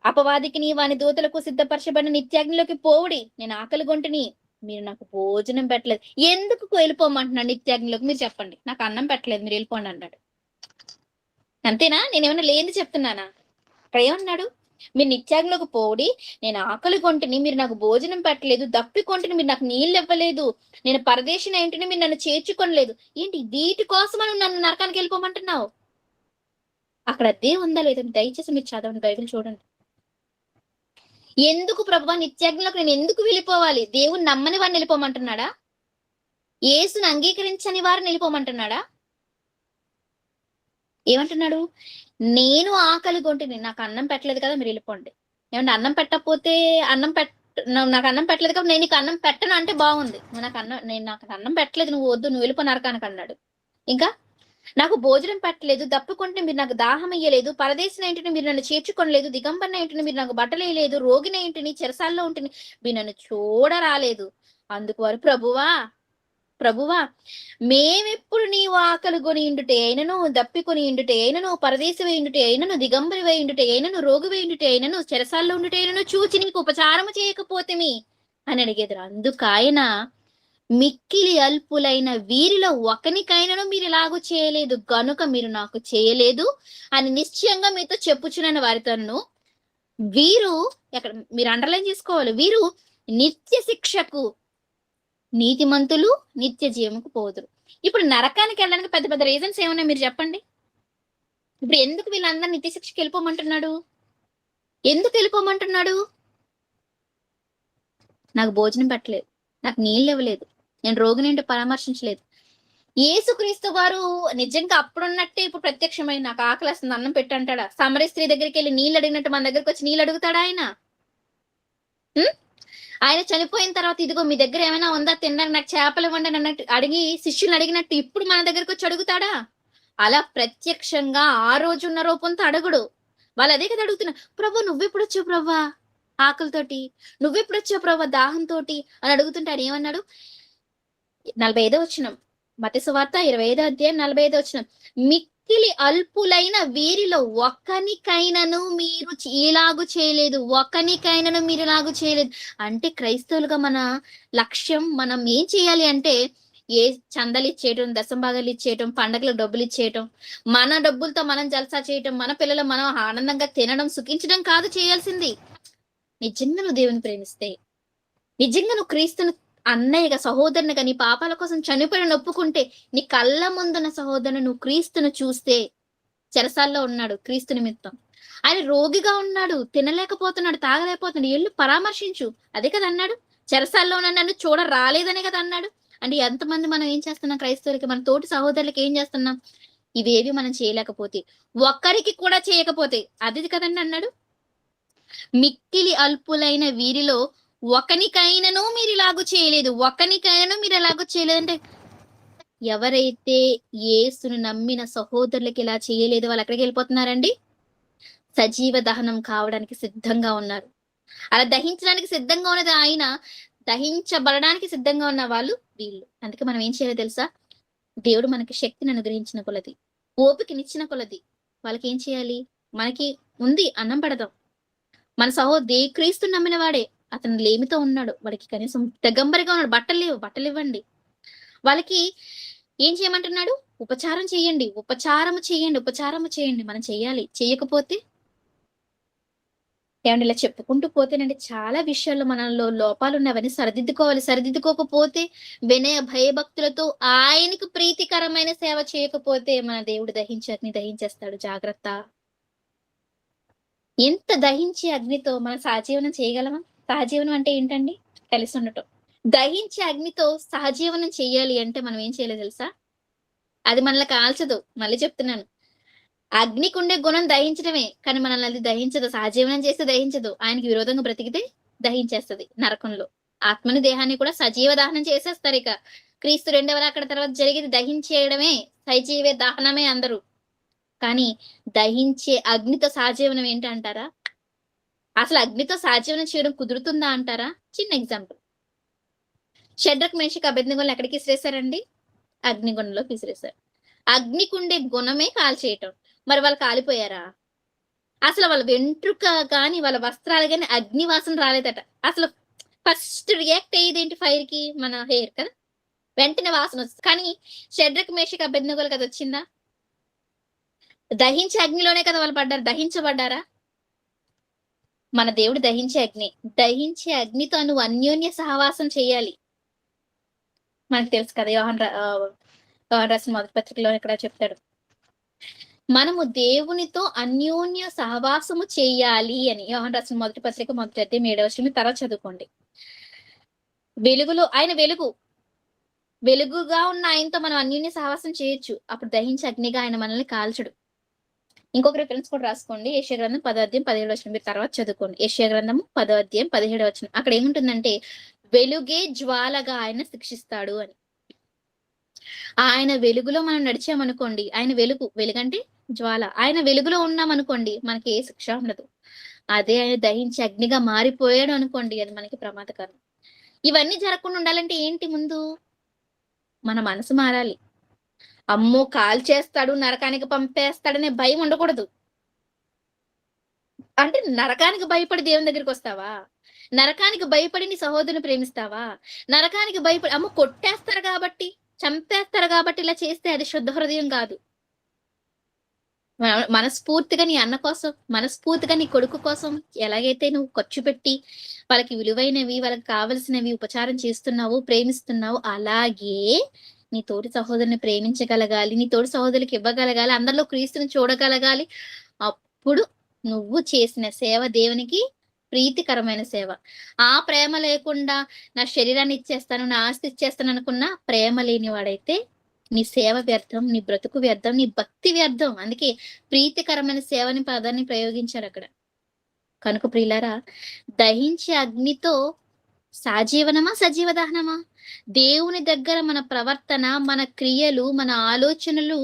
అపవాదికి వాని దూతలకు సిద్ధపరచబడిన నిత్యాగ్నిలోకి పోవుడి, నేను ఆకలి గొంటిని, మీరు నాకు భోజనం పెట్టలేదు. ఎందుకు వెళ్ళిపోమంటున్నాడు నిత్యాగ్నిలోకి? మీరు చెప్పండి. నాకు అన్నం పెట్టలేదు, మీరు వెళ్ళిపోండి అన్నాడు. అంతేనా? నేనేమన్నా లేని చెప్తున్నానా? అక్కడ ఏమన్నాడు? మీరు నిత్యాగ్నిలోకి పోవుడి, నేను ఆకలి కొంటిని, మీరు నాకు భోజనం పెట్టలేదు, దప్పి కొంటిని, మీరు నాకు నీళ్ళు ఇవ్వలేదు, నేను పరదేశిని ఏంటిని, మీరు నన్ను చేర్చుకోనలేదు. ఏంటి వీటి కోసం నన్ను నరకానికి వెళ్ళిపోమంటున్నావు? అక్కడ అదే ఉందా లేదా? దయచేసి మీరు చదవండి, బైబిల్ చూడండి. ఎందుకు ప్రభువా నిత్యాగ్నిలోకి నేను ఎందుకు వెళ్ళిపోవాలి? దేవుని నమ్మని వారిని వెళ్ళిపోమంటున్నాడా? యేసుని అంగీకరించని వారిని వెళ్ళిపోమంటున్నాడా? ఏమంటున్నాడు? నేను ఆకలి గొంటిని, నాకు అన్నం పెట్టలేదు కదా, మీరు వెళ్ళిపోండి. ఏమంటే అన్నం పెట్టకపోతే నాకు అన్నం పెట్టలేదు కాబట్టి నేను నీకు అన్నం పెట్టను అంటే బాగుంది. నాకు అన్నం పెట్టలేదు, నువ్వు వద్దు, నువ్వు వెళ్ళిపో నరకానికి అన్నాడు. ఇంకా నాకు భోజనం పెట్టలేదు, దప్పుకుంటే మీరు నాకు దాహం ఇయ్యలేదు, పరదేశిని ఏంటిని మీరు నన్ను చేర్చుకోనలేదు, దిగంబరిని ఏంటిని మీరు నాకు బట్టలు వేయలేదు, రోగిని ఏంటిని చెరసాల్లో ఉంటుంది మీరు నన్ను చూడరాలేదు. అందుకు వారు ప్రభువా మేమెప్పుడు నీవు ఆకలి కొని ఇండుటే అయినను, దప్పికొని ఇండుటే అయినను, పరదేశి వేయిండుటే అయినను, దిగంబరి వేయిండుటే అయినను, రోగి వేయిండుటే అయినను, చెరసాల్లో ఉండుటే అయినను చూచి నీకు ఉపచారము చేయకపోతేమి అని అడిగేది. అందుకాయన మిక్కిలి అల్పులైన వీరిలో ఒకనికైనను మీరు ఇలాగూ చేయలేదు గనుక మీరు నాకు చేయలేదు అని నిశ్చయంగా మీతో చెప్పుచున్నాను వారితోను. వీరు ఎక్కడ మీరు అండర్లైన్ చేసుకోవాలి, వీరు నిత్య శిక్షకు, నీతిమంతులు నిత్య జీవముకు పోదురు. ఇప్పుడు నరకానికి వెళ్ళడానికి పెద్ద పెద్ద రీజన్స్ ఏమన్నా మీరు చెప్పండి. ఇప్పుడు ఎందుకు వీళ్ళందరూ నిత్య శిక్షకి వెళ్ళిపోమంటున్నాడు? ఎందుకు వెళ్ళిపోమంటున్నాడు? నాకు భోజనం పెట్టలేదు, నాకు నీళ్ళు ఇవ్వలేదు, నేను రోగిని ఏంటో పరామర్శించలేదు. యేసుక్రీస్తు వారు నిజంగా అప్పుడున్నట్టే ఇప్పుడు ప్రత్యక్షమైన నాకు ఆకలిస్తుంది అన్నం పెట్టి అంటాడా? సమరీ స్త్రీ దగ్గరికి వెళ్ళి నీళ్ళు అడిగినట్టు మన దగ్గరకు వచ్చి నీళ్ళు అడుగుతాడా ఆయన? ఆయన చనిపోయిన తర్వాత ఇదిగో మీ దగ్గర ఏమైనా ఉందా తినడానికి, నాకు చేపలు ఇవ్వండి అన్నట్టు అడిగి శిష్యుని అడిగినట్టు ఇప్పుడు మన దగ్గరకు వచ్చి అడుగుతాడా? అలా ప్రత్యక్షంగా ఆ రోజున్న రూపంతో అడుగుడు. వాళ్ళు అదే కదా అడుగుతున్నా, ప్రభు నువ్వెప్పుడు వచ్చావు ప్రభా ఆకలితోటి, నువ్వెప్పుడు వచ్చావు ప్రభా దాహంతో అని అడుగుతుంటే ఆయన ఏమన్నాడు? 45 మత్తయి సువార్త 25:45 మిక్కిలి అల్పులైన వీరిలో ఒకనికైనను మీరు ఇలాగు చేయలేదు, ఒకనికైనను మీరు ఇలాగు చేయలేదు. అంటే క్రైస్తవులుగా మన లక్ష్యం, మనం ఏం చేయాలి అంటే ఏ చందలు ఇచ్చేయటం, దశంభాగాలు ఇచ్చేయటం, పండగలకు డబ్బులు ఇచ్చేయటం, మన డబ్బులతో మనం జల్సా చేయటం, మన పిల్లలు మనం ఆనందంగా తినడం సుఖించడం కాదు చేయాల్సింది. నిజంగా నువ్వు దేవుని ప్రేమిస్తే, నిజంగా నువ్వు క్రీస్తును అన్నయ్యగా సహోదరునిగా నీ పాపాల కోసం చనిపోయిన ఒప్పుకుంటే, నీ కళ్ళ ముందున్న సహోదరుని నువ్వు క్రీస్తును చూస్తే, చెరసాల్లో ఉన్నాడు క్రీస్తు నిమిత్తం, ఆయన రోగిగా ఉన్నాడు, తినలేకపోతున్నాడు, తాగలేకపోతున్నాడు, ఎల్లు పరామర్శించు, అదే కదా అన్నాడు. చెరసాల్లో ఉన్న నన్ను చూడ రాలేదనే కదా అన్నాడు. అంటే ఎంతమంది మనం ఏం చేస్తున్నాం క్రైస్తవులకి, మన తోటి సహోదరులకి ఏం చేస్తున్నాం? ఇవేవి మనం చేయలేకపోతే, ఒక్కరికి కూడా చేయకపోతే అది కదండి అన్నాడు. మిక్కిలి అల్పులైన వీరిలో ఒకనికైనను మీరు ఇలాగూ చేయలేదు, ఒకనికైనను మీరు ఎలాగూ చేయలేదంటే ఎవరైతే యేసును నమ్మిన సహోదరులకి ఇలా చేయలేదు వాళ్ళు ఎక్కడికి వెళ్ళిపోతున్నారండి? సజీవ దహనం కావడానికి సిద్ధంగా ఉన్నారు. అలా దహించడానికి సిద్ధంగా ఉన్నది ఆయన, దహించబడడానికి సిద్ధంగా ఉన్న వాళ్ళు వీళ్ళు. అందుకే మనం ఏం చేయాలో తెలుసా? దేవుడు మనకి శక్తిని అనుగ్రహించిన కొలది, ఓపికనిచ్చిన కొలది వాళ్ళకి ఏం చేయాలి? మనకి ఉంది అన్నం పెడదాం. మన క్రీస్తు నమ్మిన వాడే, అతను లేమితో ఉన్నాడు, వాడికి కనీసం తెగంబరిగా ఉన్నాడు, బట్టలు లేవు, బట్టలు ఇవ్వండి. వాళ్ళకి ఏం చేయమంటున్నాడు? ఉపచారం చేయండి, ఉపచారము చేయండి. మనం చెయ్యాలి. చేయకపోతే ఏమంటే ఇలా చెప్పుకుంటూ పోతేనండి చాలా విషయాల్లో మనలో లోపాలు ఉన్నవన్నీ సరిదిద్దుకోవాలి. సరిదిద్దుకోకపోతే వినయ భయభక్తులతో ఆయనకు ప్రీతికరమైన సేవ చేయకపోతే మన దేవుడు దహించేస్తాడు. జాగ్రత్త. ఎంత దహించే అగ్నితో మనం సహజీవనం చేయగలమా? సహజీవనం అంటే ఏంటండి? కలిసి ఉండటం. దహించే అగ్నితో సహజీవనం చేయాలి అంటే మనం ఏం చేయాలో తెలుసా? అది మనల్ని కాల్చదు. మళ్ళీ చెప్తున్నాను. అగ్నికుండే గుణం దహించడమే. కానీ మనల్ని అది దహించదు. సహజీవనం చేస్తే దహించదు. ఆయనకి విరోధంగా బ్రతికితే దహించేస్తది నరకంలో. ఆత్మని, దేహాన్ని కూడా సజీవ దహనం చేసేస్తారిక. క్రీస్తు రెండవ రాకడ తర్వాత జరిగేది దహించేయడమే. సజీవ దహనమే అందరూ. కానీ దహించే అగ్నితో సహజీవనం ఏంటంటారా? అసలు అగ్నితో సహజీవనం చేయడం కుదురుతుందా అంటారా? చిన్న ఎగ్జాంపుల్. షడ్రక్, మేషక్, అబేద్నెగోలను ఎక్కడికి విసిరేశారండి? అగ్నిగుండంలోకి విసిరేశారు. అగ్నికుండే గుణమే కాల్చేయటం. మరి వాళ్ళు కాలిపోయారా? అసలు వాళ్ళ వెంట్రుక గాని, వాళ్ళ వస్త్రాలు గాని అగ్ని వాసన రాలేదట. అసలు ఫస్ట్ రియాక్ట్ అయ్యేదేంటి ఫైర్‌కి? మన హెయిర్ కదా! వెంటనే వాసనొస్తది. కానీ షడ్రక్, మేషక్, అబేద్నెగోలకి అదొచ్చిందా? దహించే అగ్నిలోనే కదా వాళ్ళు పడ్డారు. దహించబడ్డారా? మన దేవుడు దహించే అగ్ని. దహించే అగ్నితో నువ్వు అన్యోన్య సహవాసం చేయాలి. మనకు తెలుసు కదా! యోహాను రాసిన మొదటి పత్రికలో ఇక్కడ చెప్తాడు. మనము దేవునితో అన్యోన్య సహవాసము చేయాలి అని. యోహాను రాసిన మొదటి పత్రిక మొదటి అధ్యాయం 7వ వచనం తర్వాత చదువుకోండి. వెలుగులో ఆయన వెలుగు. వెలుగుగా ఉన్న ఆయనతో మనం అన్యోన్య సహవాసం చేయొచ్చు. అప్పుడు దహించే అగ్నిగా ఆయన మనల్ని కాల్చడు. ఇంకొక రిఫరెన్స్ కూడా రాసుకోండి. యెషయా గ్రంథం 10వ అధ్యాయం 17వ వచనం. మీరు తర్వాత చదువుకోండి. యెషయా గ్రంథము 10వ అధ్యాయం 17వ వచనం. అక్కడ ఏముంటుందంటే వెలుగే జ్వాలగా ఆయన శిక్షిస్తాడు అని. ఆయన వెలుగులో మనం నడిచామనుకోండి, ఆయన వెలుగు. వెలుగంటే జ్వాల. ఆయన వెలుగులో ఉన్నామనుకోండి, మనకి ఏ శిక్ష ఉండదు. అదే ఆయన దహించి అగ్నిగా మారిపోయాడు అనుకోండి, అది మనకి ప్రమాదకరం. ఇవన్నీ జరగకుండా ఉండాలంటే ఏంటి ముందు? మన మనసు మారాలి. అమ్మో! కాల్చేస్తాడు, నరకానికి పంపేస్తాడనే భయం ఉండకూడదు. అంటే నరకానికి భయపడి దేవుని దగ్గరికొస్తావా? నరకానికి భయపడి నీ సహోదరుని ప్రేమిస్తావా? నరకానికి భయపడి అమ్మో! కొట్టేస్తారు కాబట్టి, చంపేస్తారు కాబట్టి ఇలా చేస్తే అది శుద్ధ హృదయం కాదు. మనస్ఫూర్తిగా నీ అన్న కోసం, మనస్ఫూర్తిగా నీ కొడుకు కోసం ఎలాగైతే నువ్వు ఖర్చు పెట్టి వాళ్ళకి విలువైనవి, వాళ్ళకి కావాల్సినవి ఉపచారం చేస్తున్నావో, ప్రేమిస్తున్నావో అలాగే నీ తోటి సహోదరుని ప్రేమించగలగాలి. నీ తోటి సహోదరులకి ఇవ్వగలగాలి. అందరిలో క్రీస్తుని చూడగలగాలి. అప్పుడు నువ్వు చేసిన సేవ దేవునికి ప్రీతికరమైన సేవ. ఆ ప్రేమ లేకుండా నా శరీరాన్ని ఇచ్చేస్తాను, నా ఆస్తి ఇచ్చేస్తాను అనుకున్న ప్రేమ లేనివాడైతే నీ సేవ వ్యర్థం, నీ బ్రతుకు వ్యర్థం, నీ భక్తి వ్యర్థం. అందుకే ప్రీతికరమైన సేవని పదాన్ని ప్రయోగించారు అక్కడ. కనుక ప్రియులారా, దహించే అగ్నితో సాజీవనమా, సజీవ దహనమా? దేవుని దగ్గర మన ప్రవర్తన, మన క్రియలు, మన ఆలోచనలు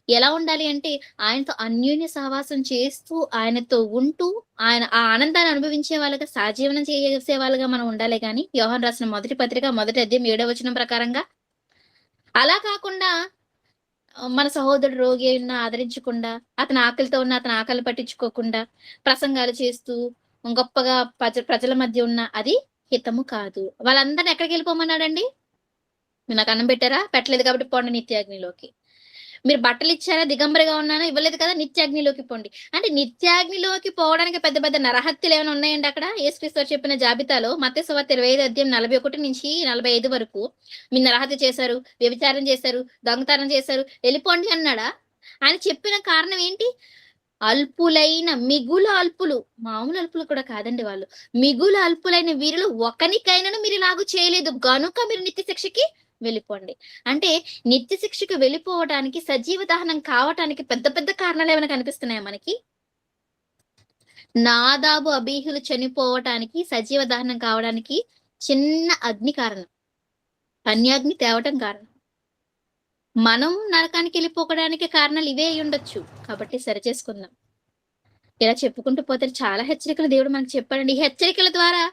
ఎలా ఉండాలి అంటే ఆయనతో అన్యోన్య సహవాసం చేస్తూ, ఆయనతో ఉంటూ, ఆయన ఆ ఆనందాన్ని అనుభవించే వాళ్ళగా, సహజీవనం చేసే వాళ్ళగా మనం ఉండాలి గాని, యోహాను రాసిన మొదటి పత్రిక మొదటి అధ్యాయం 7వ వచనం ప్రకారంగా అలా కాకుండా మన సహోదరుడు రోగి అయినా ఆదరించకుండా, అతని ఆకలితో ఉన్న అతని ఆకలిని పట్టించుకోకుండా, ప్రసంగాలు చేస్తూ గొప్పగా ప్రజల మధ్య ఉన్న అది హితము కాదు. వాళ్ళందరిని ఎక్కడికెళ్ళిపోమన్నాడండి? మీరు నాకు అన్నం పెట్టారా? పెట్టలేదు కాబట్టి పోండి నిత్యాగ్నిలోకి. మీరు బట్టలిచ్చారా? దిగంబరిగా ఉన్నానా? ఇవ్వలేదు కదా! నిత్యాగ్నిలోకి పొండి. అంటే నిత్యాగ్నిలోకి పోవడానికి పెద్ద పెద్ద నరహత్యలేమైనా ఉన్నాయండి అక్కడ? యేసుక్రీస్తు వారు చెప్పిన జాబితాలో మత్తయి సువార్త 25 అధ్యాయం 41 నుంచి 45 వరకు మీరు నరహత్య చేశారు, వ్యభిచారం చేశారు, దొంగతనం చేశారు, వెళ్ళిపోండి అన్నాడా? ఆయన చెప్పిన కారణం ఏంటి? అల్పులైన మిగులు అల్పులు, మామూలు అల్పులు కూడా కాదండి వాళ్ళు. మిగులు అల్పులైన వీరిలో ఒకనికైనాను మీరు ఇలాగ చేయలేదు గనుక మీరు నిత్య శిక్షకి వెళ్ళిపోండి. అంటే నిత్య శిక్షకు వెళ్ళిపోవటానికి, సజీవ దహనం కావటానికి పెద్ద పెద్ద కారణాలు ఏమైనా కనిపిస్తున్నాయా మనకి? నాదాబు, అబీహులు చనిపోవటానికి, సజీవ దహనం కావడానికి చిన్న అగ్ని కారణం. అన్యాగ్ని తేవటం కారణం. మనం నరకానికి వెళ్ళిపోవడానికి కారణాలు ఇవే అయి ఉండొచ్చు. కాబట్టి సరిచేసుకుందాం. ఇలా చెప్పుకుంటూ పోతే చాలా హెచ్చరికలు దేవుడు మనకు చెప్పాడండి. ఈ హెచ్చరికల ద్వారా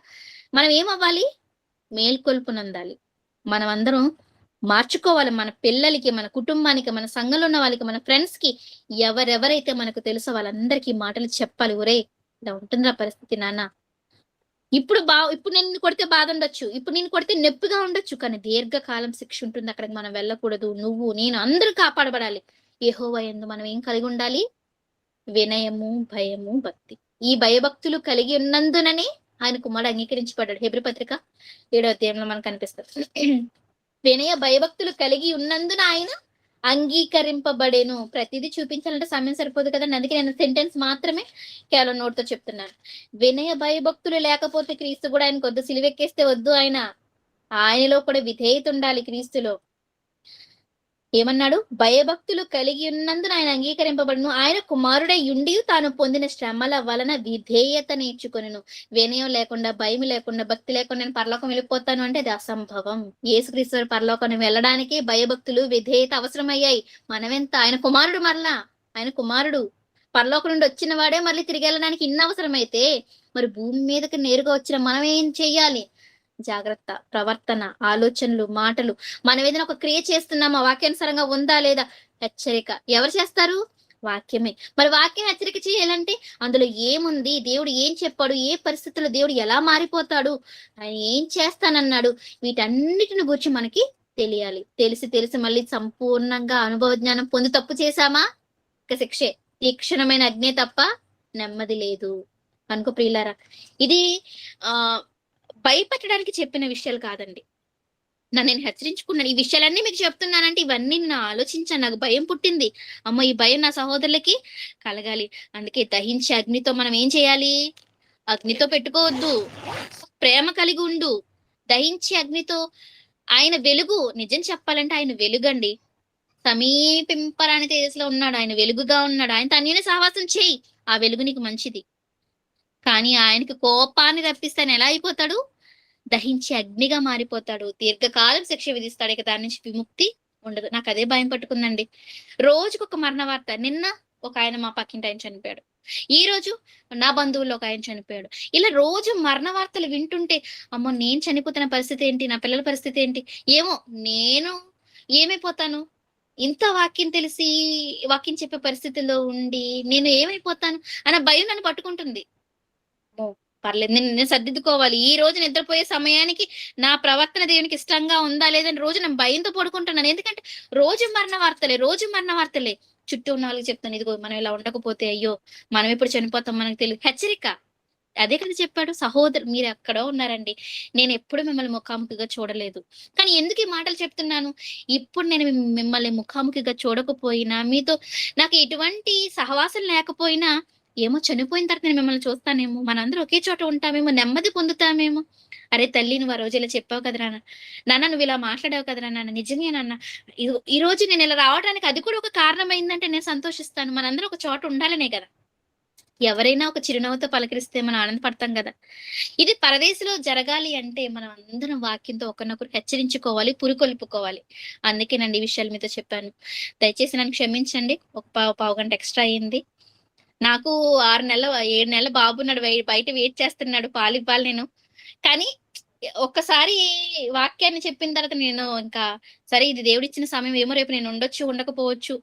మనం ఏమవ్వాలి? మేల్కొల్పునందాలి. మనమందరం మార్చుకోవాలి. మన పిల్లలకి, మన కుటుంబానికి, మన సంఘంలో ఉన్న వాళ్ళకి, మన ఫ్రెండ్స్ కి, ఎవరెవరైతే మనకు తెలుసో వాళ్ళందరికీ మాటలు చెప్పాలి. ఒరేయ్ ఇలా ఉంటుందిరా పరిస్థితి నాన్న. ఇప్పుడు నేను నిన్ను కొడితే బాధ ఉండొచ్చు. ఇప్పుడు నేను కొడితే నొప్పిగా ఉండొచ్చు. కానీ దీర్ఘకాలం శిక్ష ఉంటుంది. అక్కడికి మనం వెళ్ళకూడదు. నువ్వు, నేను అందరూ కాపాడబడాలి. యెహోవా యందు మనం ఏం కలిగి ఉండాలి? వినయము, భయము, భక్తి. ఈ భయభక్తులు కలిగి ఉన్నందుననే ఆయన కుమారుడు అంగీకరించబడ్డాడు. హెబ్రీ పత్రిక 7వ అధ్యాయంలో మనకు కనిపిస్తుంది. వినయ భయభక్తులు కలిగి ఉన్నందున ఆయన అంగీకరింపబడెను. ప్రతిదీ చూపించాలంటే సమయం సరిపోదు కదండి. అందుకే నేను సెంటెన్స్ మాత్రమే కేవలం నోటితో చెప్తున్నాను. వినయ భయభక్తులు లేకపోతే క్రీస్తు కూడా ఆయనకొద్దు. సిలువెక్కేస్తే వద్దు ఆయన. ఆయనలో కూడా విధేయత ఉండాలి క్రీస్తులో. ఏమన్నాడు? భయభక్తులు కలిగి ఉన్నందున ఆయన అంగీకరింపబడును. ఆయన కుమారుడై యుండి తాను పొందిన శ్రమల వలన విధేయత నేర్చుకొనెను. వినయం లేకుండా, భయం లేకుండా, భక్తి లేకుండా నేను పరలోకం వెళ్ళిపోతాను అంటే అది అసంభవం. యేసుక్రీస్తు వారు పరలోకానికి వెళ్ళడానికి భయభక్తులు, విధేయత అవసరమయ్యాయి. మనమెంత? ఆయన కుమారుడు మరలా. ఆయన కుమారుడు. పరలోకం నుండి వచ్చిన వాడే మళ్ళీ తిరిగి వెళ్ళడానికి ఇన్ని అవసరమైతే మరి భూమి మీదకి నేరుగా వచ్చిన మనం ఏం చెయ్యాలి? జాగ్రత్త, ప్రవర్తన, ఆలోచనలు, మాటలు. మనం ఏదైనా ఒక క్రియ చేస్తున్నామా? వాక్యానుసారంగా ఉందా లేదా? హెచ్చరిక ఎవరు చేస్తారు? వాక్యమే. మరి వాక్యం హెచ్చరిక చేయాలంటే అందులో ఏముంది? దేవుడు ఏం చెప్పాడు? ఏ పరిస్థితుల్లో దేవుడు ఎలా మారిపోతాడు? ఆయన ఏం చేస్తానన్నాడు? వీటన్నిటిని గురించి మనకి తెలియాలి. తెలిసి మళ్ళీ సంపూర్ణంగా అనుభవ జ్ఞానం పొంది తప్పు చేశామా? ఇక శిక్షే. తీక్షణమైన అగ్నే తప్ప నెమ్మది లేదు. కనుక ప్రియులారా, ఇది ఆ భయపెట్టడానికి చెప్పిన విషయాలు కాదండి. నేను హెచ్చరించుకున్నాను. ఈ విషయాలన్నీ మీకు చెప్తున్నానంటే ఇవన్నీ నేను ఆలోచించాను. నాకు భయం పుట్టింది. అమ్మో, ఈ భయం నా సహోదరులకి కలగాలి. అందుకే దహించే అగ్నితో మనం ఏం చేయాలి? అగ్నితో పెట్టుకోవద్దు. ప్రేమ కలిగి ఉండు. దహించే అగ్నితో ఆయన వెలుగు. నిజం చెప్పాలంటే ఆయన వెలుగండి. సమీపింపరాని తేజస్సులో ఉన్నాడు. ఆయన వెలుగుగా ఉన్నాడు. ఆయనతో అన్యోన్య సహవాసం చేయి. ఆ వెలుగు నీకు మంచిది. కానీ ఆయనకి కోపాన్ని రప్పిస్తే ఆయన ఎలా అయిపోతాడు? దహించి అగ్నిగా మారిపోతాడు. దీర్ఘకాలం శిక్ష విధిస్తాడు. ఇక దాని నుంచి విముక్తి ఉండదు. నాకు అదే భయం పట్టుకుందండి. రోజుకొక మరణ వార్త. నిన్న ఒక ఆయన మా పక్కింటి ఆయన చనిపోయాడు. ఈ రోజు నా బంధువుల్లో ఒక ఆయన చనిపోయాడు. ఇలా రోజు మరణ వార్తలు వింటుంటే అమ్మో, నేను చనిపోతున్న పరిస్థితి ఏంటి? నా పిల్లల పరిస్థితి ఏంటి? ఏమో నేను ఏమైపోతాను? ఇంత వాక్యం తెలిసి వాక్యం చెప్పే పరిస్థితుల్లో ఉండి నేను ఏమైపోతాను అన్న భయం నన్ను పట్టుకుంటుంది. పర్లేదు, నేను సర్దిద్దుకోవాలి. ఈ రోజు నిద్రపోయే సమయానికి నా ప్రవర్తన దేవునికి ఇష్టంగా ఉందా లేదని రోజు నేను భయంతో పడుకుంటున్నాను. ఎందుకంటే రోజు మరణ వార్తలే. చుట్టూ ఉన్న వాళ్ళకి చెప్తాను, ఇదిగో మనం ఇలా ఉండకపోతే అయ్యో మనం ఎప్పుడు చనిపోతాం మనకు తెలియదు. హెచ్చరిక. అదే కదా చెప్పాడు. సహోదరు, మీరు ఎక్కడో ఉన్నారండి. నేను ఎప్పుడు మిమ్మల్ని ముఖాముఖిగా చూడలేదు. కానీ ఎందుకు ఈ మాటలు చెప్తున్నాను? ఇప్పుడు నేను మిమ్మల్ని ముఖాముఖిగా చూడకపోయినా, మీతో నాకు ఎటువంటి సహవాసం లేకపోయినా, ఏమో చనిపోయిన తర్వాత నేను మిమ్మల్ని చూస్తానేమో, మనందరూ ఒకే చోట ఉంటామేమో, నెమ్మది పొందుతామేమో. అరే తల్లి, నువ్వు ఆ రోజు ఇలా చెప్పావు కదరా నాన్న, నువ్వు ఇలా మాట్లాడావు కదరా నాన్న, నిజమేనన్న. ఈ రోజు నేను ఇలా రావడానికి అది కూడా ఒక కారణమైందంటే నేను సంతోషిస్తాను. మనందరూ ఒక చోట ఉండాలనే కదా. ఎవరైనా ఒక చిరునవ్వుతో పలకరిస్తే మనం ఆనందపడతాం కదా. ఇది పరదేశంలో జరగాలి అంటే మనం అందరం వాక్యంతో ఒకరినొకరు హెచ్చరించుకోవాలి, పురికొల్పుకోవాలి. అందుకేనండి ఈ విషయాలు మీతో చెప్పాను. దయచేసి నన్ను క్షమించండి. ఒక పావు గంట ఎక్స్ట్రా అయింది. నాకు 7 నెలల బాబు ఉన్నాడు. బయట వెయిట్ చేస్తున్నాడు, పాలు ఇవ్వాలి నేను. కానీ ఒక్కసారి వాక్యాన్ని చెప్పిన తర్వాత నేను ఇంకా సరే, ఇది దేవుడిచ్చిన సమయం ఏమో, రేపు నేను ఉండొచ్చు ఉండకపోవచ్చు.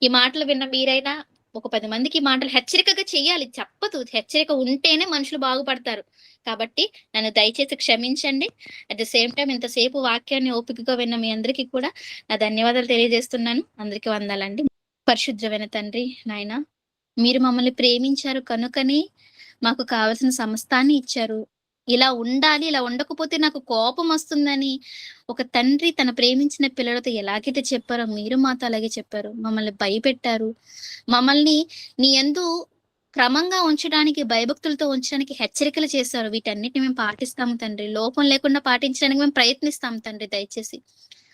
ఈ మాటలు విన్న మీరైనా ఒక 10 మందికి ఈ మాటలు హెచ్చరికగా చెయ్యాలి. చెప్పదు. హెచ్చరిక ఉంటేనే మనుషులు బాగుపడతారు. కాబట్టి నన్ను దయచేసి క్షమించండి. అట్ ద సేమ్ టైం ఇంతసేపు వాక్యాన్ని ఓపికగా విన్న మీ అందరికీ కూడా నా ధన్యవాదాలు తెలియజేస్తున్నాను. అందరికీ వందాలండి. పరిశుద్ధమైన తండ్రి, నాయన, మీరు మమ్మల్ని ప్రేమించారు కనుకనే మాకు కావలసిన సమస్తాన్ని ఇచ్చారు. ఇలా ఉండాలి, ఇలా ఉండకపోతే నాకు కోపం వస్తుందని ఒక తండ్రి తన ప్రేమించిన పిల్లలతో ఎలాగైతే చెప్పారో మీరు మాతో అలాగే చెప్పారు. మమ్మల్ని భయపెట్టారు. మమ్మల్ని నీ యందు క్రమంగా ఉంచడానికి, భయభక్తులతో ఉంచడానికి హెచ్చరికలు చేశారు. వీటన్నిటిని మేము పాటిస్తాము తండ్రి. లోపం లేకుండా పాటించడానికి మేము ప్రయత్నిస్తాము తండ్రి. దయచేసి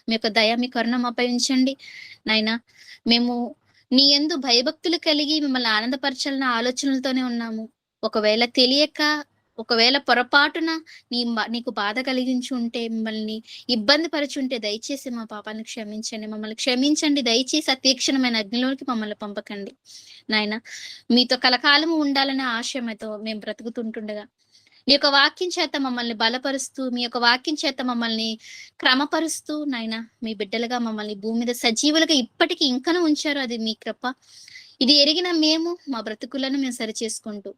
మీ యొక్క దయ, మీ కరుణ మాపై ఉంచండి నాయనా. మేము నీ యందు భయభక్తులు కలిగి మిమ్మల్ని ఆనందపరచాలన్న ఆలోచనలతోనే ఉన్నాము. ఒకవేళ తెలియక, ఒకవేళ పొరపాటున నీకు బాధ కలిగించి ఉంటే, మిమ్మల్ని ఇబ్బంది పరచుంటే దయచేసి మా పాపాలను క్షమించండి. మమ్మల్ని క్షమించండి. దయచేసి అతీక్షణమైన అగ్నిలోకి మమ్మల్ని పంపకండి నాయన. మీతో కలకాలము ఉండాలనే ఆశయంతో మేము బ్రతుకుతుంటుండగా మీ యొక్క వాక్యం చేత మమ్మల్ని బలపరుస్తూ, మీ యొక్క వాక్యం చేత మమ్మల్ని క్రమపరుస్తూ నాయన, మీ బిడ్డలుగా మమ్మల్ని భూమి మీద సజీవులుగా ఇప్పటికీ ఇంకనూ ఉంచారు. అది మీ కృప. ఇది ఎరిగిన మేము మా బ్రతుకులను మేము సరిచేసుకుంటూ,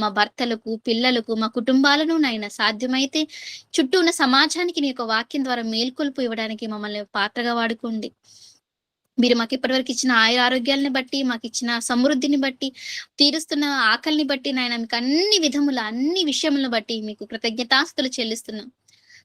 మా భర్తలకు, పిల్లలకు, మా కుటుంబాలను నాయన సాధ్యమైతే చుట్టూ ఉన్న సమాజానికి నీ యొక్క వాక్యం ద్వారా మేల్కొల్పు ఇవ్వడానికి మమ్మల్ని పాత్రగా వాడుకోండి. మీరు మాకు ఇప్పటివరకు ఇచ్చిన ఆరోగ్యాలని బట్టి, మాకు ఇచ్చిన సమృద్ధిని బట్టి, తీరుస్తున్న ఆకలిని బట్టి నాయన, మీకు అన్ని విషయములను బట్టి మీకు కృతజ్ఞతాస్తులు చెల్లిస్తున్నాం.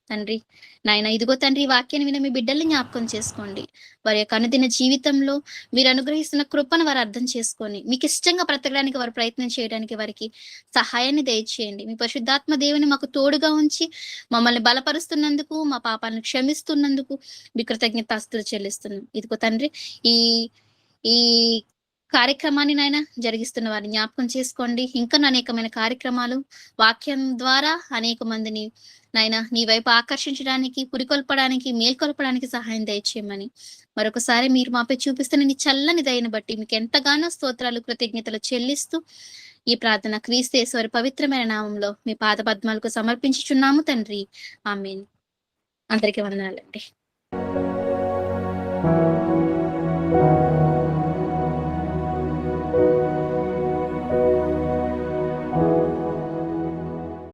తండ్రి నాయన ఇదిగో తండ్రి ఈ వాక్యాన్ని విన మీ బిడ్డల్ని జ్ఞాపకం చేసుకోండి. వారి యొక్క అనుదిన జీవితంలో మీరు అనుగ్రహిస్తున్న కృపను వారు అర్థం చేసుకొని మీకు ఇష్టంగా బ్రతకడానికి వారు ప్రయత్నం చేయడానికి వారికి సహాయాన్ని దయచేయండి. మీ పరిశుద్ధాత్మ దేవుని మాకు తోడుగా ఉంచి మమ్మల్ని బలపరుస్తున్నందుకు, మా పాపాలను క్షమిస్తున్నందుకు మీ కృతజ్ఞతాస్తుతులు చెల్లిస్తున్నాం. ఇదిగో తండ్రి ఈ ఈ కార్యక్రమాన్ని నాయన జరిగిస్తున్న వారిని జ్ఞాపకం చేసుకోండి. ఇంకా అనేకమైన కార్యక్రమాలు వాక్యం ద్వారా అనేక మందిని నాయన నీ వైపు ఆకర్షించడానికి, పురికొల్పడానికి, మేల్కొల్పడానికి సహాయం దయచేయమని మరొకసారి మీరు మాపై చూపిస్తున్న నీ చల్లని దయను బట్టి మీకు ఎంతగానో స్తోత్రాలు, కృతజ్ఞతలు చెల్లిస్తూ ఈ ప్రార్థన క్రీస్తు యేసు పవిత్రమైన నామంలో మీ పాద పద్మాలకు సమర్పించుచున్నాము తండ్రి. ఆమేన్. అందరికీ వందనాలండి.